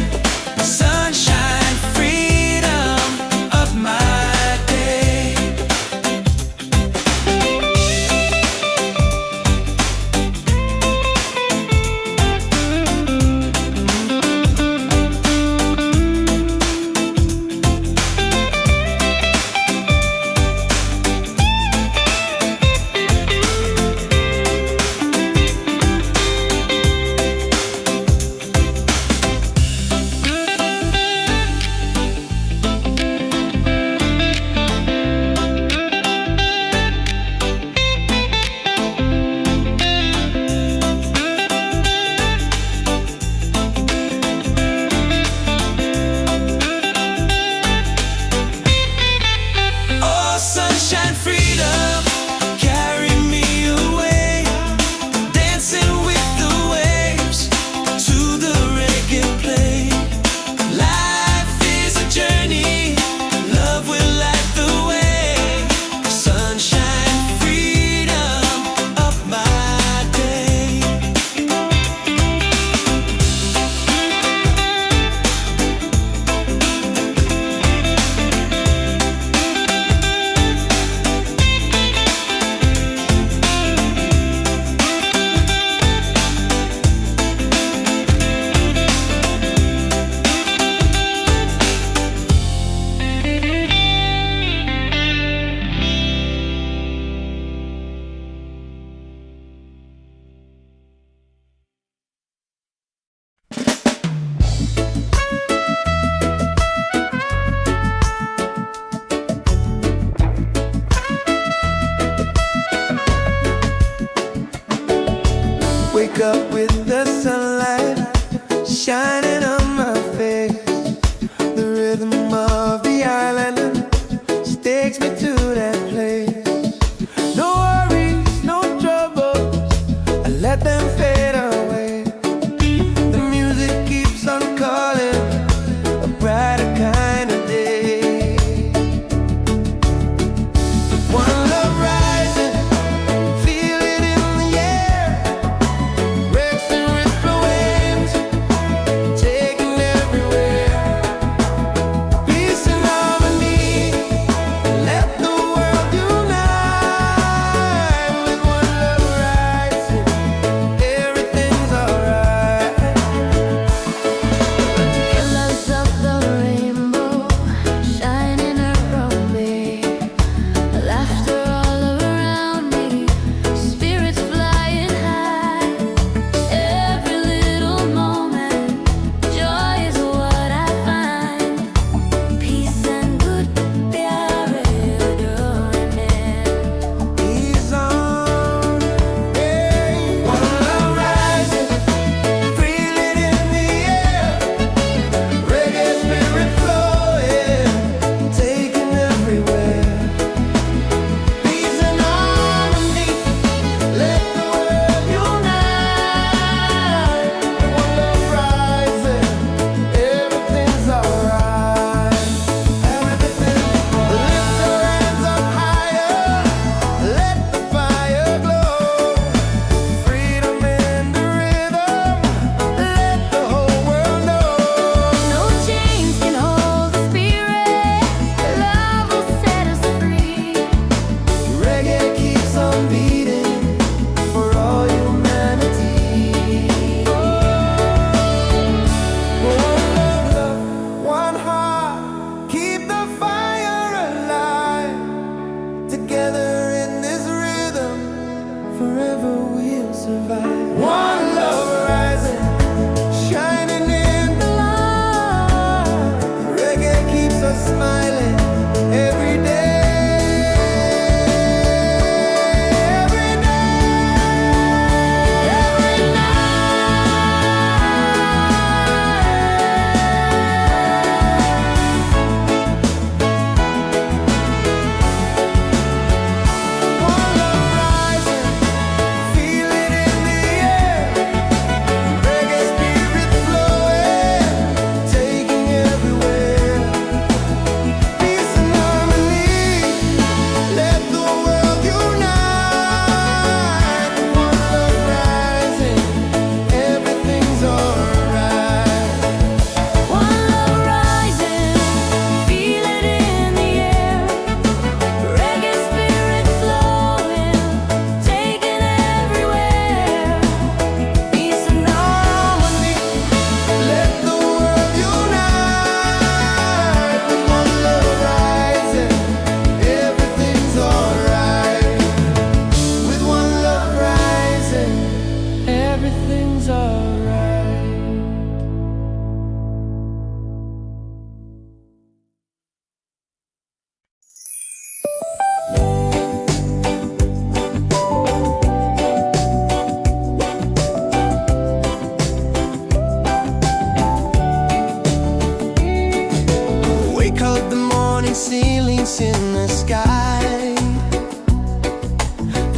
falling ceilings in the sky.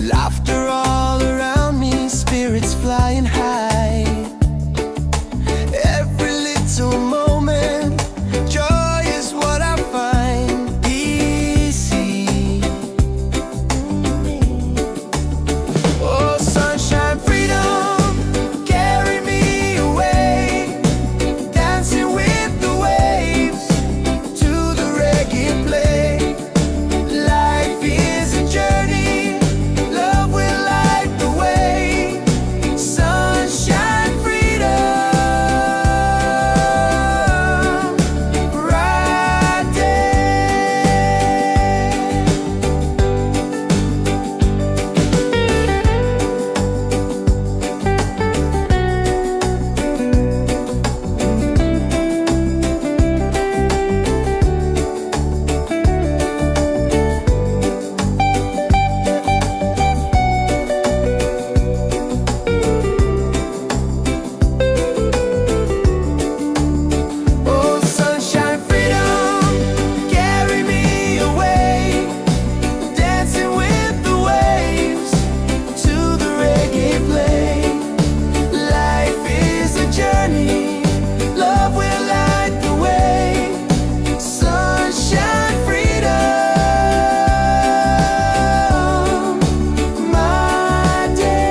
Laughter all around me, spirits flying high. Every little moment, joy is what I find. Easy. Oh, sunshine, freedom, carry me away. Dancing with the waves to the reggae play. Life is a journey, love will light the way. Sunshine, freedom, right there. Oh, sunshine, freedom, carry me away. Dancing with the waves to the reggae play. Life is a journey, love will light the way. Sunshine, freedom, my day.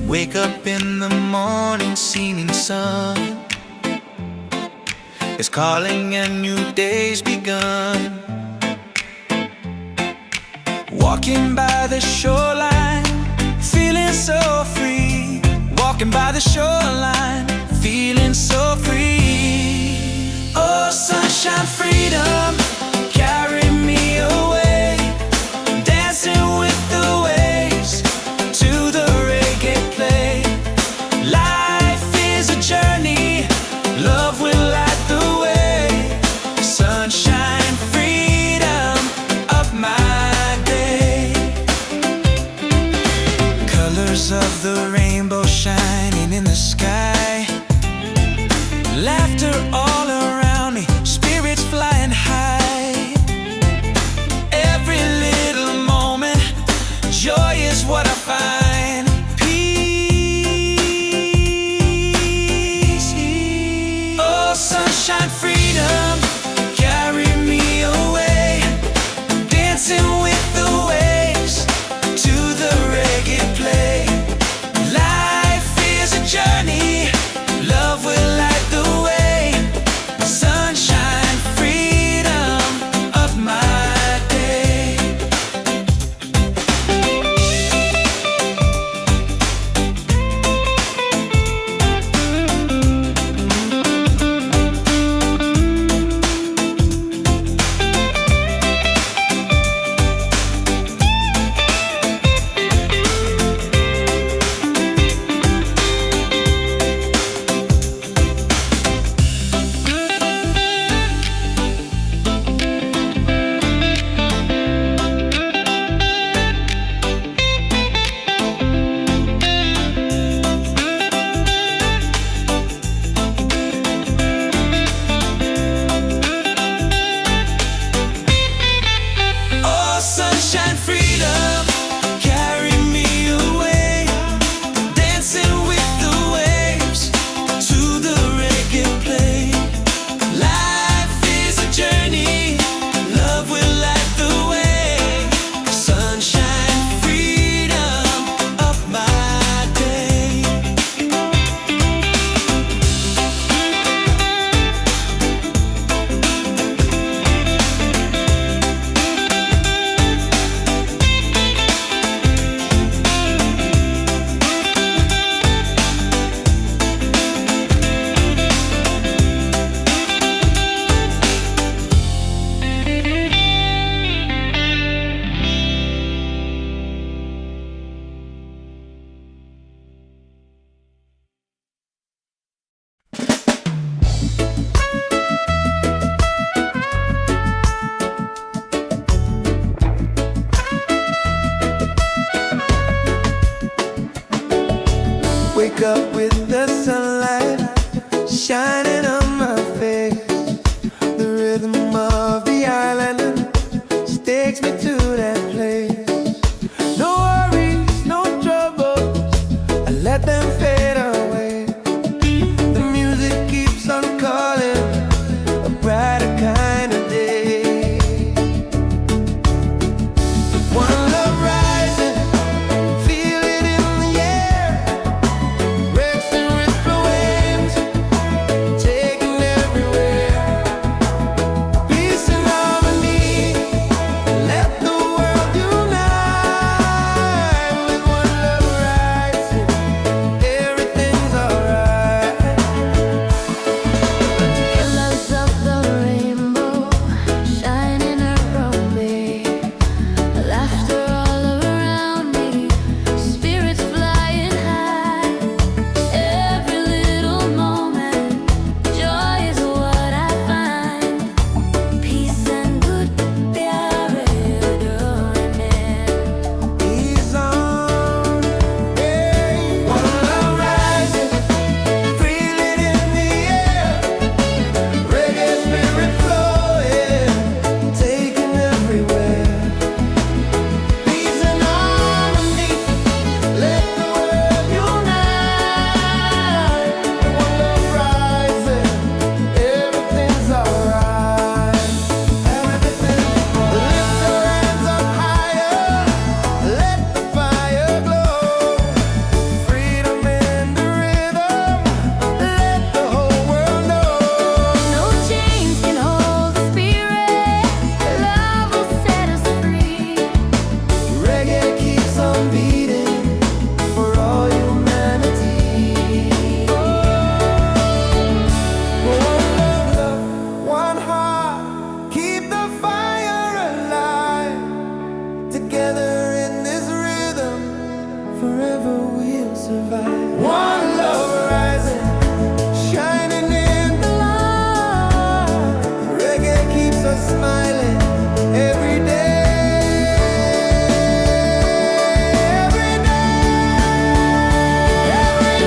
Wake up in the morning, seeing sun is calling and new day's begun. Walking by the shoreline, feeling so free. Walking by the shoreline, feeling so free. Oh, sunshine, freedom, carry me away. Dancing with the waves to the reggae play. Life is a journey, love will light the way. Sunshine, freedom of my day. Colors of the rainbow shining in the sky. shining on my face. The rhythm of the island takes me to that place. No worries, no troubles, I let them fade away. The music keeps on calling, a brighter kind of day. One love rising, feel it in the air. Racing with the waves, taking everywhere. Peace and harmony, let the world unite. With one love rising, everything's alright. Colors of the rainbow shining around me, laughter all around me, spirits flying high. Every little moment, joy is what I find. Peace and good प्यारे डोरने. He's on, hey. One love rising, feel it in the air. Reggae spirit flowing, taking everywhere. Peace and harmony, let the world unite. One love rising, everything's alright. Lift your hands up higher, let the fire glow. Freedom in the rhythm, let the whole world know. No chains can hold the spirit. Love will set us free. Reggae keeps on beating for all humanity. One love, one heart, keep the fire alive. Together in this rhythm, forever we'll survive. One love rising, shining in the light. Reggae keeps us smiling every day. Every night, every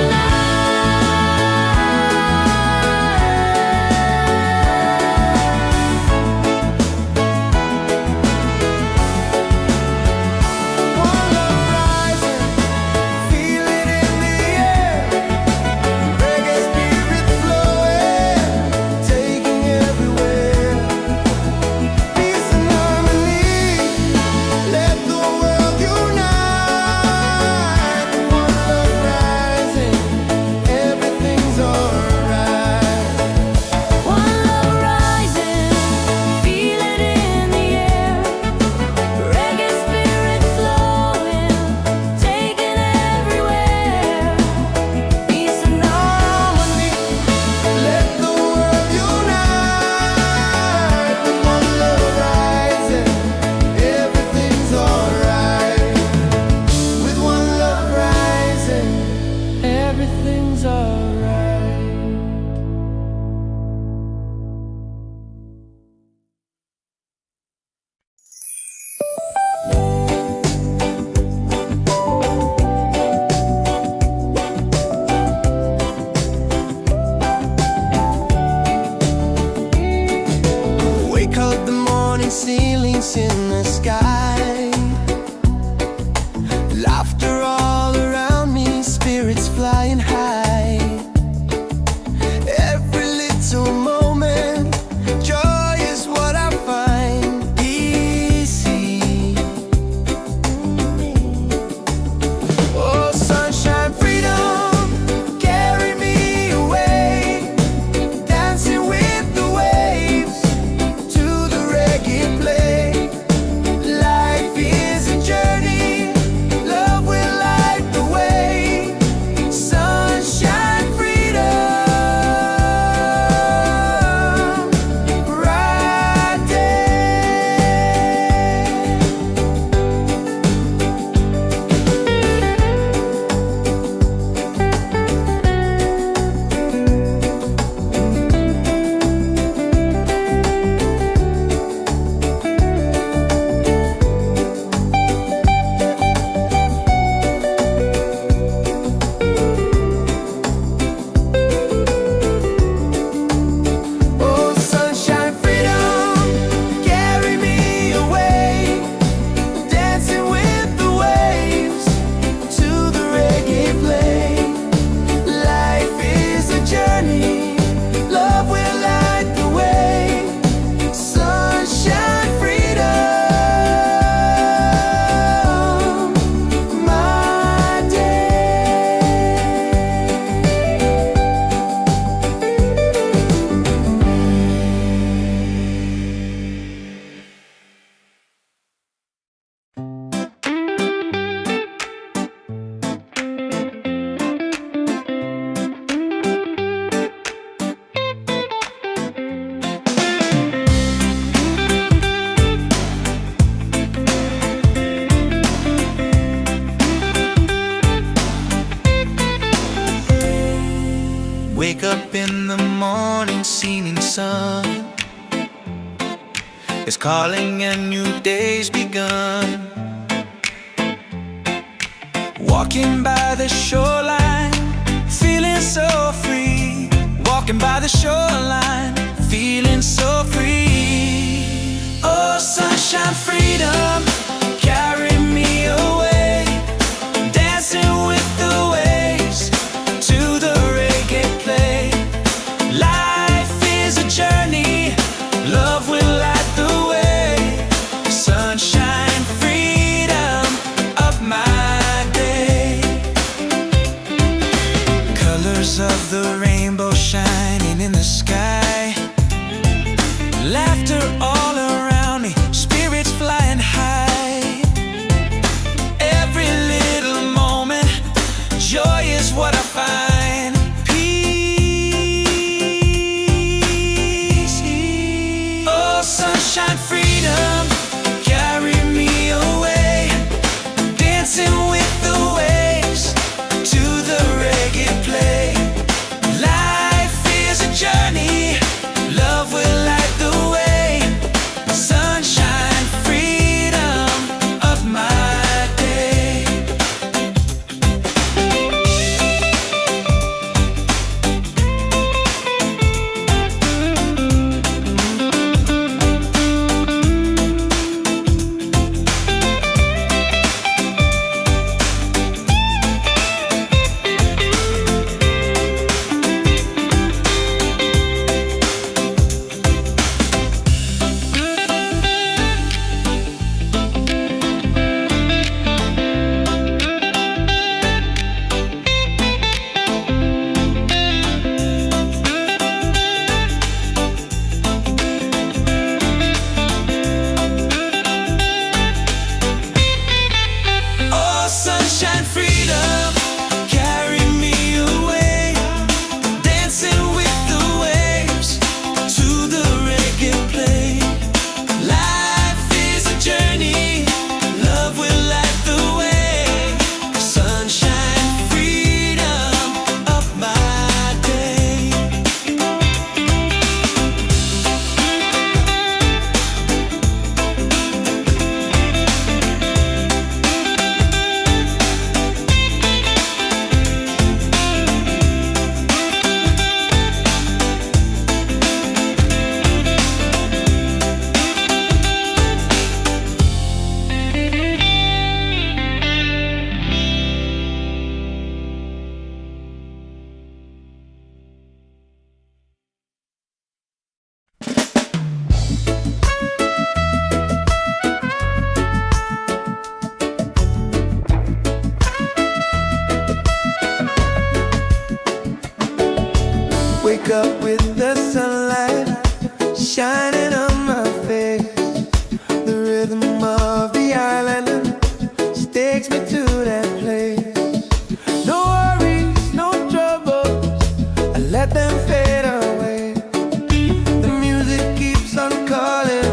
One love rising, feel it in the air. Reggae spirit flowing, taking everywhere. Peace and harmony, let the world unite. One love rising, everything's alright. One love rising, feel it in the air. Reggae spirit flowing, taking everywhere. Peace and harmony, let the world unite. With one love rising, everything's alright. With one love rising, everything's alright. Wake up the morning, ceilings in the sky. Laughter all around me, spirits flying high. Every little moment, joy is what I find. Easy. Oh, sunshine, freedom, carry me away. Dancing with the waves to the reggae play. Life is a journey, love will light the way. Sunshine, freedom. when the morning seeming sun is calling and new day's begun. Walking by the shoreline, feeling so free. Walking by the shoreline, feeling so free. Oh, sunshine, freedom, carry me away. Dancing with the waves to the reggae play. Life is a journey, love will light the way. Sunshine, freedom of my day. Colors of the rainbow shining in the sky. Laughter all around me, spirits flying high. Every little moment, joy is what I find. Peace. Oh, sunshine, freedom, carry me away. Dancing with the waves to the reggae play. Life is a journey, love will light the way. Sunshine, freedom of my day. Oh, sunshine, freedom, carry me away. Dancing with the waves to the reggae play. Life is a journey, love will light the way. Sunshine, freedom of my day. Wake up with the sunlight shining on my face. The rhythm of the island just takes me to that place. No worries, no troubles, I let them fade away. The music keeps on calling,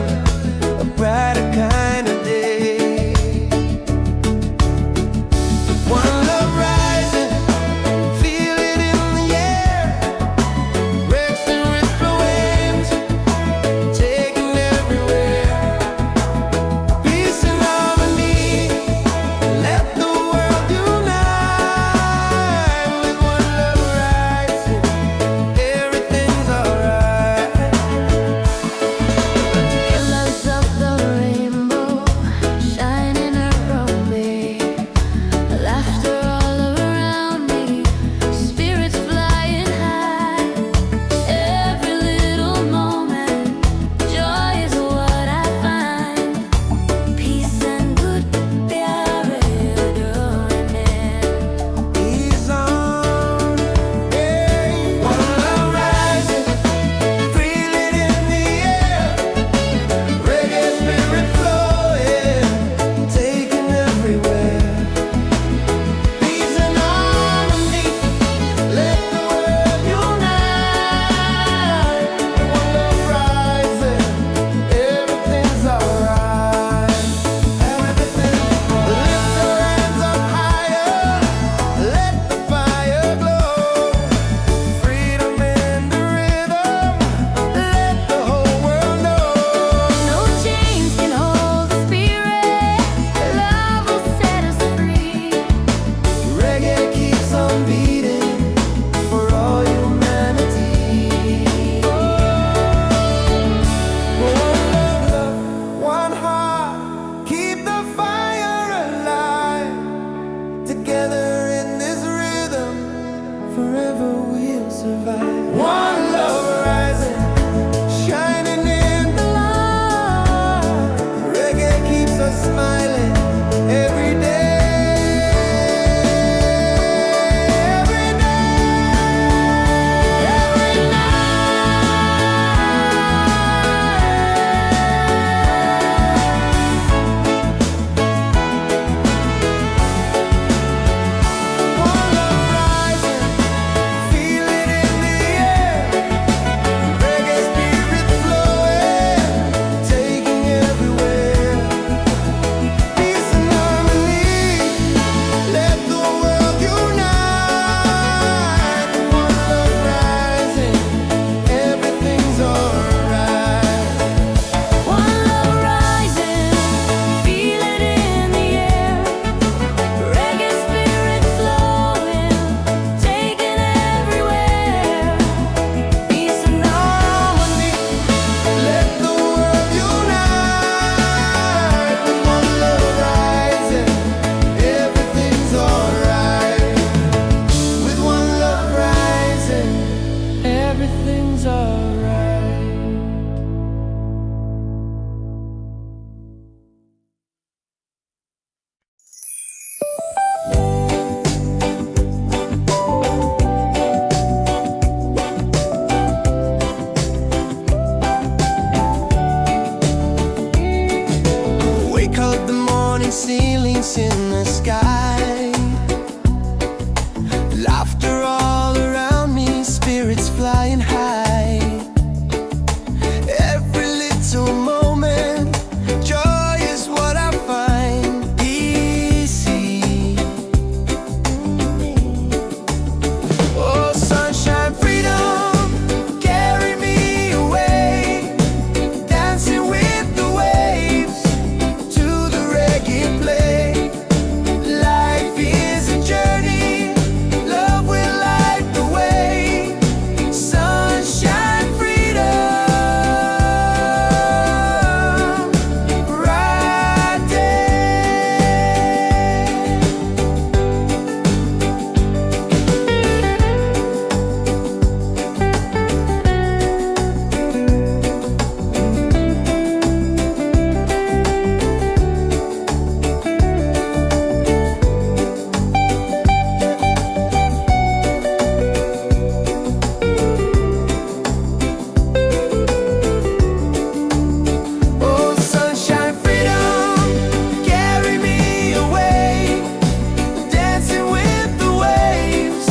a brighter kind of day. One love rising, feel it in the air. Rex and ripple waves, taking everywhere. Peace and harmony, let the world unite. With one love rising, everything everything's alright. Wake up, the morning ceilings in the sky, laughter all around me, spirits flying high. Every little moment, joy is what I find easy. Oh, sunshine, freedom, carry me away, dancing with the waves to the reggae play. Life is a journey, love will light the way. Sunshine, freedom, right there. Oh, sunshine, freedom, carry me away, dancing with the waves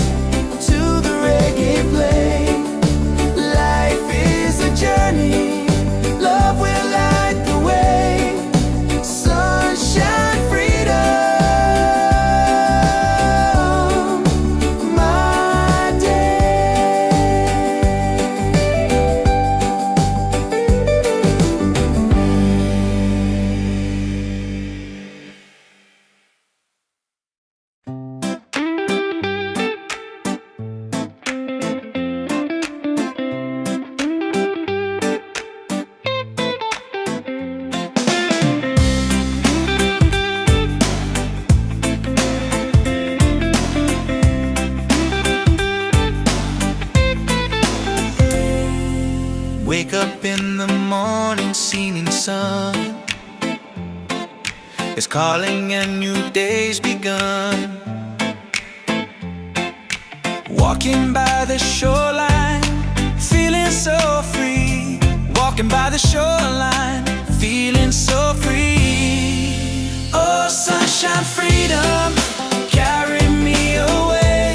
to the reggae play. Life is a journey, love will light the way. Sunshine, freedom, my day. Wake up in the morning, seeing sun is calling and new day's begun. Walking by the shoreline, feeling so free. Walking by the shoreline, feeling so free. Oh, sunshine, freedom, carry me away,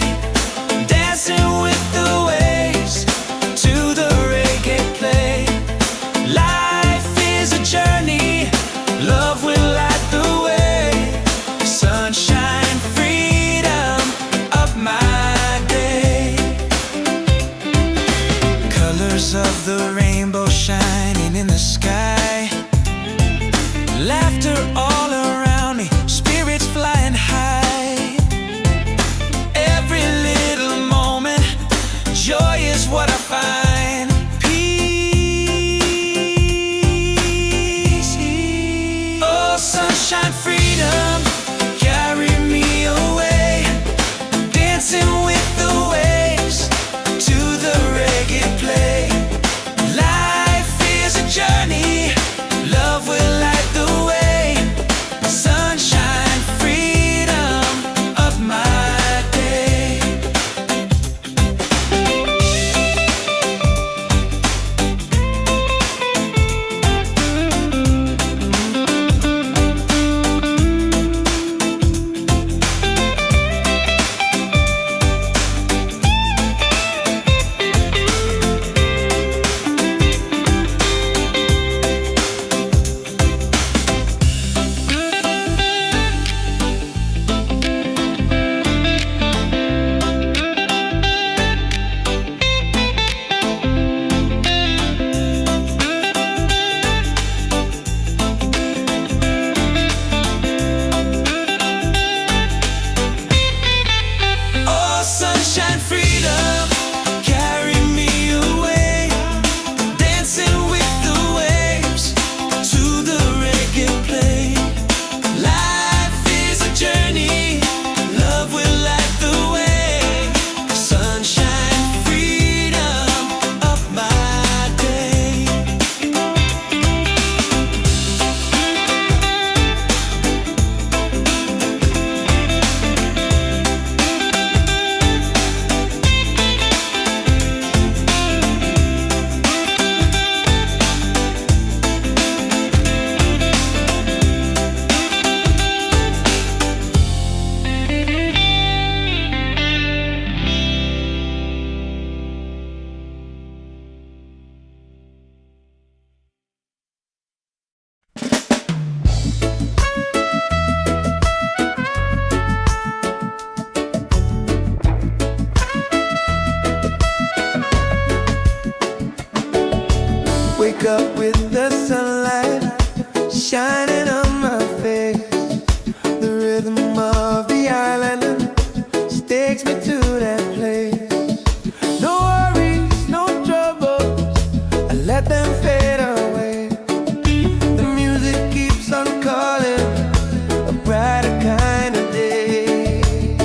dancing with the waves to the reggae play. Life is a journey, love will light the way. Sunshine, freedom of my day. Colors of the rainbow shining in the sky, laughter all around me, spirits flying high. Every little moment, joy is what I find. Peace. Oh, sunshine, freedom, carry me away, dancing with the waves to the reggae play. Life up with the sunlight shining on my face. The rhythm of the island takes me to that place. No worries, no troubles, I let them fade away. The music keeps on calling, a brighter kind of day.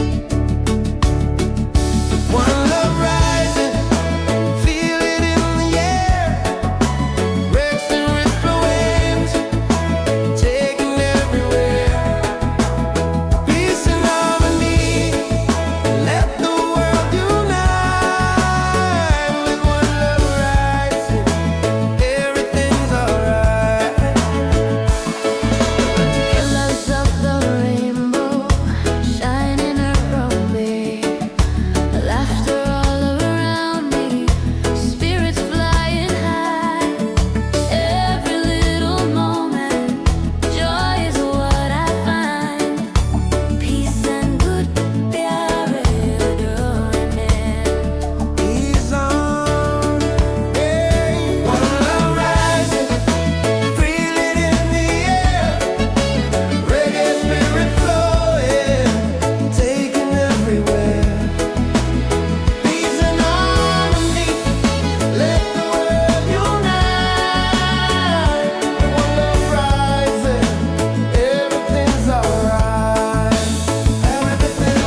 One love rising, feel it in the air. Breaks and ripple waves, taking everywhere. Peace and harmony, let the world unite. With one love rising, everything's alright. Colors of the rainbow shining around me, laughter all around me, spirits flying high. Every little moment, joy is what I find. Peace and good प्यार में He's on, hey. One love rising, feel it in the air. Reggae spirit flowing, taking everywhere. Peace and harmony, let the world unite. One love rising, everything's alright. Everything,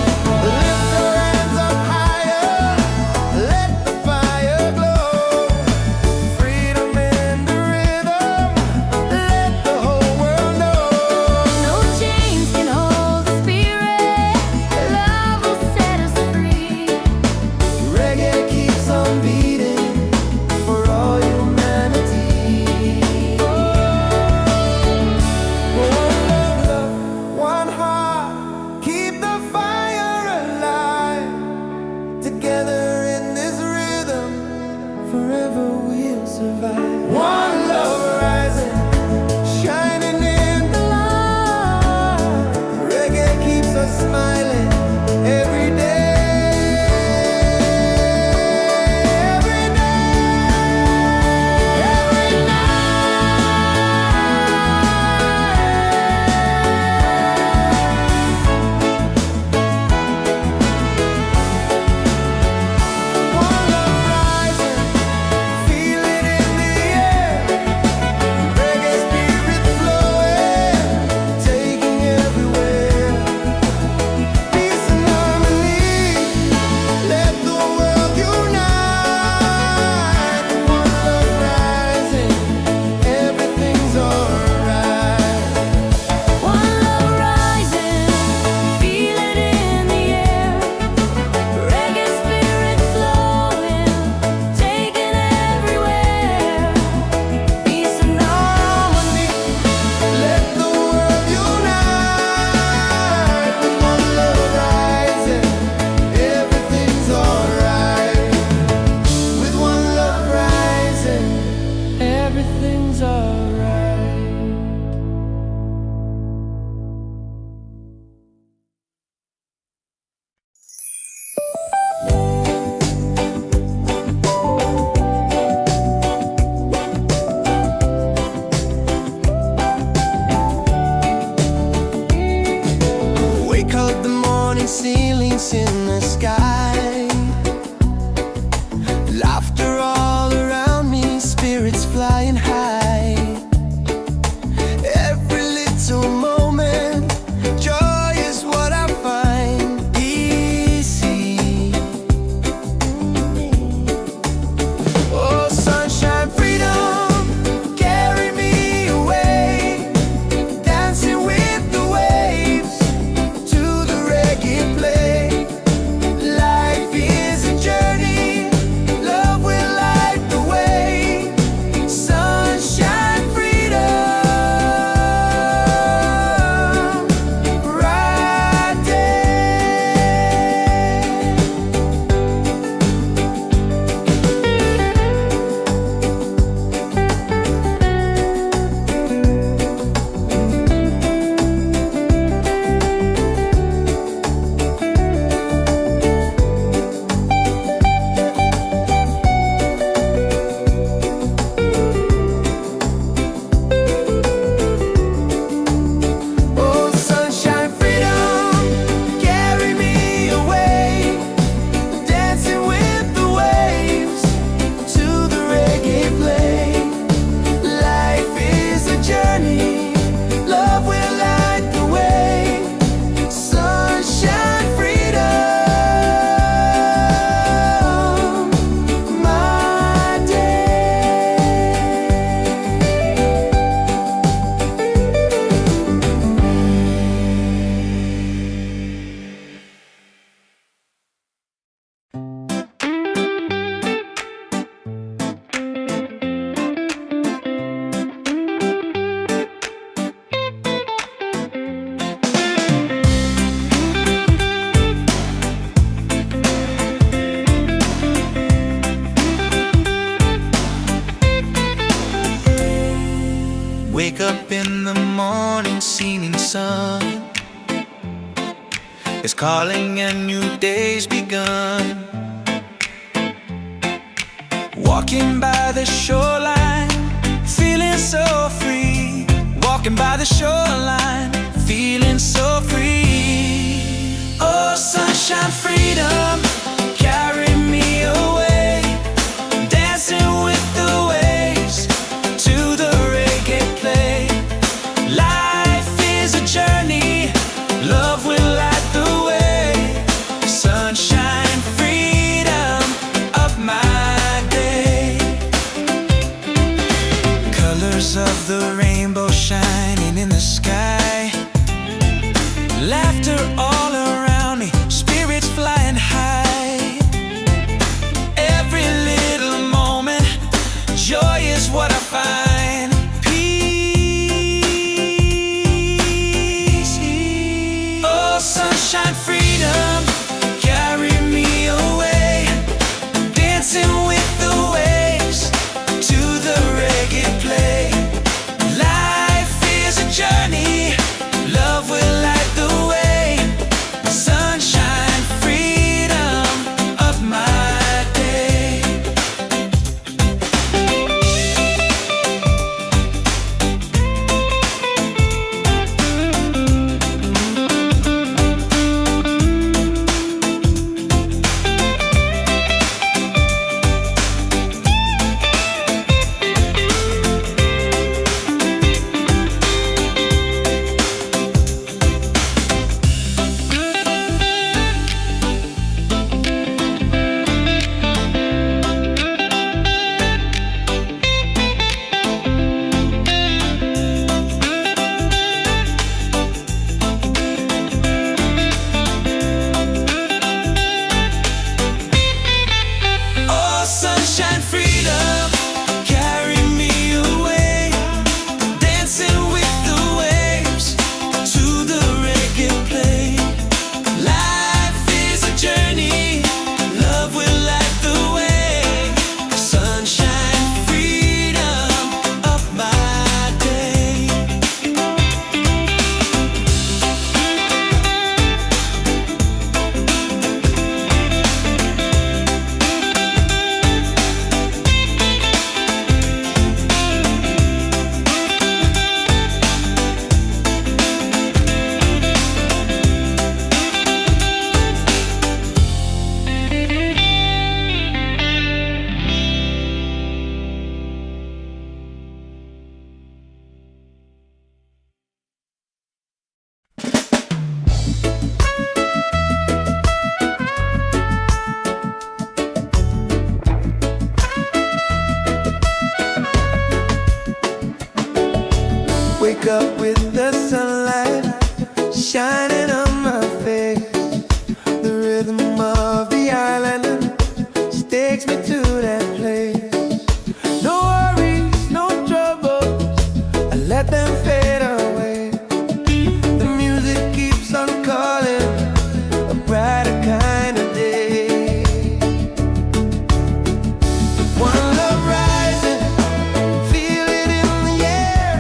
lift your hands up higher, let the fire glow. Freedom in the rhythm, let the whole world know. No chains can hold the spirit, love will set us free. Reggae keeps on beating for all humanity. One love, one heart, keep the fire alive. Together in this rhythm, forever we'll survive. One love rising, shining in the light. Reggae keeps us smiling every day. Every day, every night. One love rising, feel it in the air. Wake up in the morning, seeing sun is calling and new day's begun. Walking by the shoreline, feeling so free. Walking by the shoreline, feeling so free. Oh, sunshine, freedom, carry me away. Dancing with the waves to the reggae play. Life is a journey, love will light the way. Sunshine, freedom of my day. Colors of the rainbow shining in the sky. Laughter all around me, spirits flying high. Every little moment, joy is what I find. Peace. Oh, sunshine, freedom, carry me away. Dancing with the waves to the reggae play. Life is a journey, love will light the way. Sunshine, freedom of my day. Oh, sunshine, freedom, carry me away. Dancing with the waves to the reggae play. Life is a journey, love will light the way. Sunshine, freedom of my day. Wake up with the sunlight shining on my face. The rhythm of the island takes me to that place. No worries, no troubles, I let them fade away. The music keeps on calling, a brighter kind of day. One love rising, feel it in the air.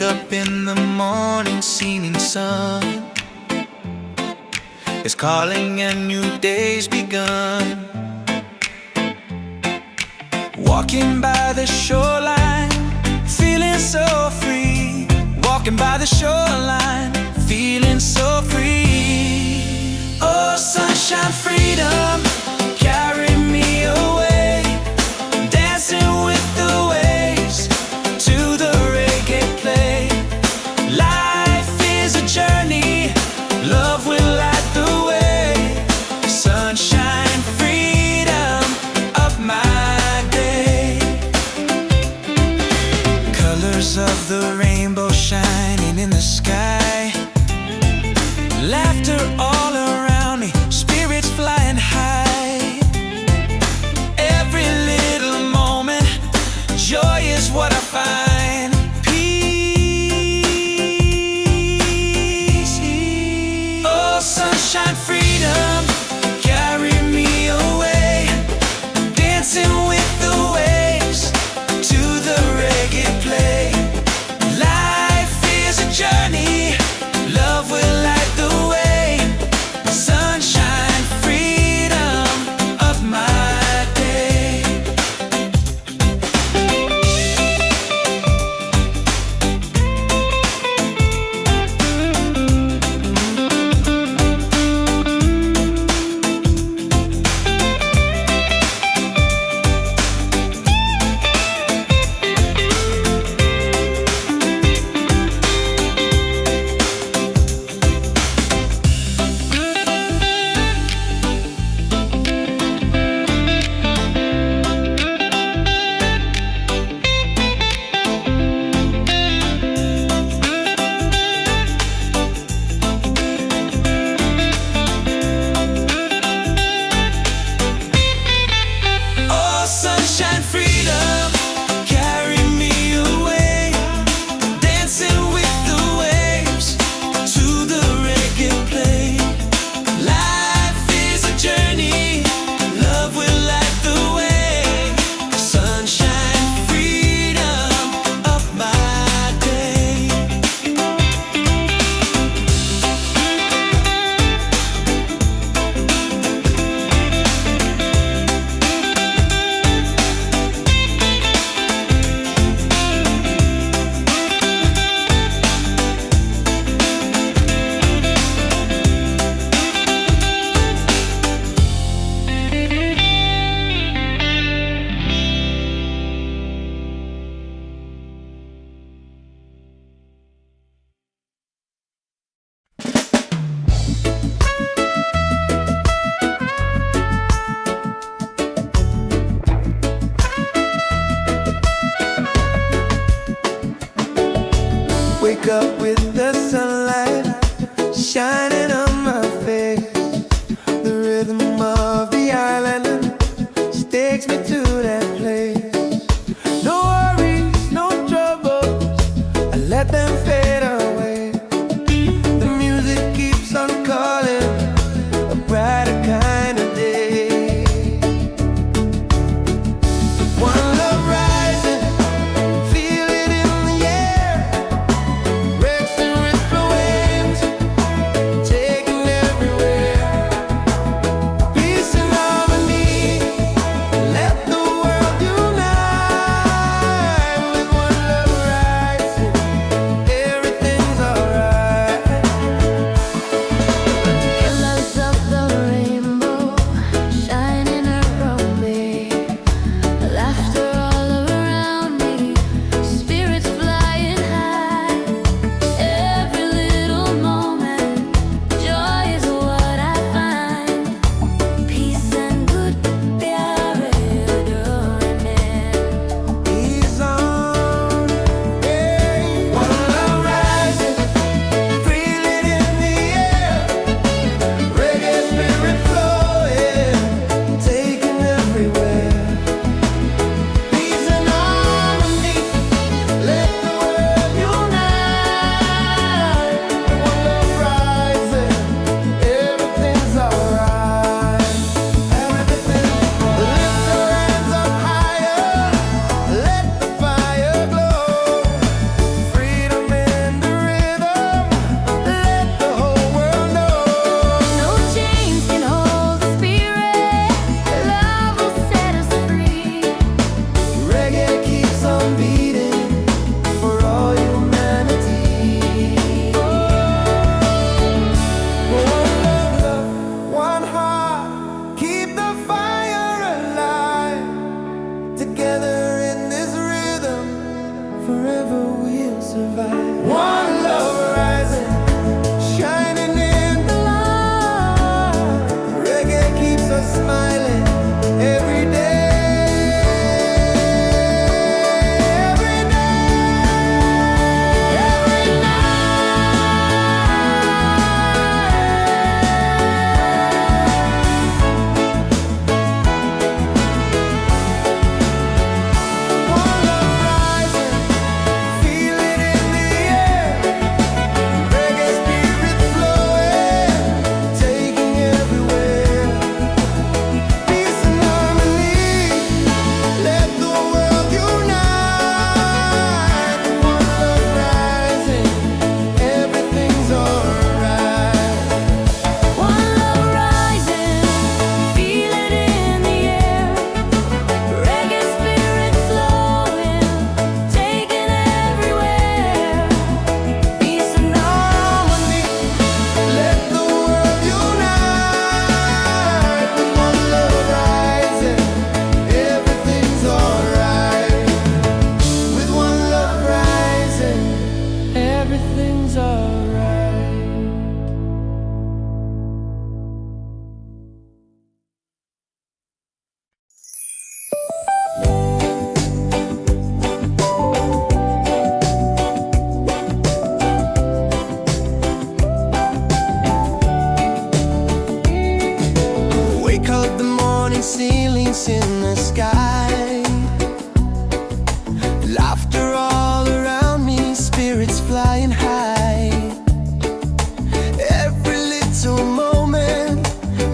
up in the morning, seeing sun is calling and new day's begun. Walking by the shoreline, feeling so free. Walking by the shoreline, feeling so free. Oh, sunshine, freedom, carry me away. Dancing with the waves to the reggae play. Life is a journey, love will light the way. Sunshine, freedom of my day. Colors of the rainbow shining in the sky. Laughter all around me, spirits flying high. Every little moment, joy is what I find. Peace. Oh, sunshine, freedom, carry me away. Dancing with the waves to the reggae play. Life is a journey, love will light the way. Sunshine, freedom of my day. Oh, sunshine, freedom, carry me away. Dancing with the waves to the reggae play. Life is a journey, love will light the way. Sunshine, freedom of my day. Wake up with the sunlight shining on my face. The rhythm of the island just takes me to that place. No worries, no troubles, I let them fade away. The music keeps on calling, a brighter kind of day. One love rising, feel it in the air. Breaks and ripple waves, taking everywhere. Peace and harmony, let the world unite. sky. Laughter all around me, spirits flying high. Every little moment,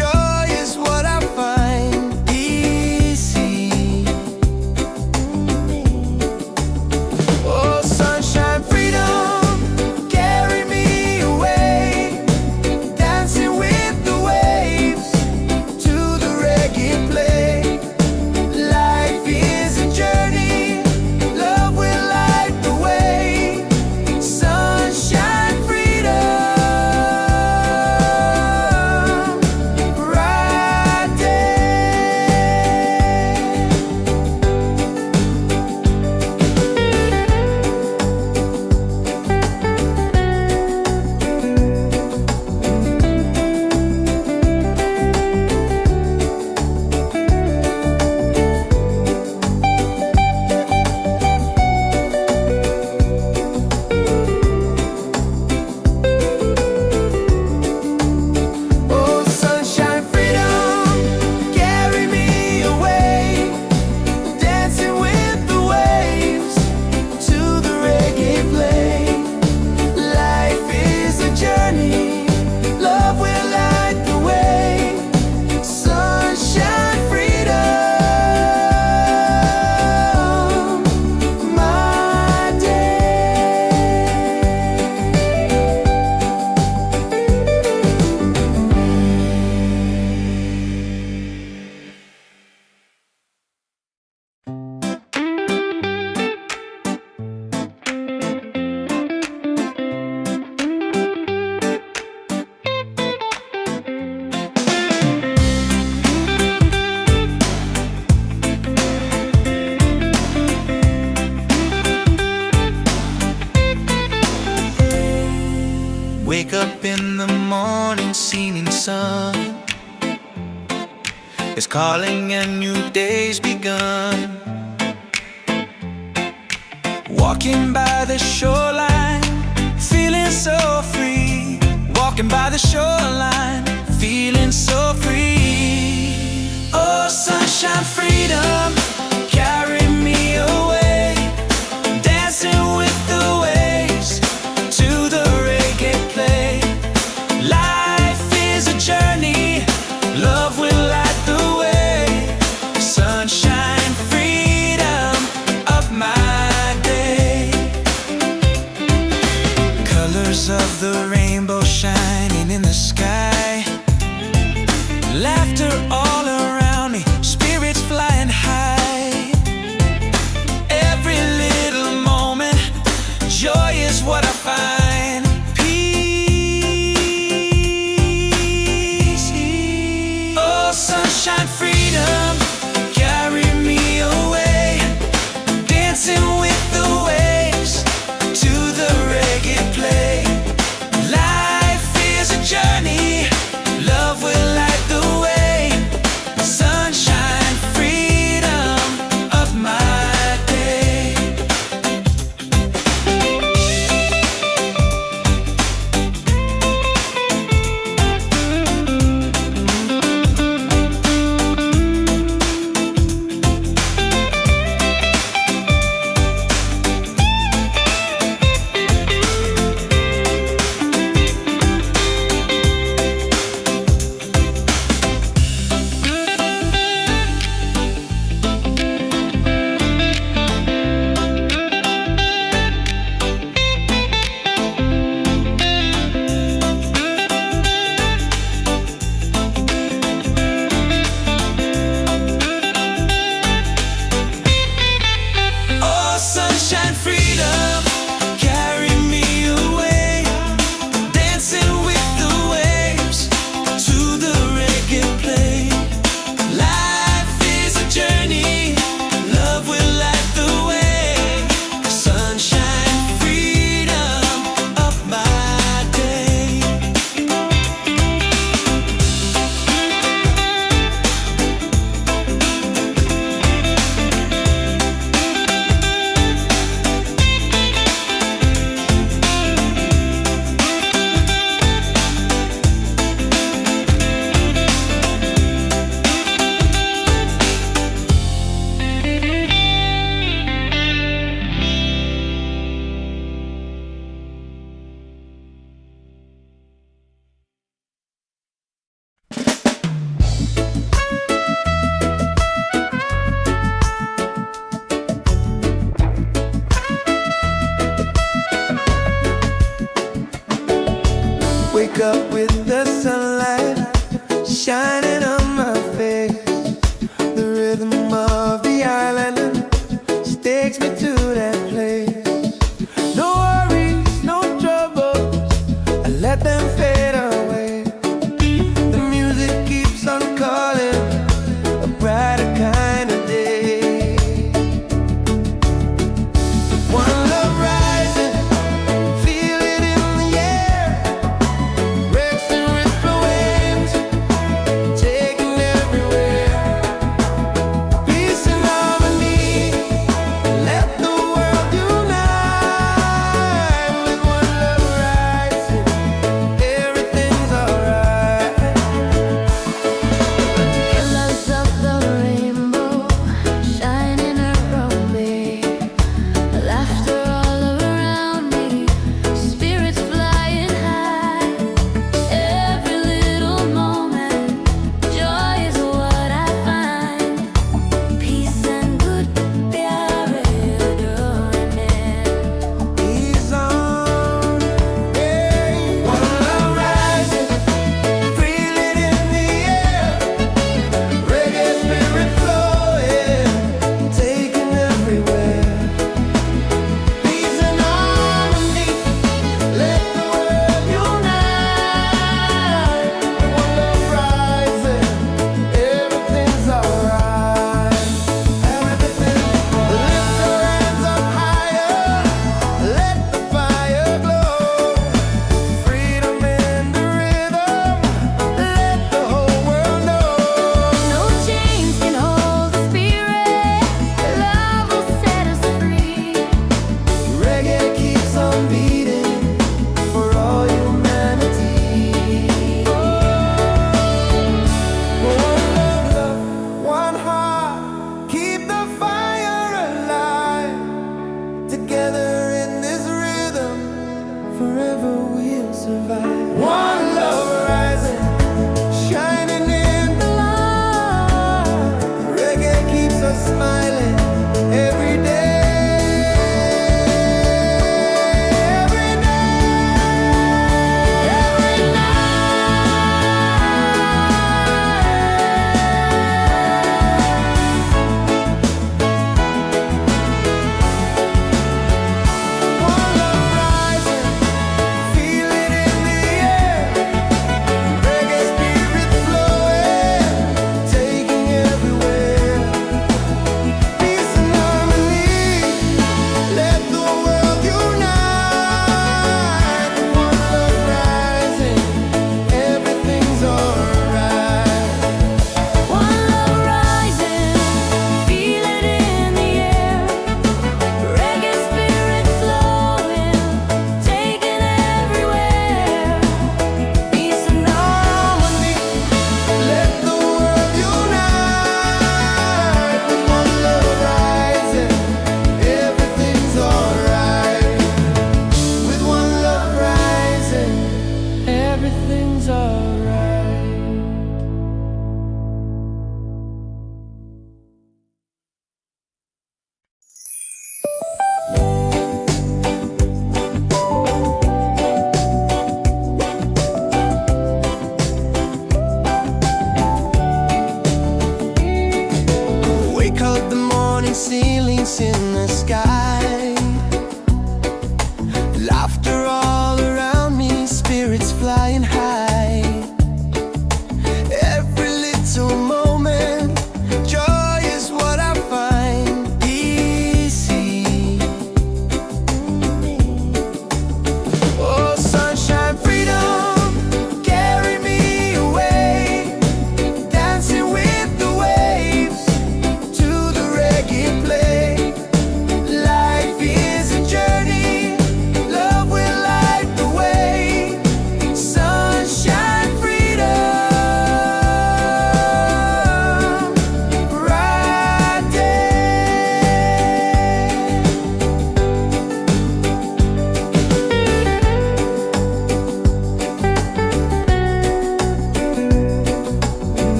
joy is what I find easy. Oh, sunshine, freedom, carry me away, dancing with the waves to the reggae play. Life is a journey, love will light the way. Sunshine, freedom, right there. Oh, sunshine, freedom, carry me away, dancing with the waves to the reggae play. Life is a journey, love will light the way. Sunshine, freedom, my day. Wake up in the morning, seeing sun is calling and new day's begun. Walking by the shoreline, feeling so free. Walking by the shoreline, feeling so free. Oh, sunshine, freedom, carry me away, dancing with the waves to the reggae play. Life is a journey, love will light the way. Sunshine, freedom of my day. Colors of the rainbow shining in the sky. Laughter all around me, spirits flying high. Every little moment, joy is what I find. Peace. Oh, sunshine, freedom, carry me wake up with the sunlight shining on my face. The rhythm of the island takes me to that place. No worries, no troubles, I let them fade away. The music keeps on calling, a brighter kind of day. One love rising, feel it in the air. Racing with the waves, taking everywhere. Peace and harmony, let the world unite. With one love rising, everything's alright. Colors of the rainbow shining around me, laughter all around me, spirits flying high. Every little moment, joy is what I find. Peace and good प्यारे डोरने. He's on, yeah. One love rising, feel it in the air. Reggae spirit flowing, taking everywhere. Peace and harmony, let the world unite. One love rising, everything's alright. Everything, lift your hands up higher, let the fire glow. Freedom in the rhythm, let the whole world know. No chains can hold the spirit. Love will set us free. Reggae keeps on beating for all humanity. One love, one heart, keep the fire alive. Together in this rhythm, forever we'll survive. One love rising, shining in the light. Reggae keeps us smiling every day. Every night, every One love rising, feel it in the air. Reggae spirit flowing, taking everywhere. Peace and harmony, let the world unite. One love rising, everything's alright. One love rising, feel it in the air. Reggae spirit flowing, taking everywhere. Peace and harmony, let the world unite. One love rising, everything's alright. With one love rising, everything's alright. Wake up the morning, ceilings in the sky. Laughter all around me, spirits flying high. Every little moment, joy is what I find. Easy. Oh, sunshine, freedom, carry me away. Dancing with the waves to the reggae play. Life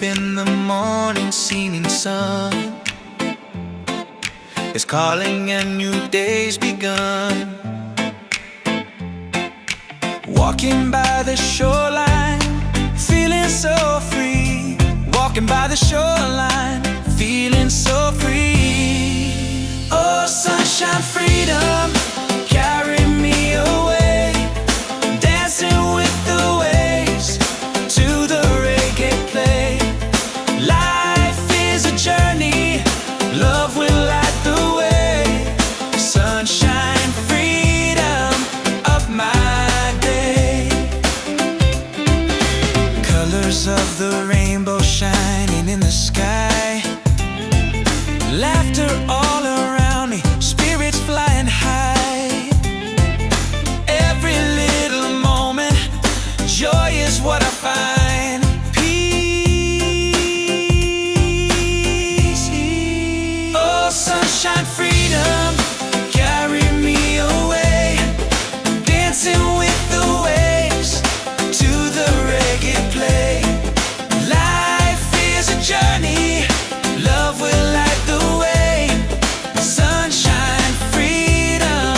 in the morning, seeing sun is calling and new day's begun. Walking by the shoreline, feeling so free. Walking by the shoreline, feeling so free. Oh, sunshine, freedom, carry me away. Dancing with the waves to the reggae play. Life is a journey, love will light the way. Sunshine, freedom of my day. Colors of the rainbow shining in the sky. Laughter all around me, spirits flying high. Every little moment, joy is what I find. Peace. Oh, sunshine, freedom, carry me away. Dancing with the waves to the reggae play. Life is a journey, love will light the way. Sunshine, freedom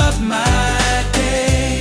of my day.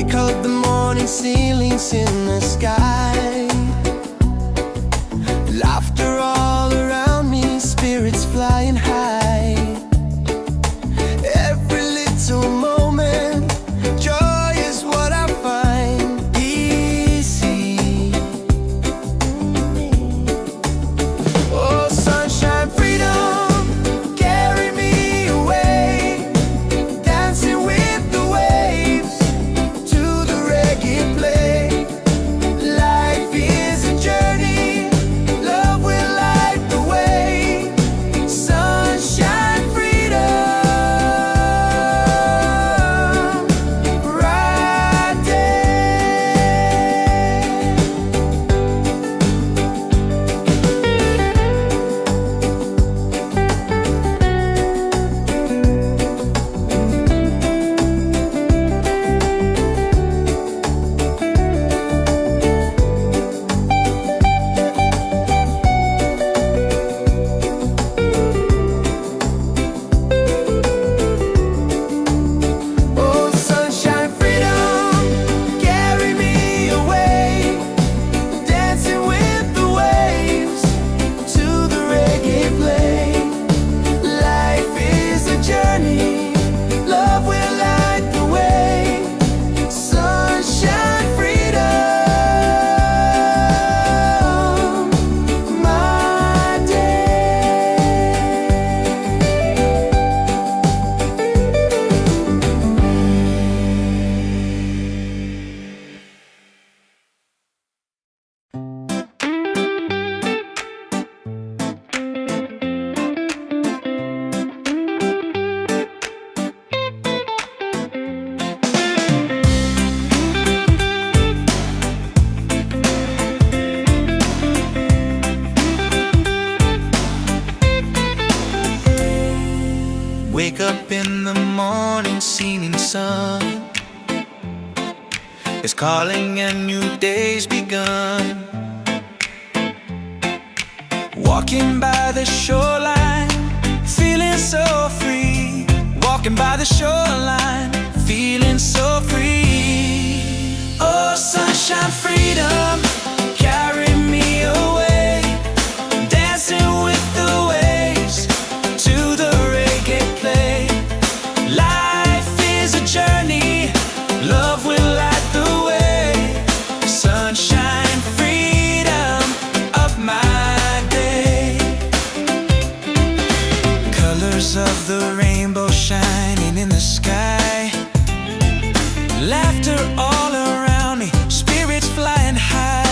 colored the morning ceilings in the sky. Laughter all around me, spirits flying high. Every little moment, joy is what I find easy. Oh, sunshine, freedom, carry me away, dancing with the waves to the reggae play. Life is a journey, love will light the way. Sunshine, freedom, right there. Oh, sunshine, freedom, carry me away, dancing with the waves to the reggae play. Life is a journey, love will light the way. Sunshine, freedom, my day. Wake up in the morning, seeing sun is calling and new day's begun. Walking by the shoreline, feeling so free. Walking by the shoreline, feeling so free. Oh, sunshine, freedom, carry me away, dancing with the waves to the reggae play. Life is a journey, love will light the way. Sunshine, freedom of my day. Colors of the rainbow shining in the sky. Laughter all around me, spirits flying high.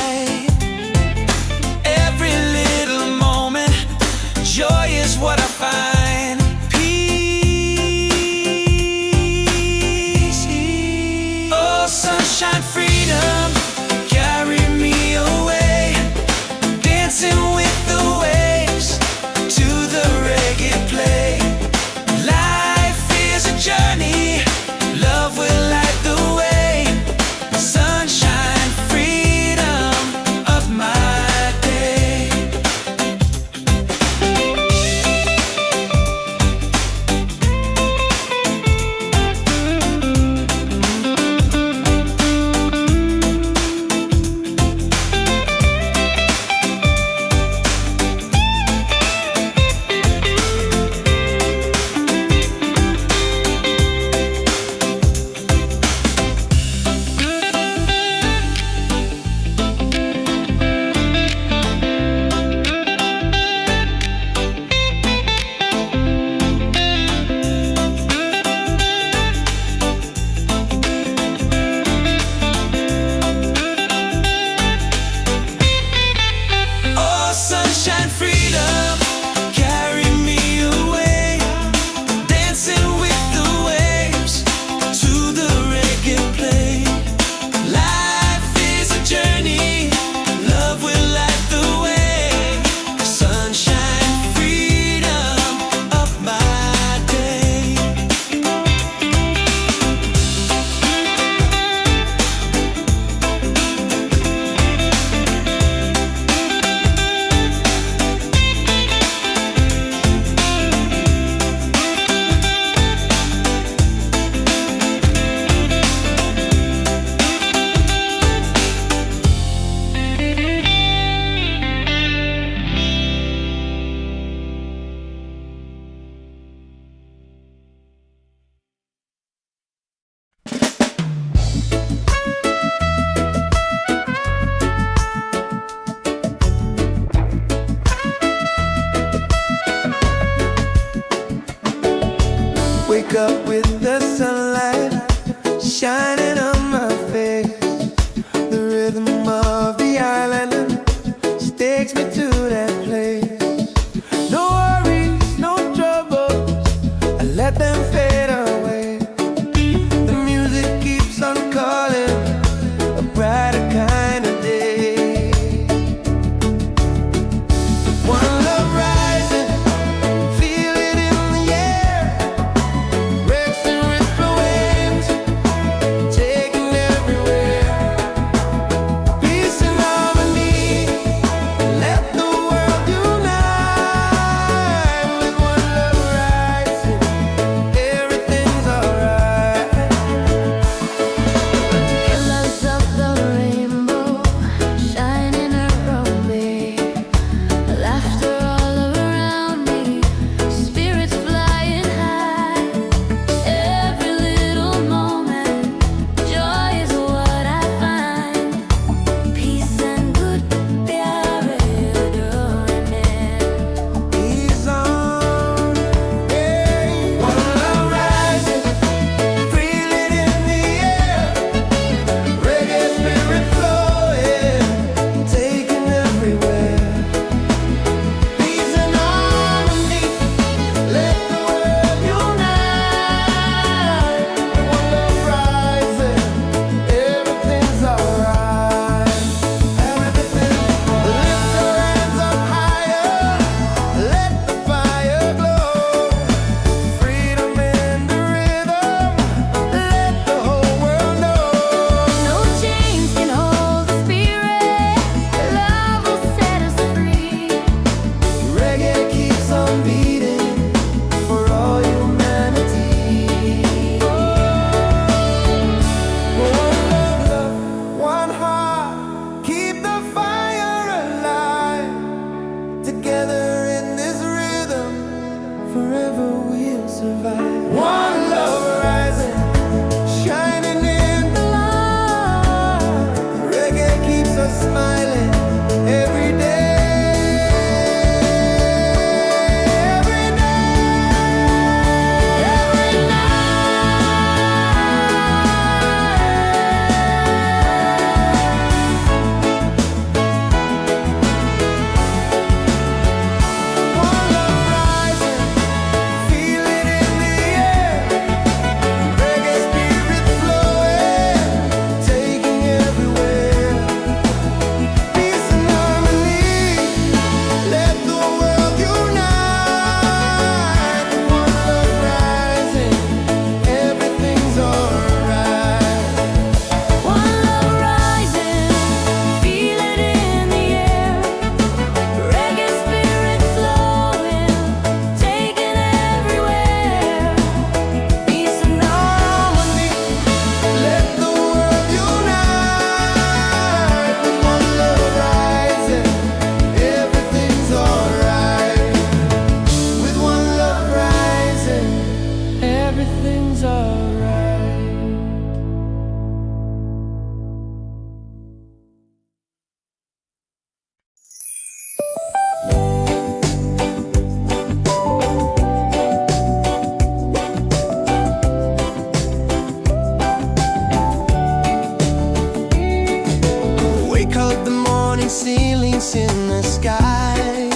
ceilings in the sky.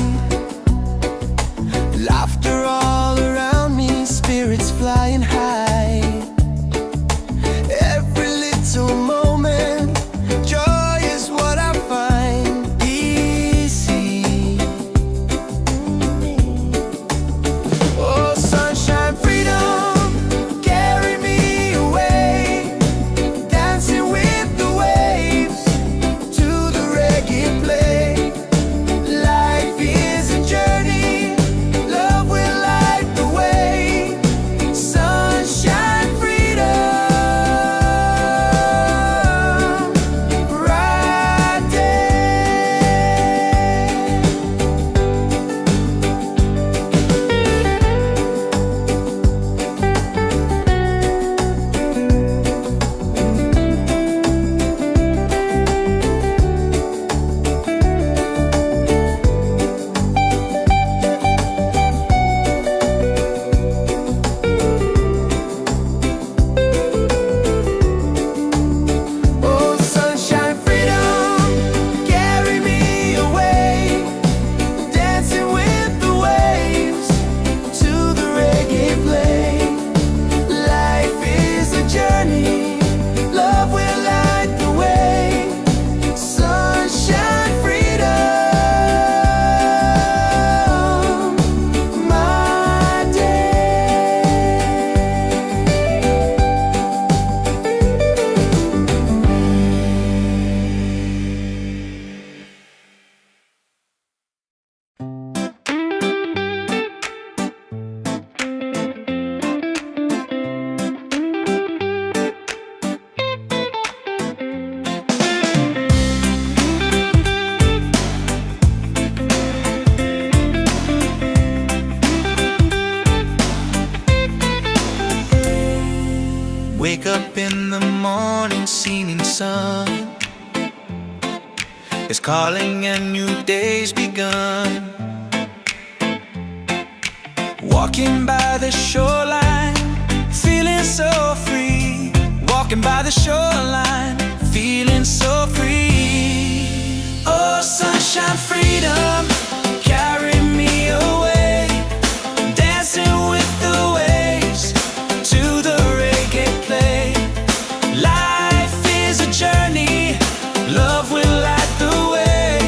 Laughter all around me, spirits flying high. Every little moment, joy is what I find easy. Oh, sunshine, freedom, carry me away, dancing with the waves to the reggae play. Life is a journey, love will light the way. Sunshine, freedom, right there. Oh, sunshine, freedom, carry me away, dancing with the waves to the reggae play. Life is a journey, love will light the way. Sunshine, freedom, my day. Wake up in the morning, seeing sun is calling and new day's begun. Walking by the shoreline, feeling so free. Walking by the shoreline, feeling so free. Oh, sunshine, freedom, carry me away, dancing with the waves to the reggae play. Life is a journey, love will light the way.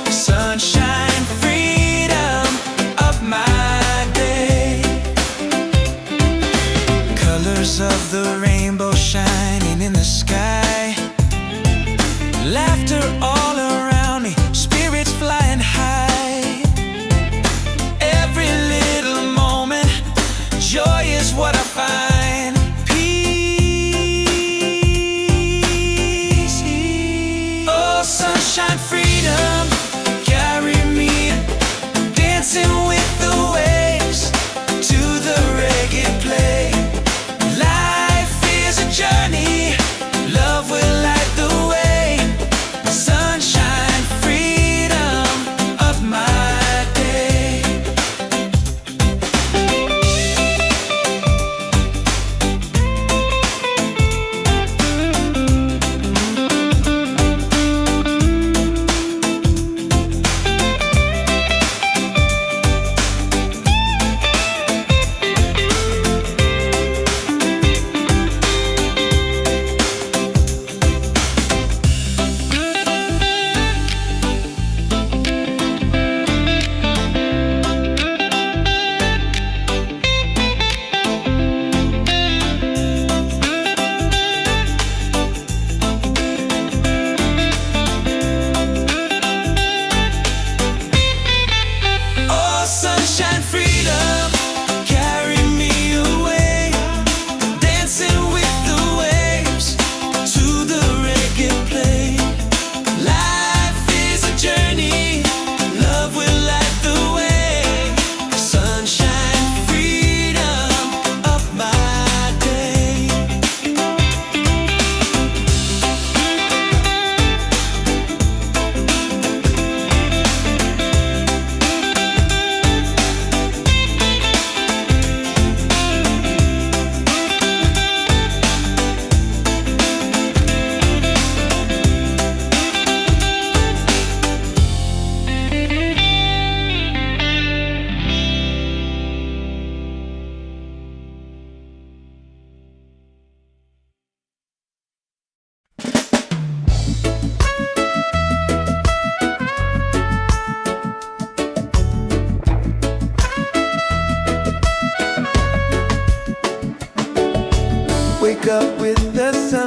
Sunshine, freedom of my day. Colors of the rainbow shining in the sky. Laughter all around me, spirits flying high.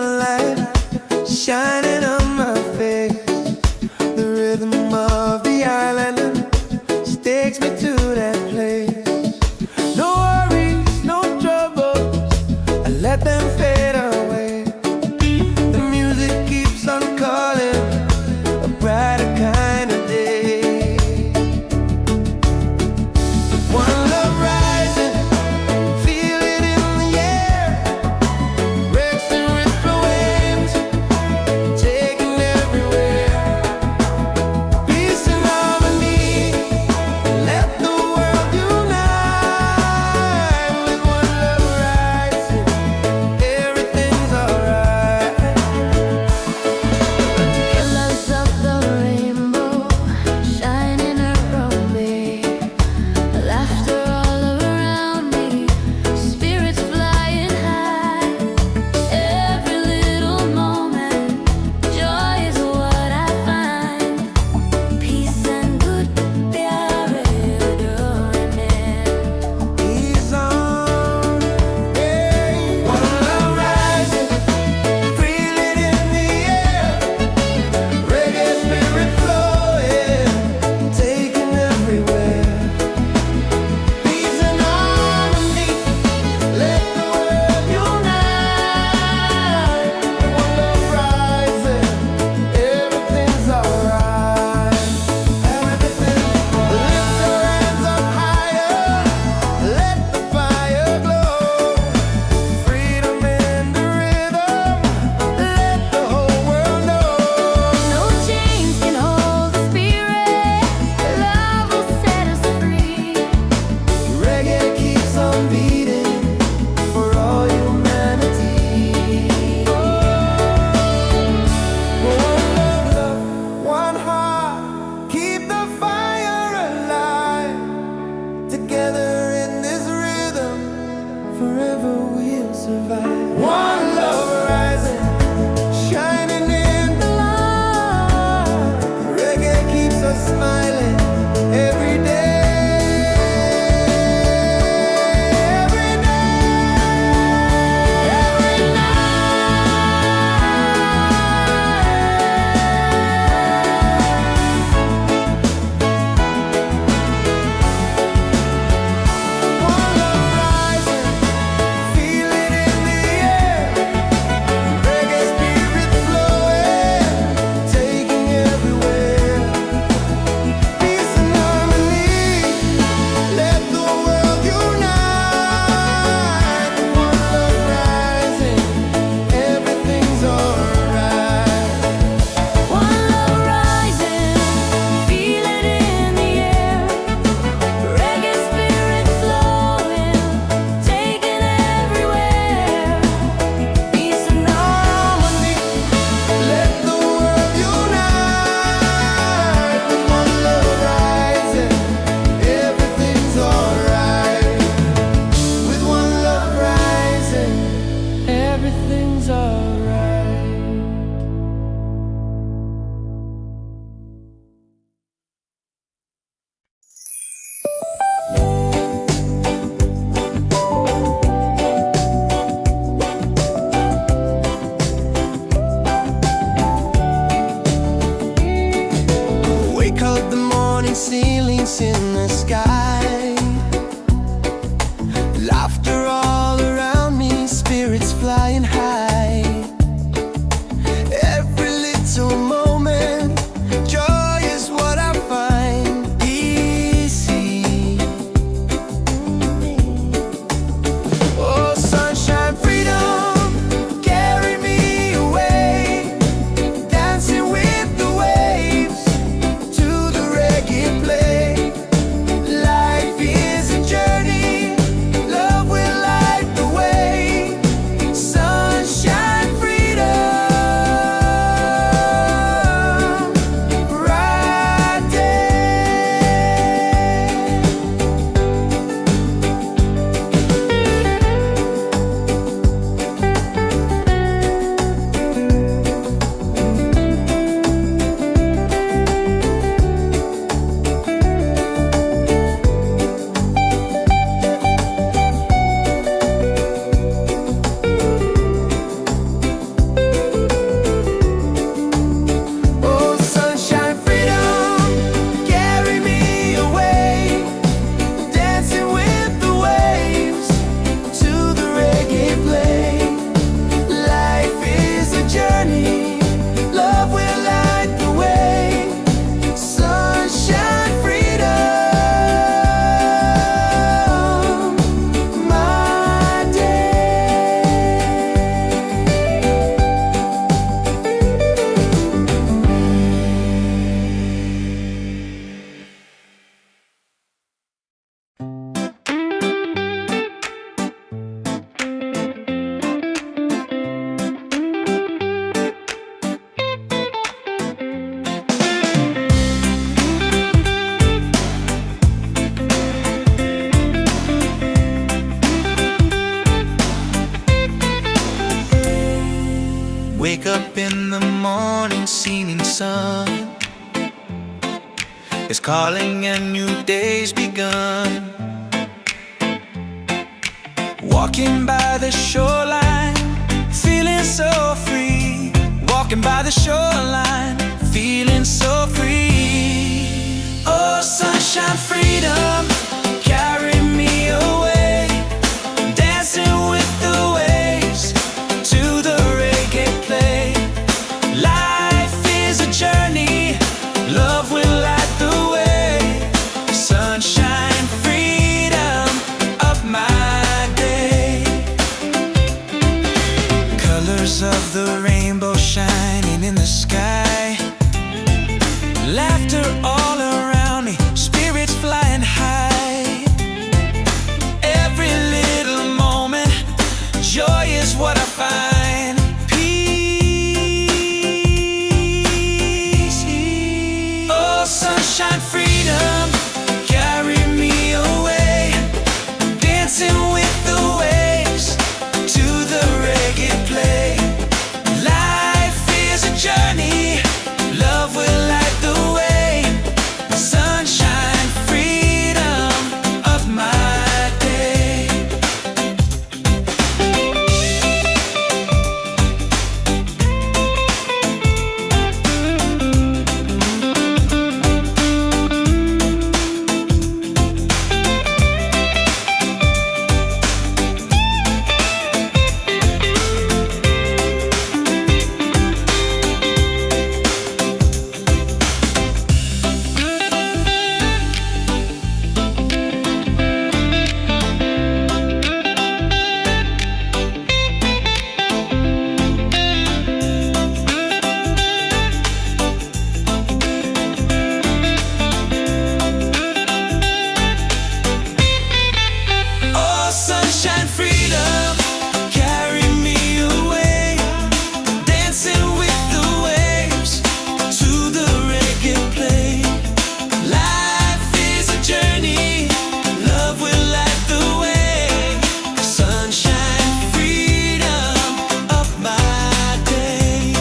sunlight shining on my face. The rhythm of the island takes me to that place. No worries, no troubles, I let them fade away. The music keeps on calling, a brighter kind of day. One love rising, feel it in the air, racing with the waves, Wake up in the morning, seeing sun is calling and new day's begun. Walking by the shoreline, feeling so free. Walking by the shoreline, feeling so free. Oh, sunshine, freedom, carry me away. Dancing with the waves to the reggae play. Life is a journey, love will light the way. Sunshine, freedom of my day. Colors of the rainbow shining in the sky. Laughter all around me, spirits flying high. Every little moment, joy is what I find. Peace. Oh, sunshine, freedom, carry me away. Dancing with the waves to the reggae play. Life is a journey, love will light the way. Sunshine, freedom of my day. Oh, sunshine, freedom, carry me away. Dancing with the waves to the reggae play. Life is a journey, love will light the way. Sunshine, freedom of my day.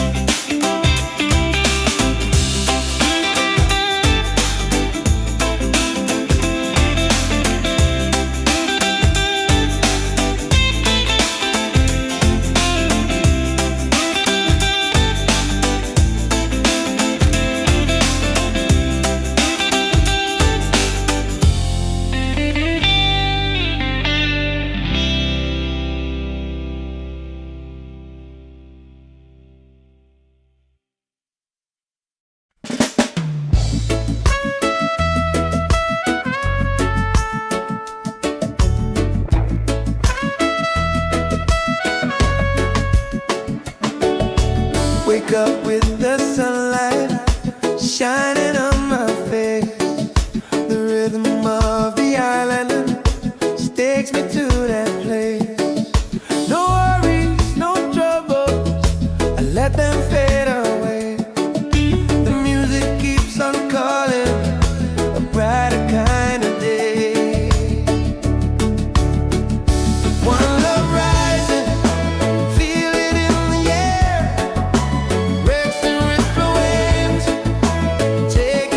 Wake up with the sunlight shining on my face. The rhythm of the island takes me to that place. No worries, no troubles, I let them fade away. The music keeps on calling, a brighter kind of day. One love rising, feel it in the air. Racing with the waves, take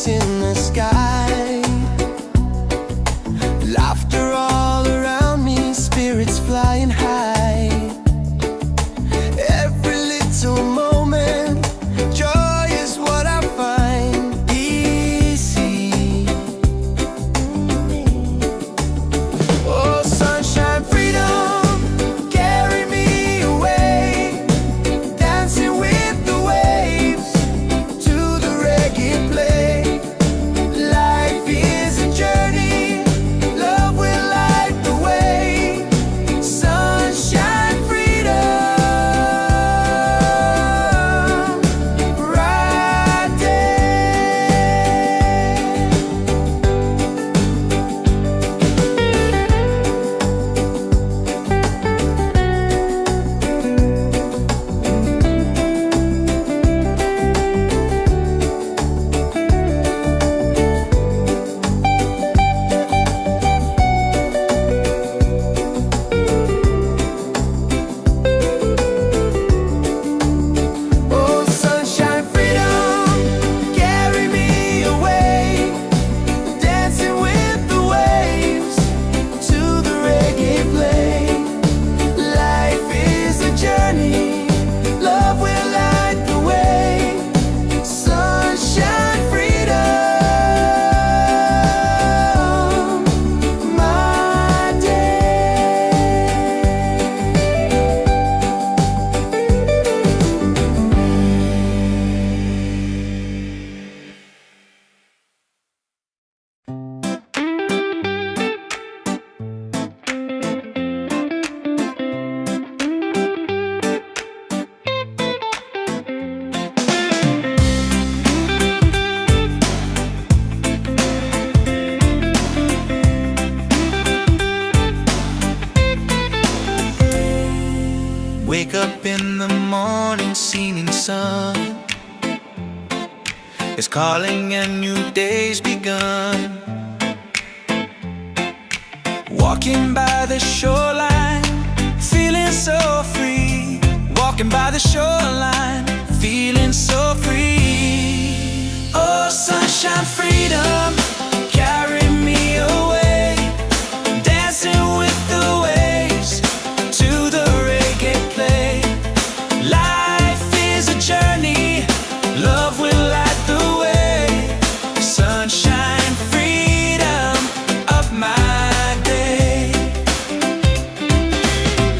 lights in the sky, laughter all around me, spirits flying high. Every little moment, joy is what I find easy. Oh, sunshine, freedom, carry me away, dancing with the waves to the reggae play. Life is a journey, love will light the way. Sunshine, freedom, right there. Oh, sunshine, freedom, carry me away, dancing with the waves to the reggae play. Life is a journey, love will light the way. Sunshine, freedom, my day. Wake up in the morning, seeing sun is calling and new day's begun. Walking by the shoreline, feeling so free. Walking by the shoreline, feeling so free. Oh, sunshine, freedom, carry me away, dancing with the waves to the reggae play. Life is a journey, love will light the way. Sunshine, freedom of my day.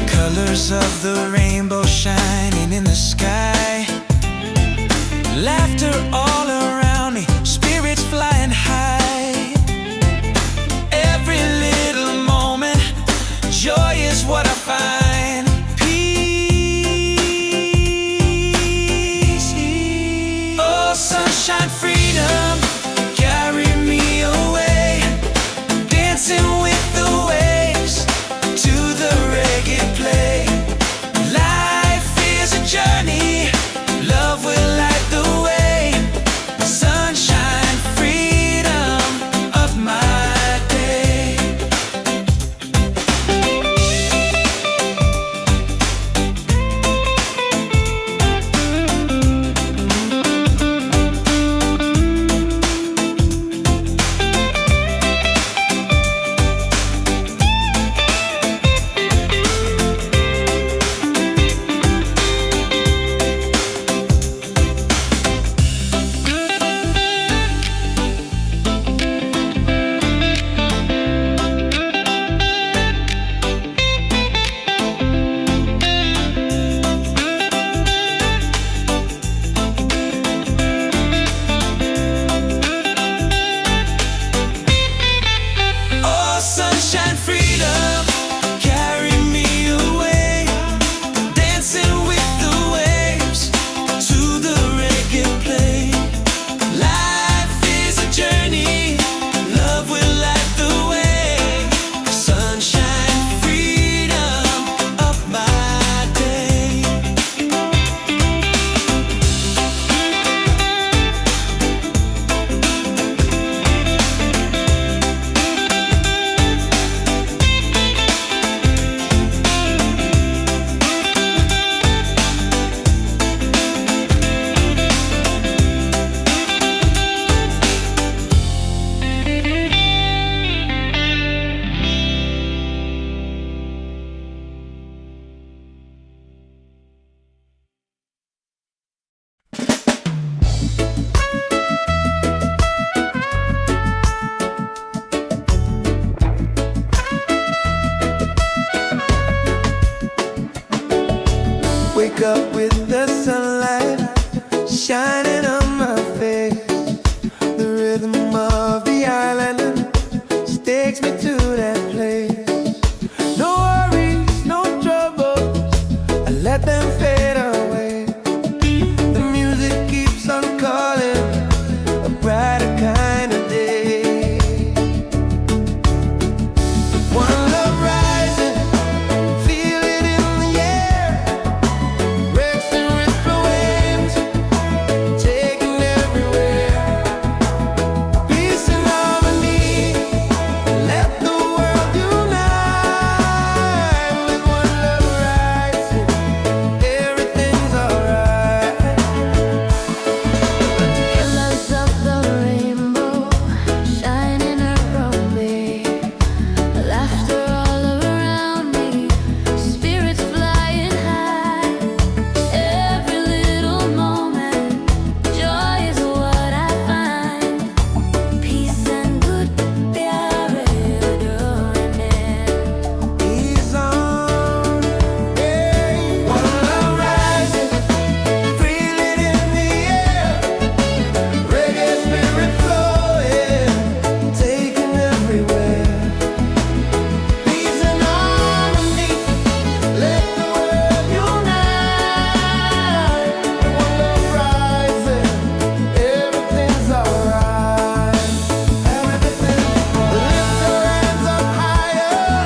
Colors of the rainbow shining in the sky, laughter all around me, spirits flying high. Every little moment, joy is what I find. Peace. Oh, sunshine, freedom, carry me away, dancing with the waves to the reggae play. Life is a journey, love will light the way. up with the sunlight shining on my face. The rhythm of the island just takes me to that place. No worries, no troubles, I let them fade away. The music keeps on calling, a brighter kind of day. One love rising, feel it in the air. Breaks and ripple waves, taking everywhere. Peace and harmony, let the world unite. With one love rising, everything's alright. Colors of the rainbow shining around me, laughter all around me, spirits flying high. Every little moment, joy is what I find. Peace and good pyare doing. He's on, yeah. One love rising, feel it in the air. Reggae spirit flowing, taking everywhere. Peace and harmony, let the world unite. One love rising, everything's alright. Everything's lift your hands up higher,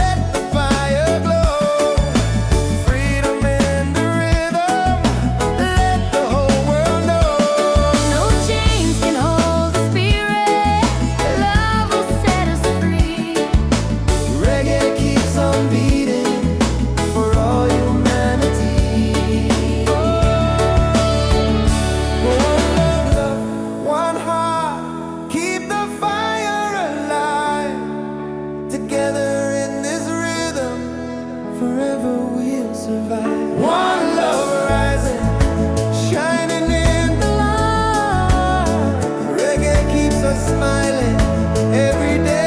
let the fire glow. Freedom in the rhythm, let the whole world know. No chains can hold the spirit, love will set us free. Reggae keeps on beating for all humanity. One love, one heart, keep the fire alive. Together in this rhythm, forever we'll survive. One love rising, shining in the light. Reggae keeps us smiling every day.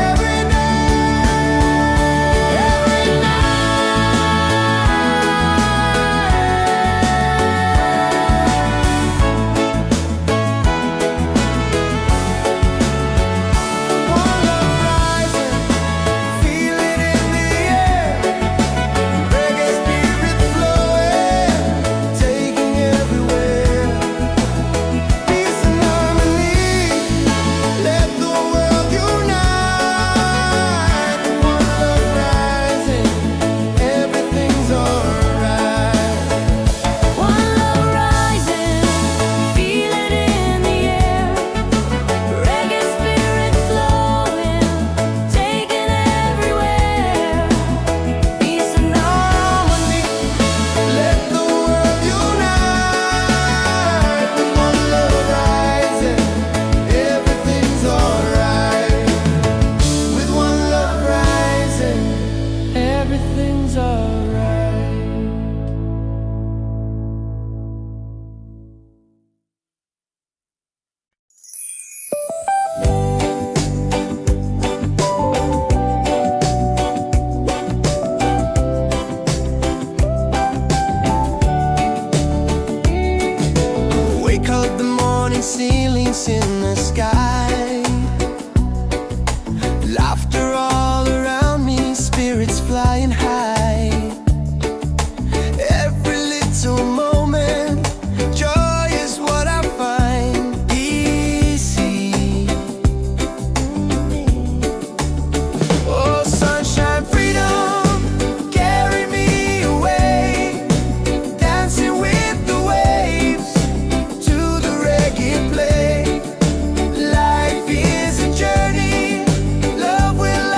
Every night, every One love rising, feel it in the air. Reggae spirit flowing, taking everywhere. Peace and harmony, let the world unite. One love rising, everything's alright. One love rising, feel it in the air. Reggae spirit flowing, taking everywhere. Peace and harmony, Let the world unite. With one love rising, everything's alright. With one love rising, everything's alright. Wake up the morning ceilings in the sky. Laughter all around me, spirits flying high. Every little moment, joy is what I find. Easy. Oh, sunshine, freedom, carry me away. Dancing with the waves to the reggae play. Life is a journey, love will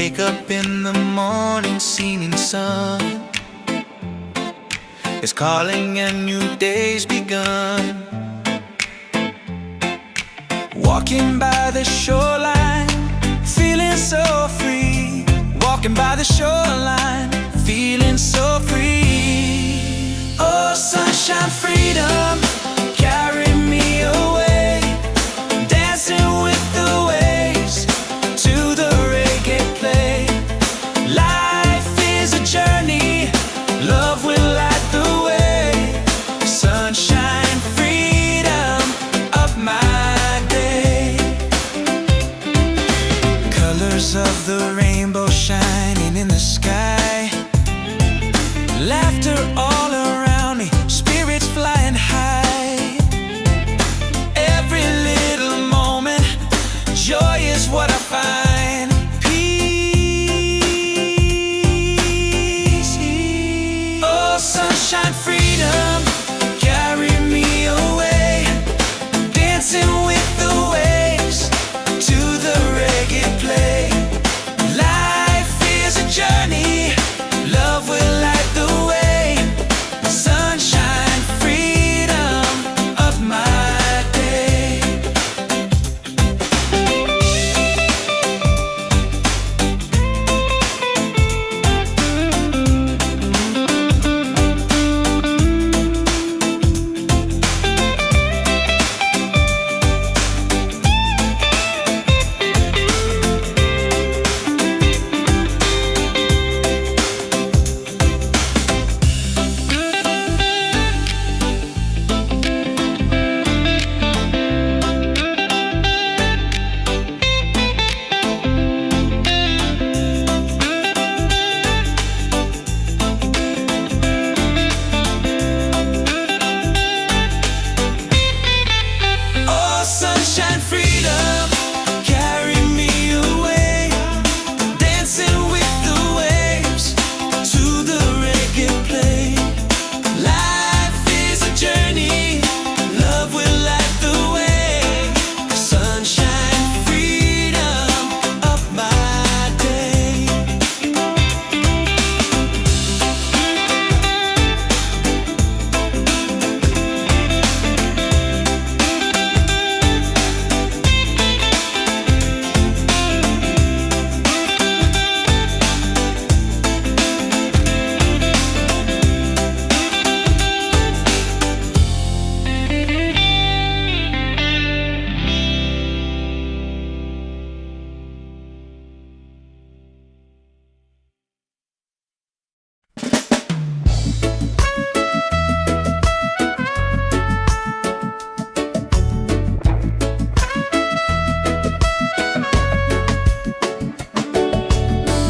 Wake up in the morning, seeing sun is calling and new day's begun. Walking by the shoreline, feeling so free. Walking by the shoreline, feeling so free. Oh, sunshine, freedom, carry me away. Dancing with the waves to the reggae play. Life is a journey, love will light the way. Sunshine, freedom, up my day. Colors of the rainbow shining in the sky. Laughter all around me, spirits flying high. Every little moment, joy is what I find. Peace. Oh, sunshine, freedom, carry me away. Dancing with the waves to the reggae play. Life is a journey, love will light the way. Sunshine, freedom, of my day. Oh, sunshine, freedom, carry me away. Dancing with the waves to the reggae play. Life is a journey, love will light the way. Sunshine, freedom, up my day.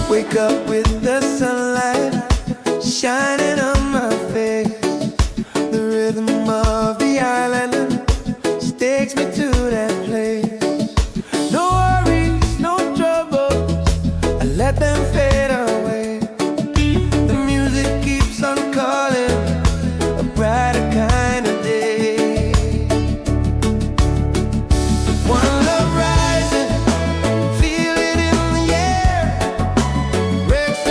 Wake up with the sunlight shining on my face. The rhythm of the island takes me to that place. No worries, no troubles, I let them fade away. The music keeps on calling, a brighter kind of day. One love rising, feel it in the air. Reggae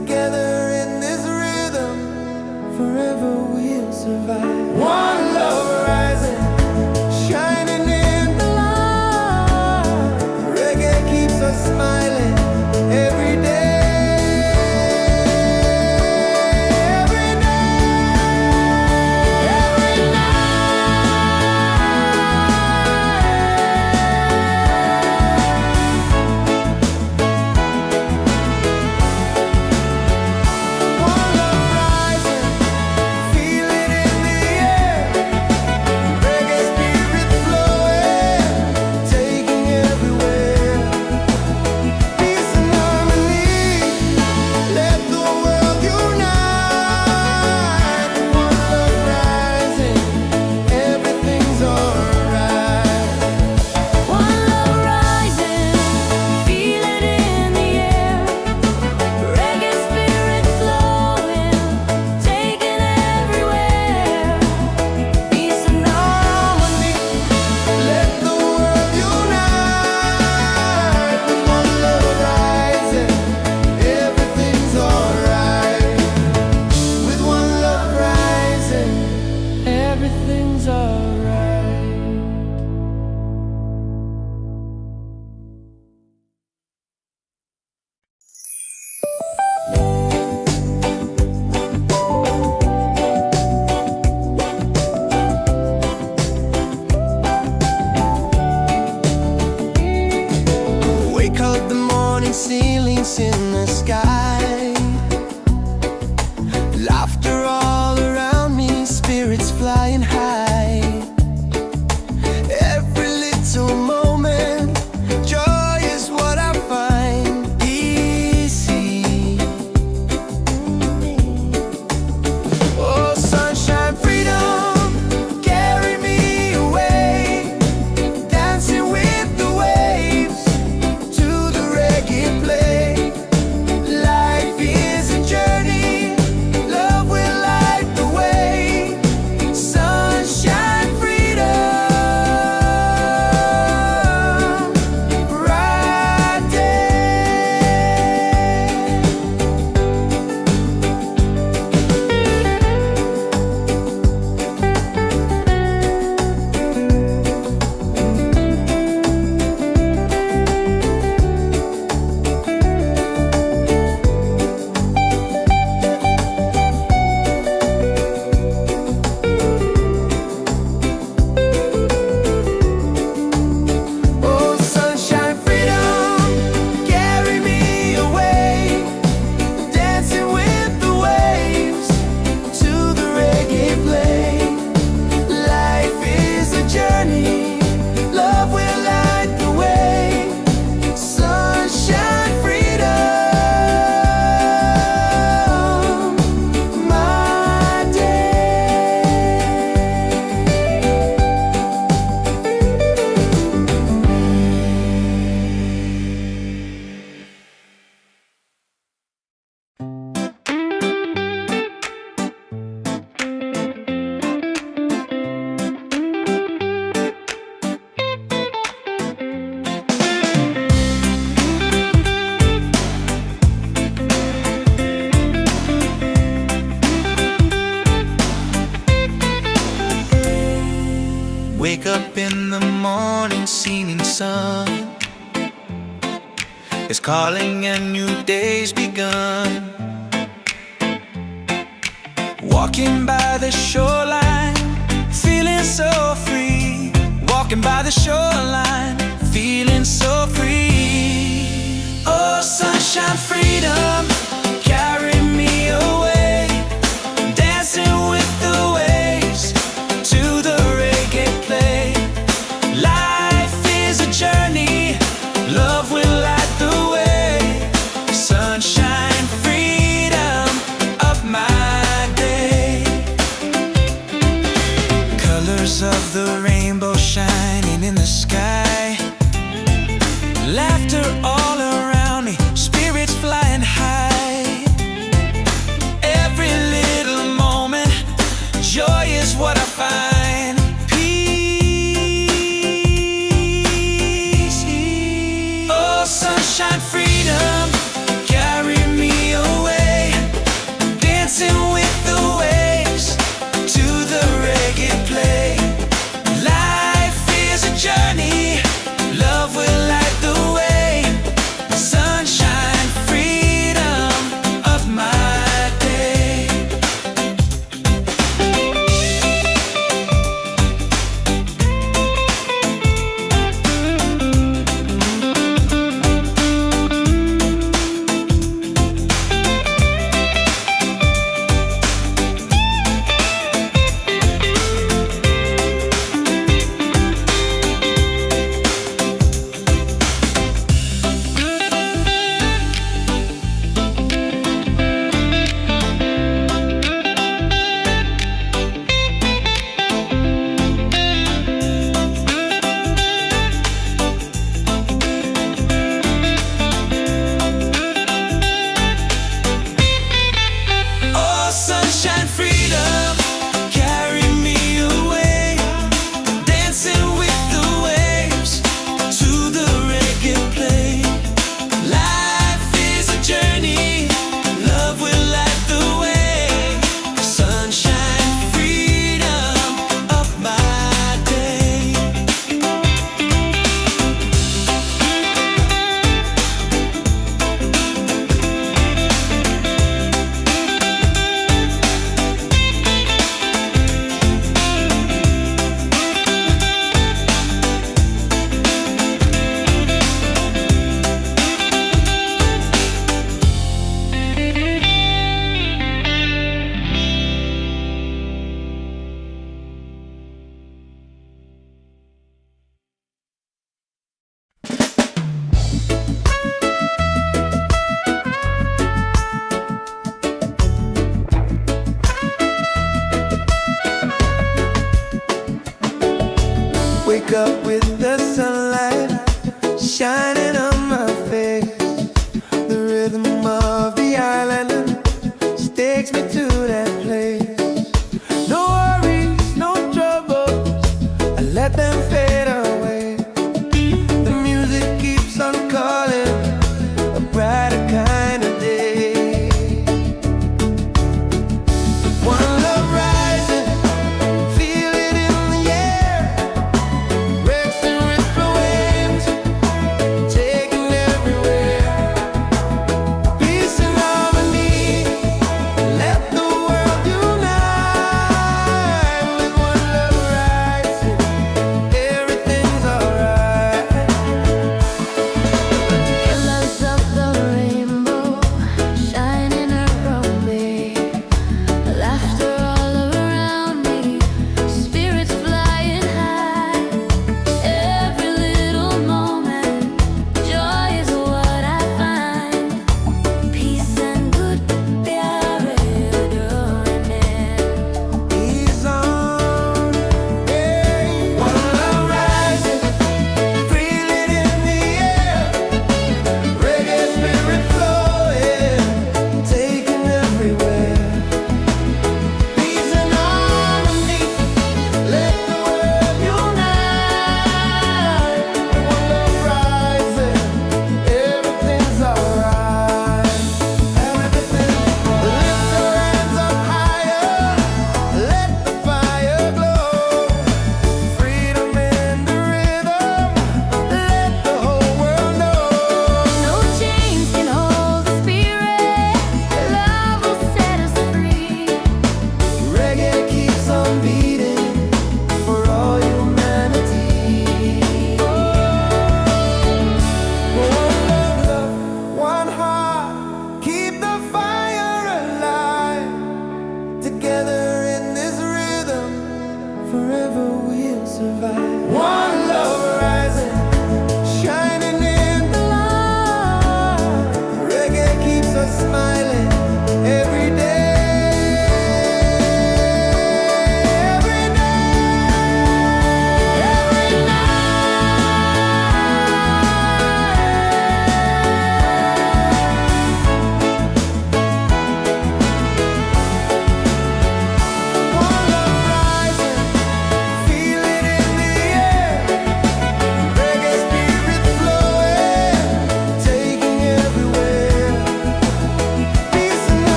together in this rhythm, forever we'll survive. One love rising, shining in the light. Reggae keeps us smiling every day. Ceilings in the sky, laughter all around me, spirits flying high. Every little moment, joy is what I find easy. Oh, sunshine, freedom, carry me away, dancing with the waves to the reggae play. Life is a journey, love will light the way. Sunshine, freedom, bright day. Oh, sunshine, freedom, carry me away, dancing with the waves to the reggae play. Life is a journey, love will light the way. Sunshine, freedom, my day. Wake up in the morning, seeing sun is calling and new day's begun. Walking by the shoreline, feeling so free. Walking by the shoreline, feeling so free. Oh, sunshine, freedom, carry me away, dancing with the waves to the reggae play. Life is a journey, love will light the way. Sunshine, freedom of my day. Colors of the rainbow shining in the sky, laughter all around me, spirits flying high.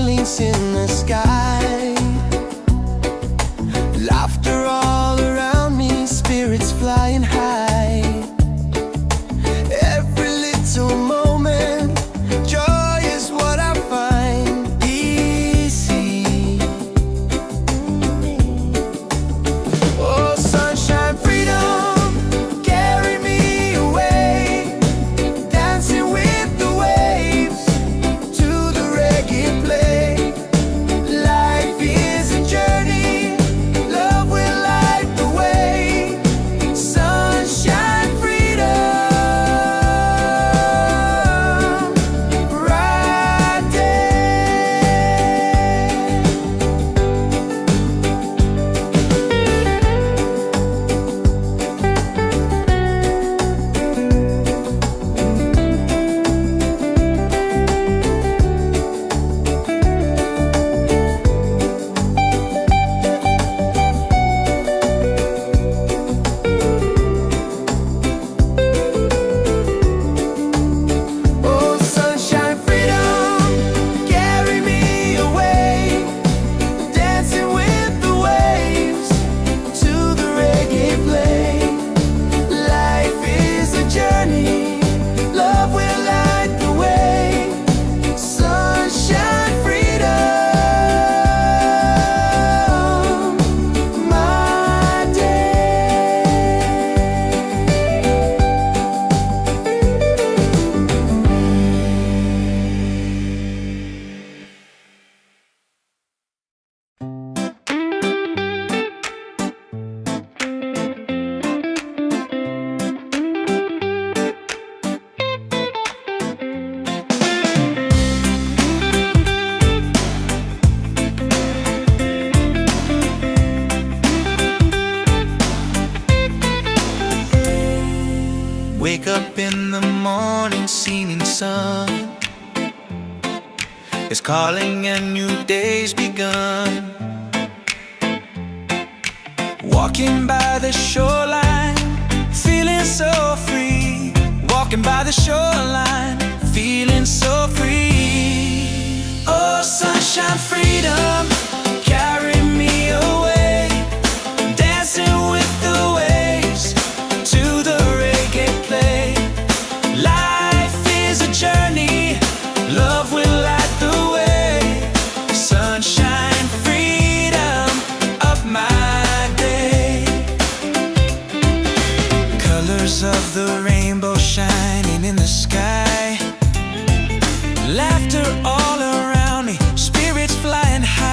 feelings in the sky. Laughter all around me, spirits flying high. Every little moment, joy is what I find easy. Oh, sunshine, freedom, carry me away, dancing with the waves to the reggae play. Life is a journey, love will light the way. Sunshine, freedom, right there. Oh, sunshine, freedom, carry me away, dancing with the waves to the reggae play. Life is a journey, love will light the way. Sunshine, freedom, my day. Wake up in the morning, seeing sun is calling and new day's begun. Walking by the shoreline, feeling so free. Walking by the shoreline, feeling so free. Oh, sunshine, freedom, carry me away, dancing with the waves to the reggae play. Life is a journey, love will light the way. Sunshine, freedom of my day. Colors of the rainbow shining in the sky. Laughter all around me, spirits flying high.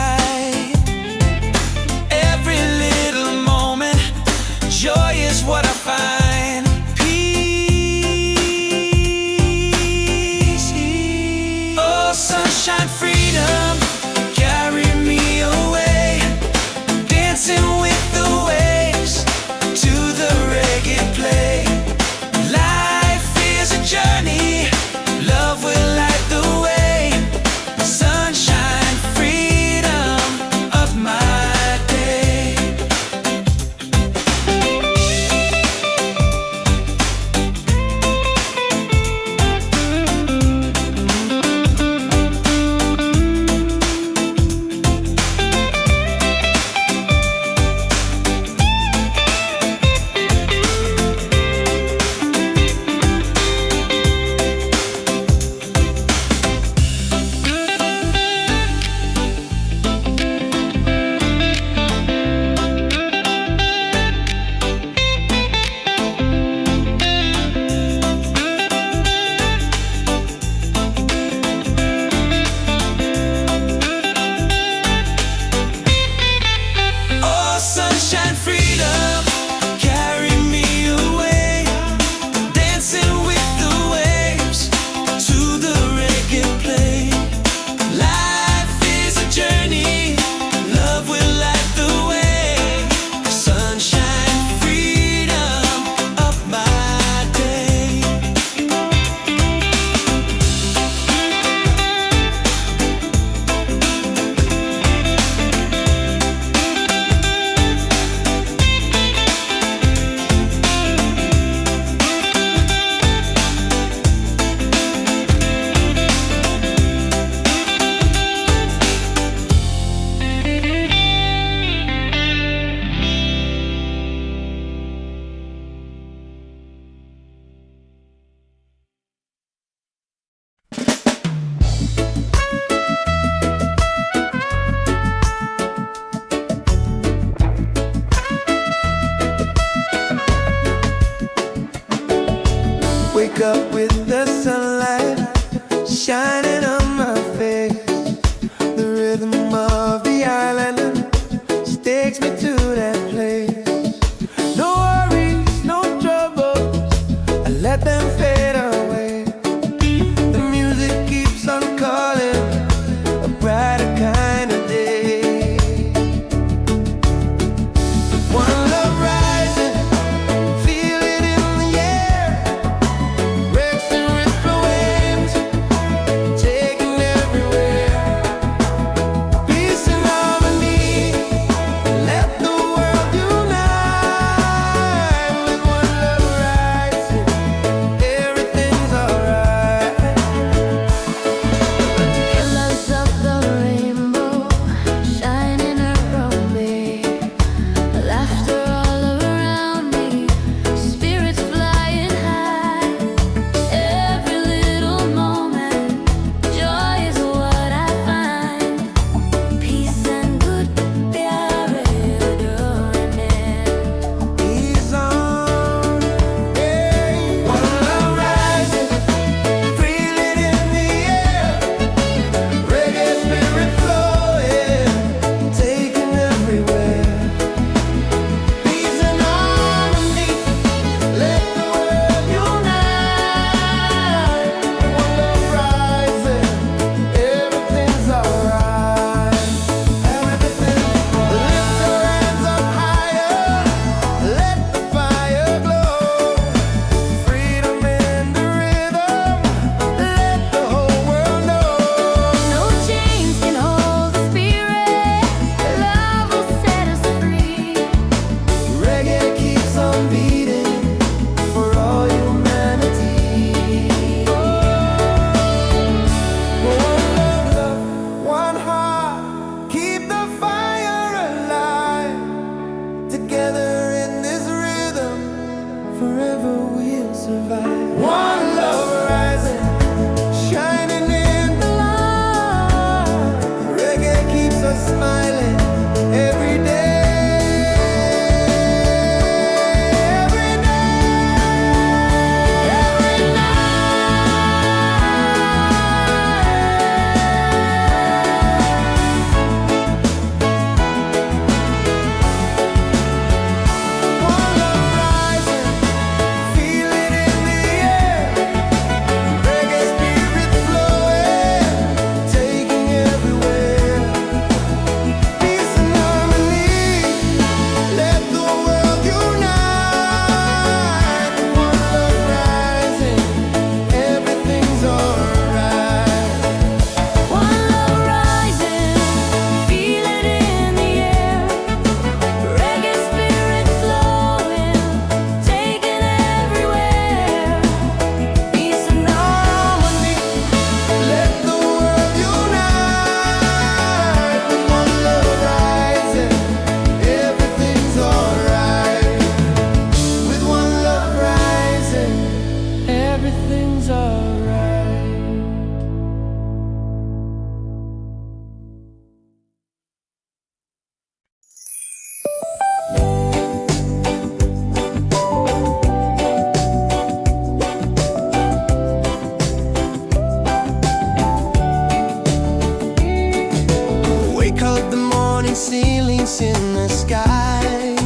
ceilings in the sky.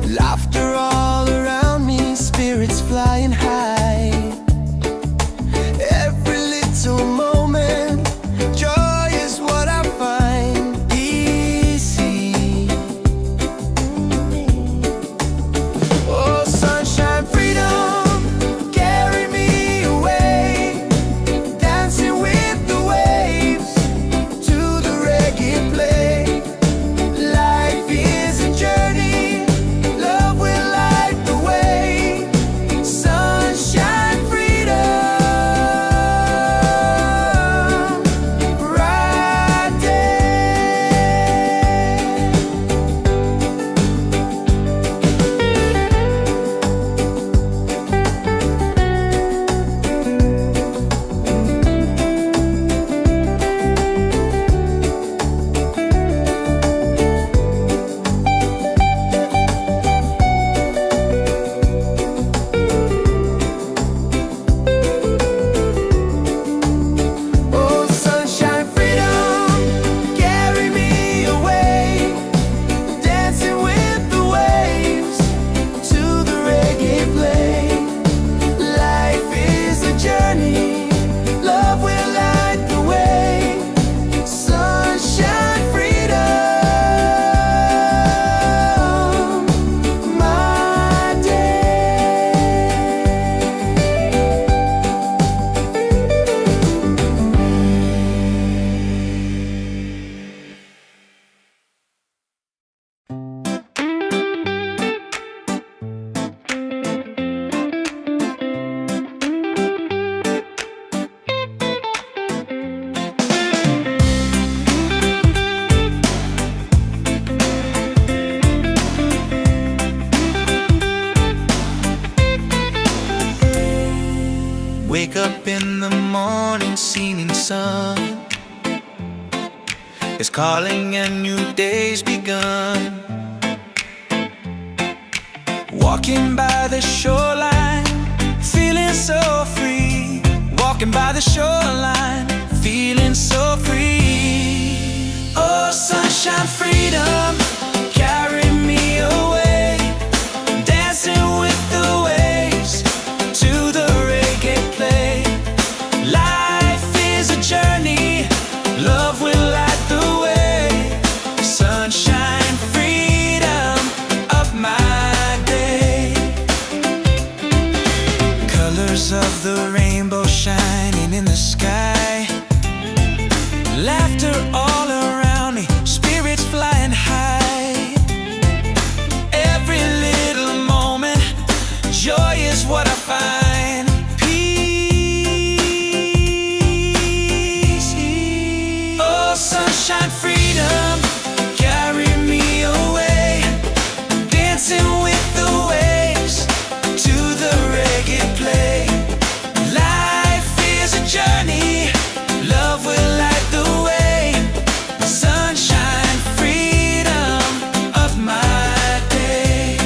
Laughter all around me, spirits flying high. Every little moment, joy is what I find easy. Oh, sunshine, freedom, carry me away, dancing with the waves to the reggae play. Life is a journey, love will light the way. Sunshine, freedom, right there. Oh, sunshine, freedom, carry me away, dancing with the waves to the reggae play. Life is a journey, love will light the way. Sunshine, freedom, my day. Wake up in the morning, seeing sun is calling and new day's begun. Walking by the shoreline, feeling so free. Walking by the shoreline, feeling so free. Oh, sunshine, freedom, carry me away, dancing with the waves to the reggae play. Life is a journey, love will light the way. Sunshine, freedom of my day. Colors of the rainbow shining in the sky. Laughter all around me, spirits flying high. Every little moment, joy is what I find. Peace. Oh, sunshine, freedom, carry me away, dancing with the waves to the reggae play. Life is a journey, love will light the way. Sunshine, freedom of my day.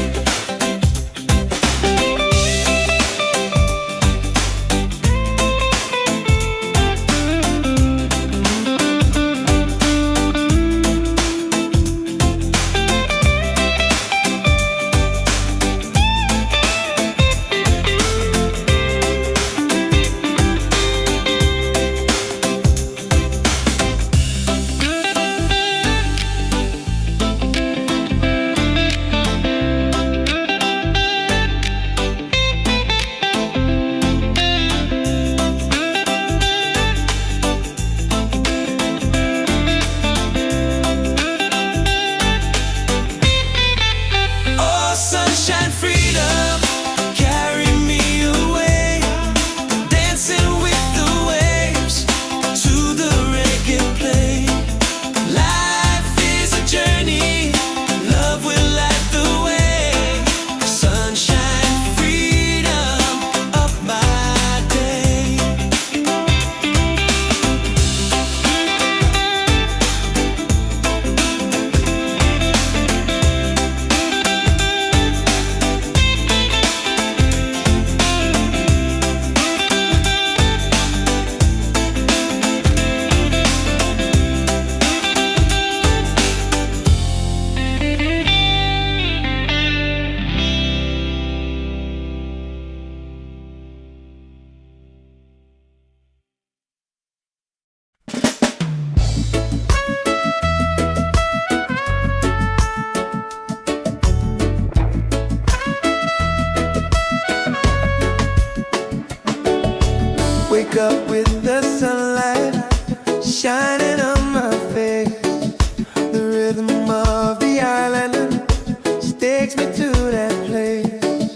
shining on my face. The rhythm of the island takes me to that place.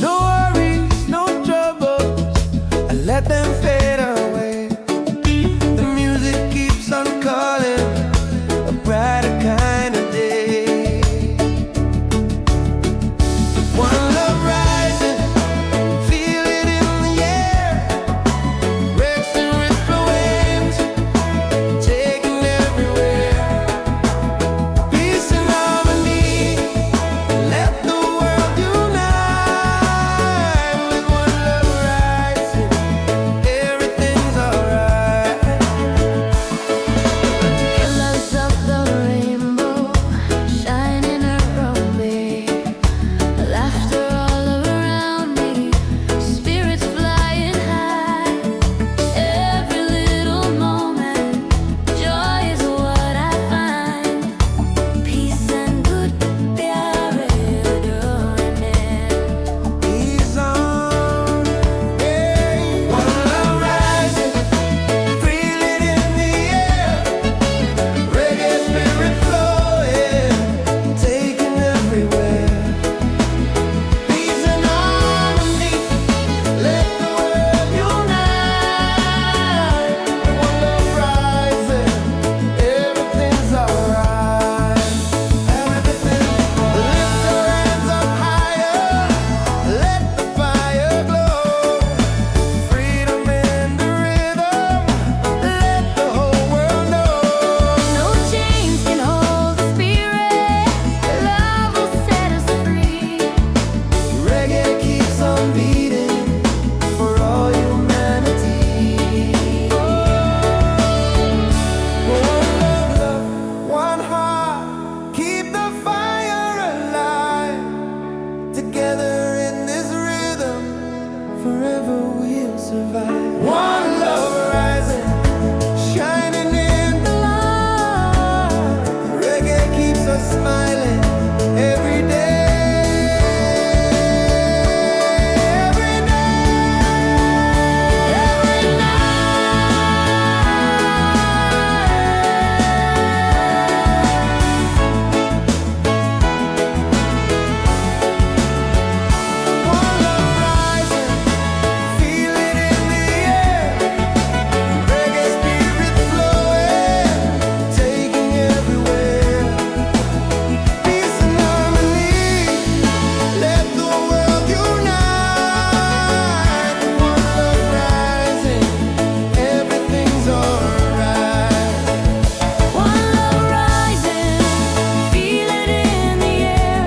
No worries, no troubles, I let them fade away. The music keeps on calling, a brighter kind of day. One love rising, feel it in the air. Racing with the waves, taking everywhere. Peace and harmony, let the world unite. With one love rising, everything's alright. Colors of the rainbow shining around me, laughter all around me, spirits flying high. Every little moment, joy is what I find. Peace and good प्यारे डोने. He's on, hey. One love rising, feel it in the air. Reggae spirit flowing, taking everywhere. Peace and harmony, let the world unite. One love rising, everything's alright. Everything, lift your hands up higher, let the fire glow. Freedom in the rhythm, let the whole world know. No chains can hold the spirit. Love will set us free. Reggae keeps on beating for all humanity. One love, one heart, keep the fire alive. Together in this rhythm, forever we'll survive. One love rising, shining in the light. Reggae keeps us smiling every day. Every One love rising, feel it in the air. Reggae spirit flowing, taking everywhere. Peace and harmony, let the world unite. One love rising, everything's alright. One love rising, feel it in the air.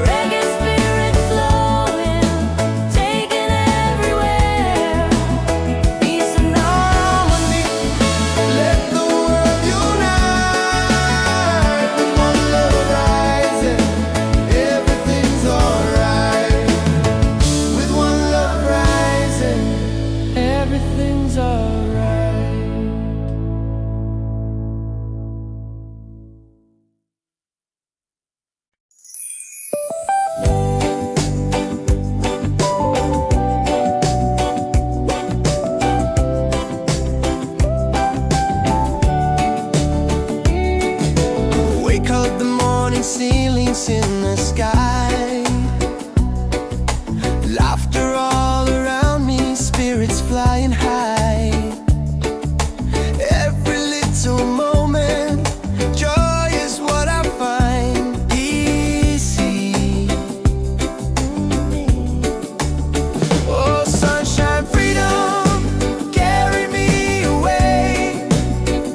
Reggae spirit flowing, taking everywhere. Peace and harmony, let the world unite. One love rising, everything's alright. With one love rising, everything's alright. Wake up the morning, ceilings in the sky. Laughter all around me, spirits flying high. Every little moment, joy is what I find. Easy. Oh, sunshine, freedom, carry me away.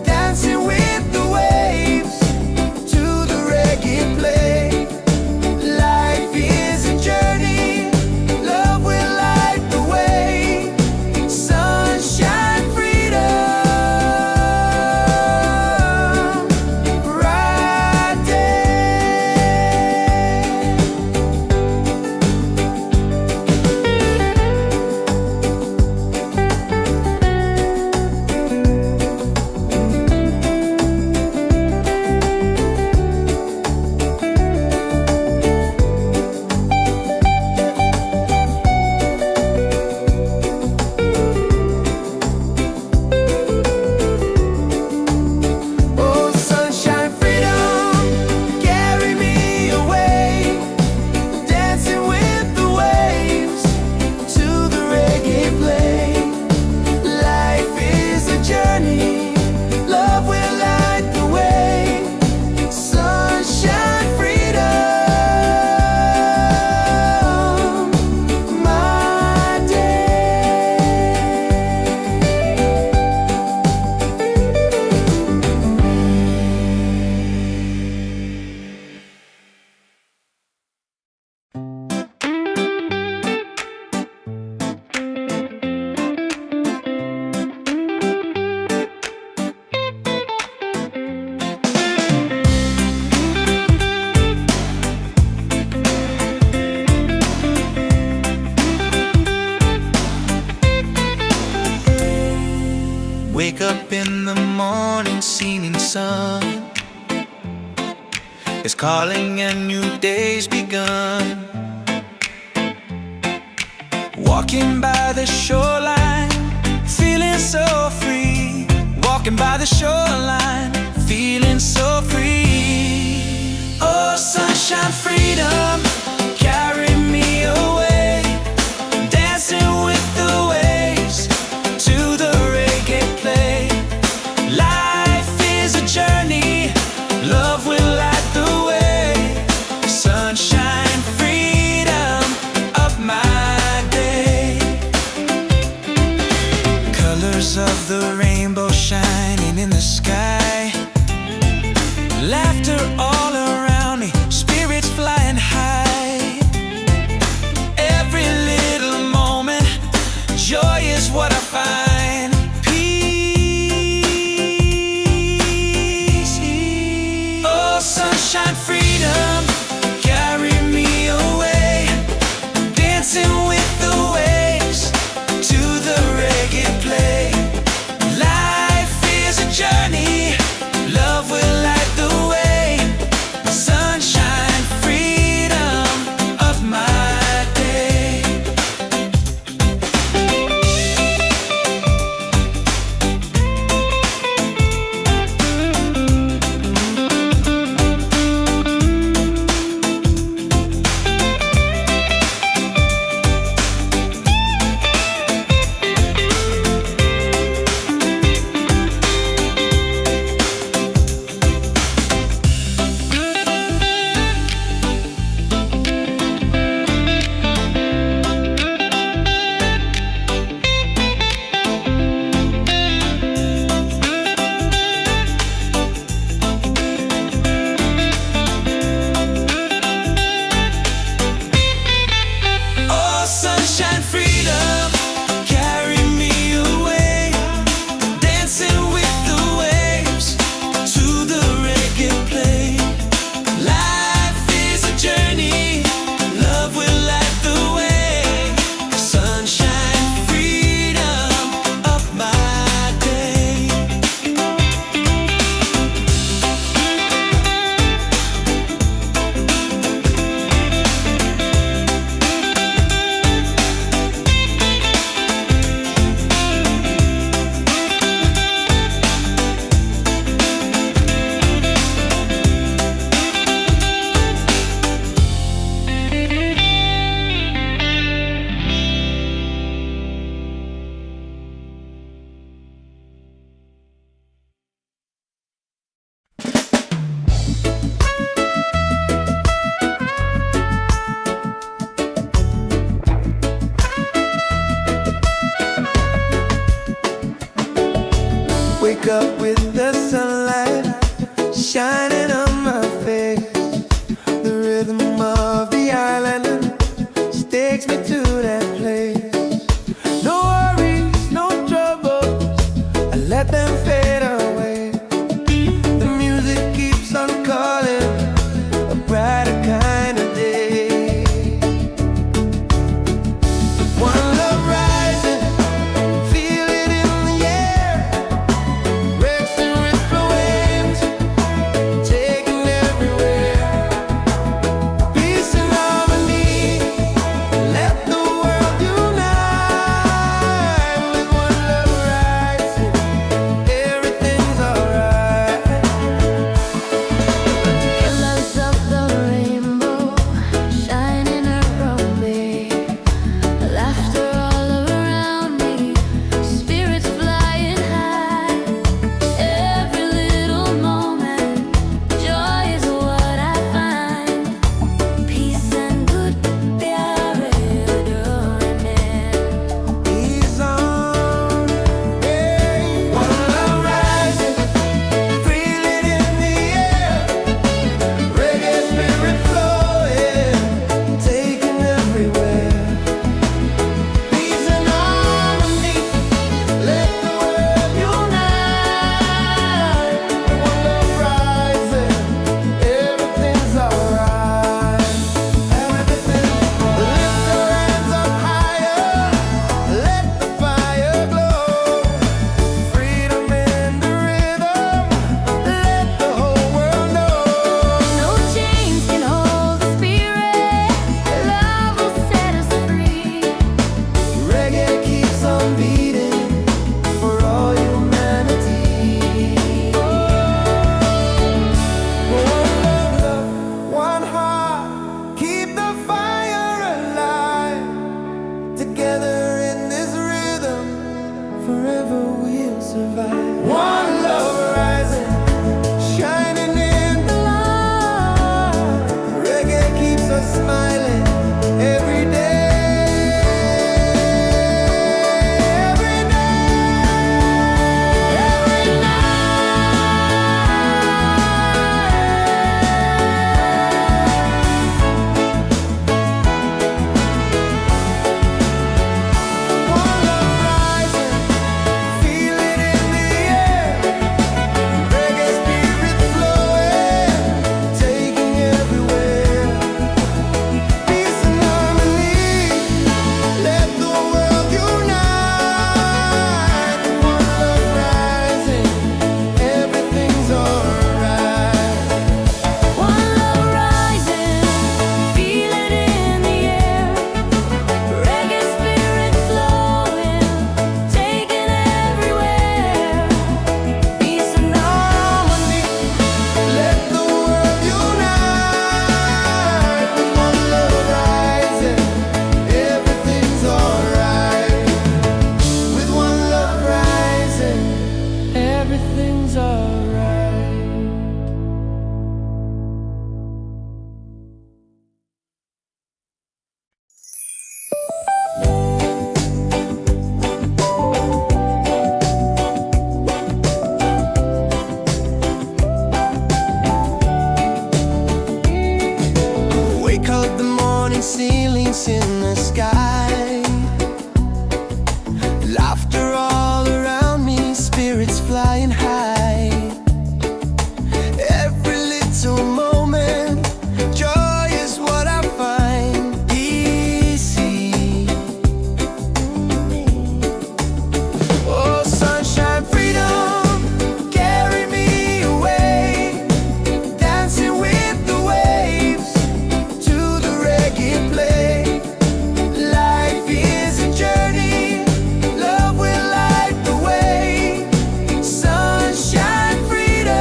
Dancing with the waves to the reggae play. up in the morning, seeing sun is calling and new day's begun. Walking by the shoreline, feeling so free. Walking by the shoreline, feeling so free. Oh, sunshine, freedom, carry me away. Dancing with the waves to the reggae play. Life is a journey, love will light the way. Sunshine, freedom of my day. Colors of the rainbow shining in the sky. Laughter all around me, spirits flying high. Every little moment, joy is what I find. Peace. Oh, sunshine, freedom, carry me away. Dancing with the waves to the reggae play. Life is a journey, love will light the way. Sunshine, freedom of my day. Oh, sunshine, freedom, carry me away. Dancing with the waves to the reggae play. Life is a journey, love will light the way. Sunshine, freedom of my day. Wake up with the sunlight shining on my face. The rhythm of the island just takes me to that place. No worries, no troubles, I let them fade away. The music keeps on calling, a brighter kind of day. One love rising, feel it in the air. Breaks and ripple waves, lights in the sky, laughter all around me, spirits flying high. Every little moment, joy is what I find. Easy. Oh, sunshine, freedom, carry me away, dancing with the waves to the reggae play. Life is a journey, love will light the way. Sunshine, freedom,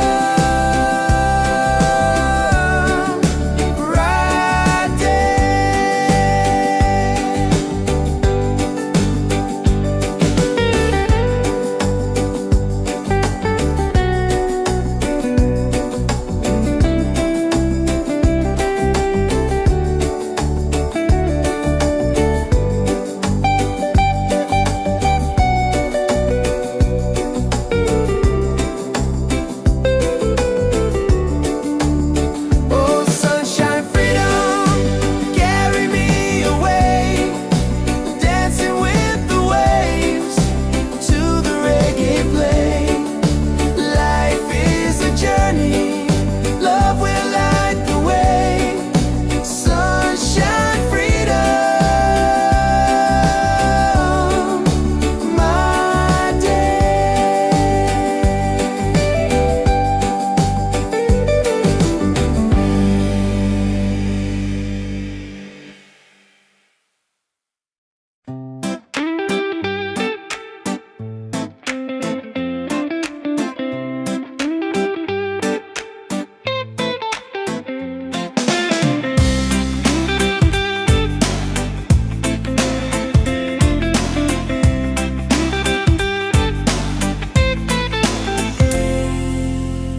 right there. Oh, sunshine, freedom, carry me away, dancing with the waves to the reggae play. Life is a journey, love will light the way. Sunshine, freedom, my day.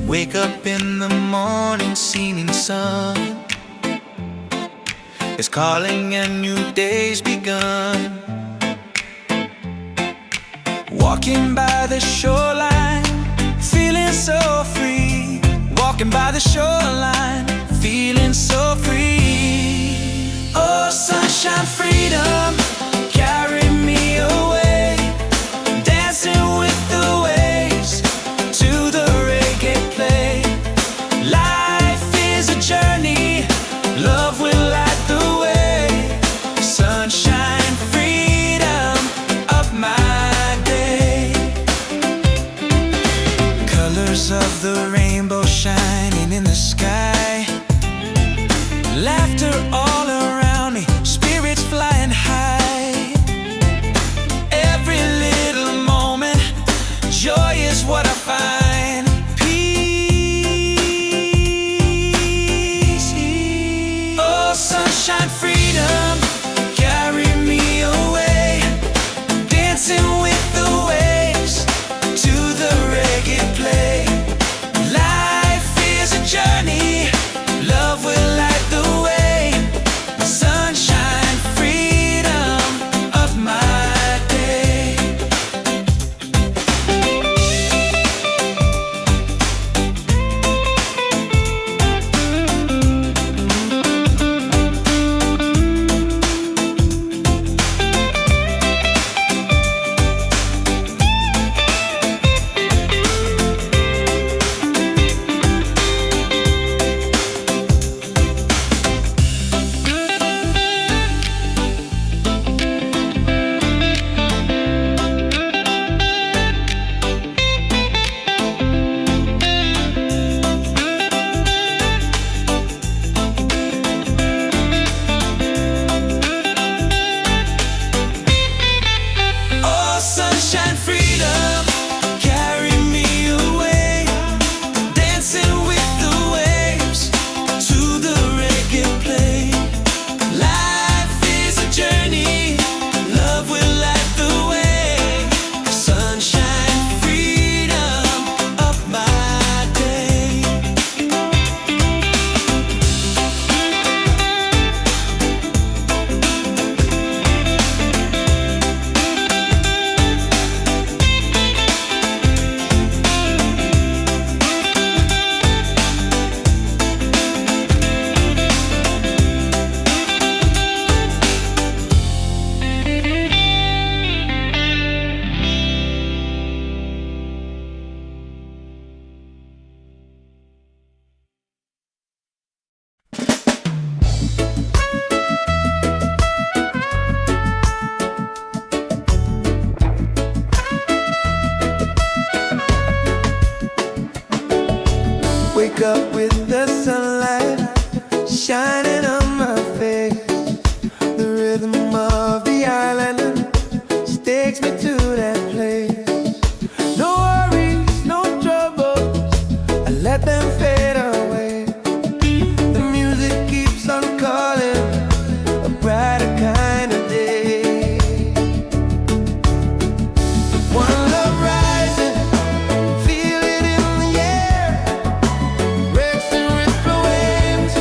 Wake up in the morning, seeing sun is calling and new day's begun. Walking by the shoreline, feeling so free. Walking by the shoreline, feeling so free. Oh, sunshine, freedom, carry me away, dancing with the waves to the reggae play. Life is a journey, love will light the way. Sunshine, freedom of my day. Colors of the rainbow shining in the sky, laughter all around me, spirits flying high. Every little moment, joy is what I find. Peace. Oh, sunshine, freedom, carry me away, dancing with the waves to the reggae play. Life wake up with the sunlight shining on my face. The rhythm of the island takes me to that place. No worries, no troubles, I let them fade away. The music keeps on calling, a brighter kind of day. One love rising, feel it in the air. Breaks and ripple waves,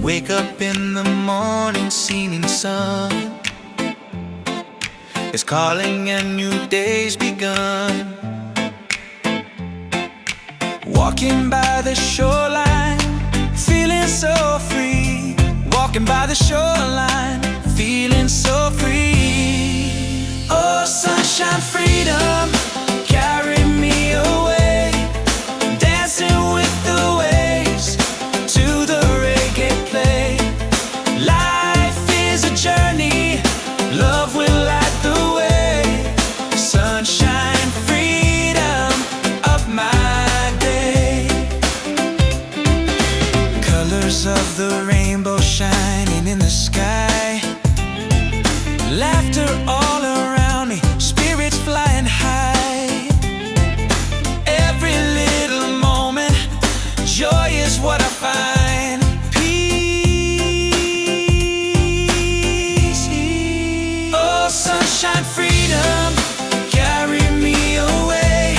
Wake up in the morning, seeming sun is calling and new day's begun. Walking by the shoreline, feeling so free. Walking by the shoreline, feeling so free. Oh, sunshine, freedom, carry me away. Dancing with the waves to the reggae play. Life is a journey, love will light the way. Sunshine, freedom of my day. Colors of the rainbow shining in the sky. Laughter all around me, spirits flying high. Every little moment, joy is what I find. Peace. Oh, sunshine, freedom, carry me away.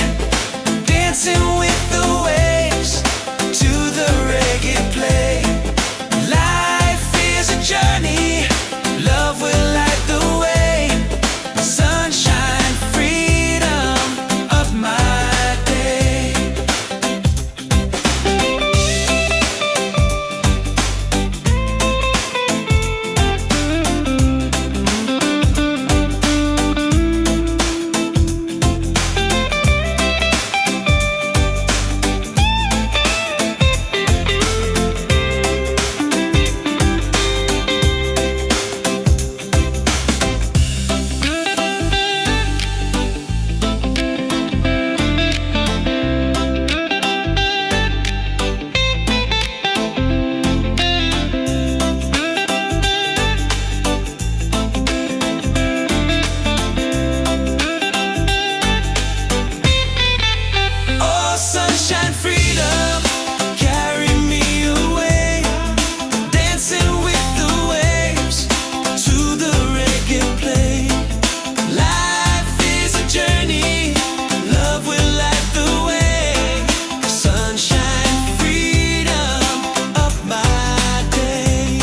Dancing with the waves to the reggae play. Life is a journey, love will light the way. Sunshine, freedom of my day. Oh, sunshine, freedom, carry me away. Dancing with the waves to the reggae play. Life is a journey, love will light the way. Sunshine, freedom of my day.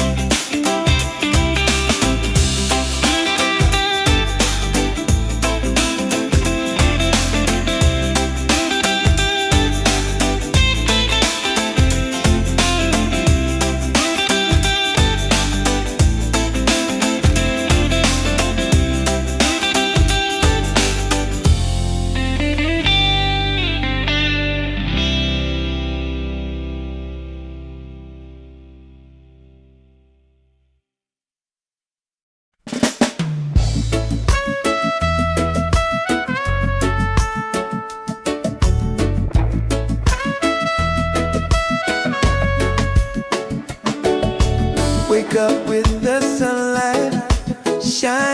Wake up with the sunlight, shine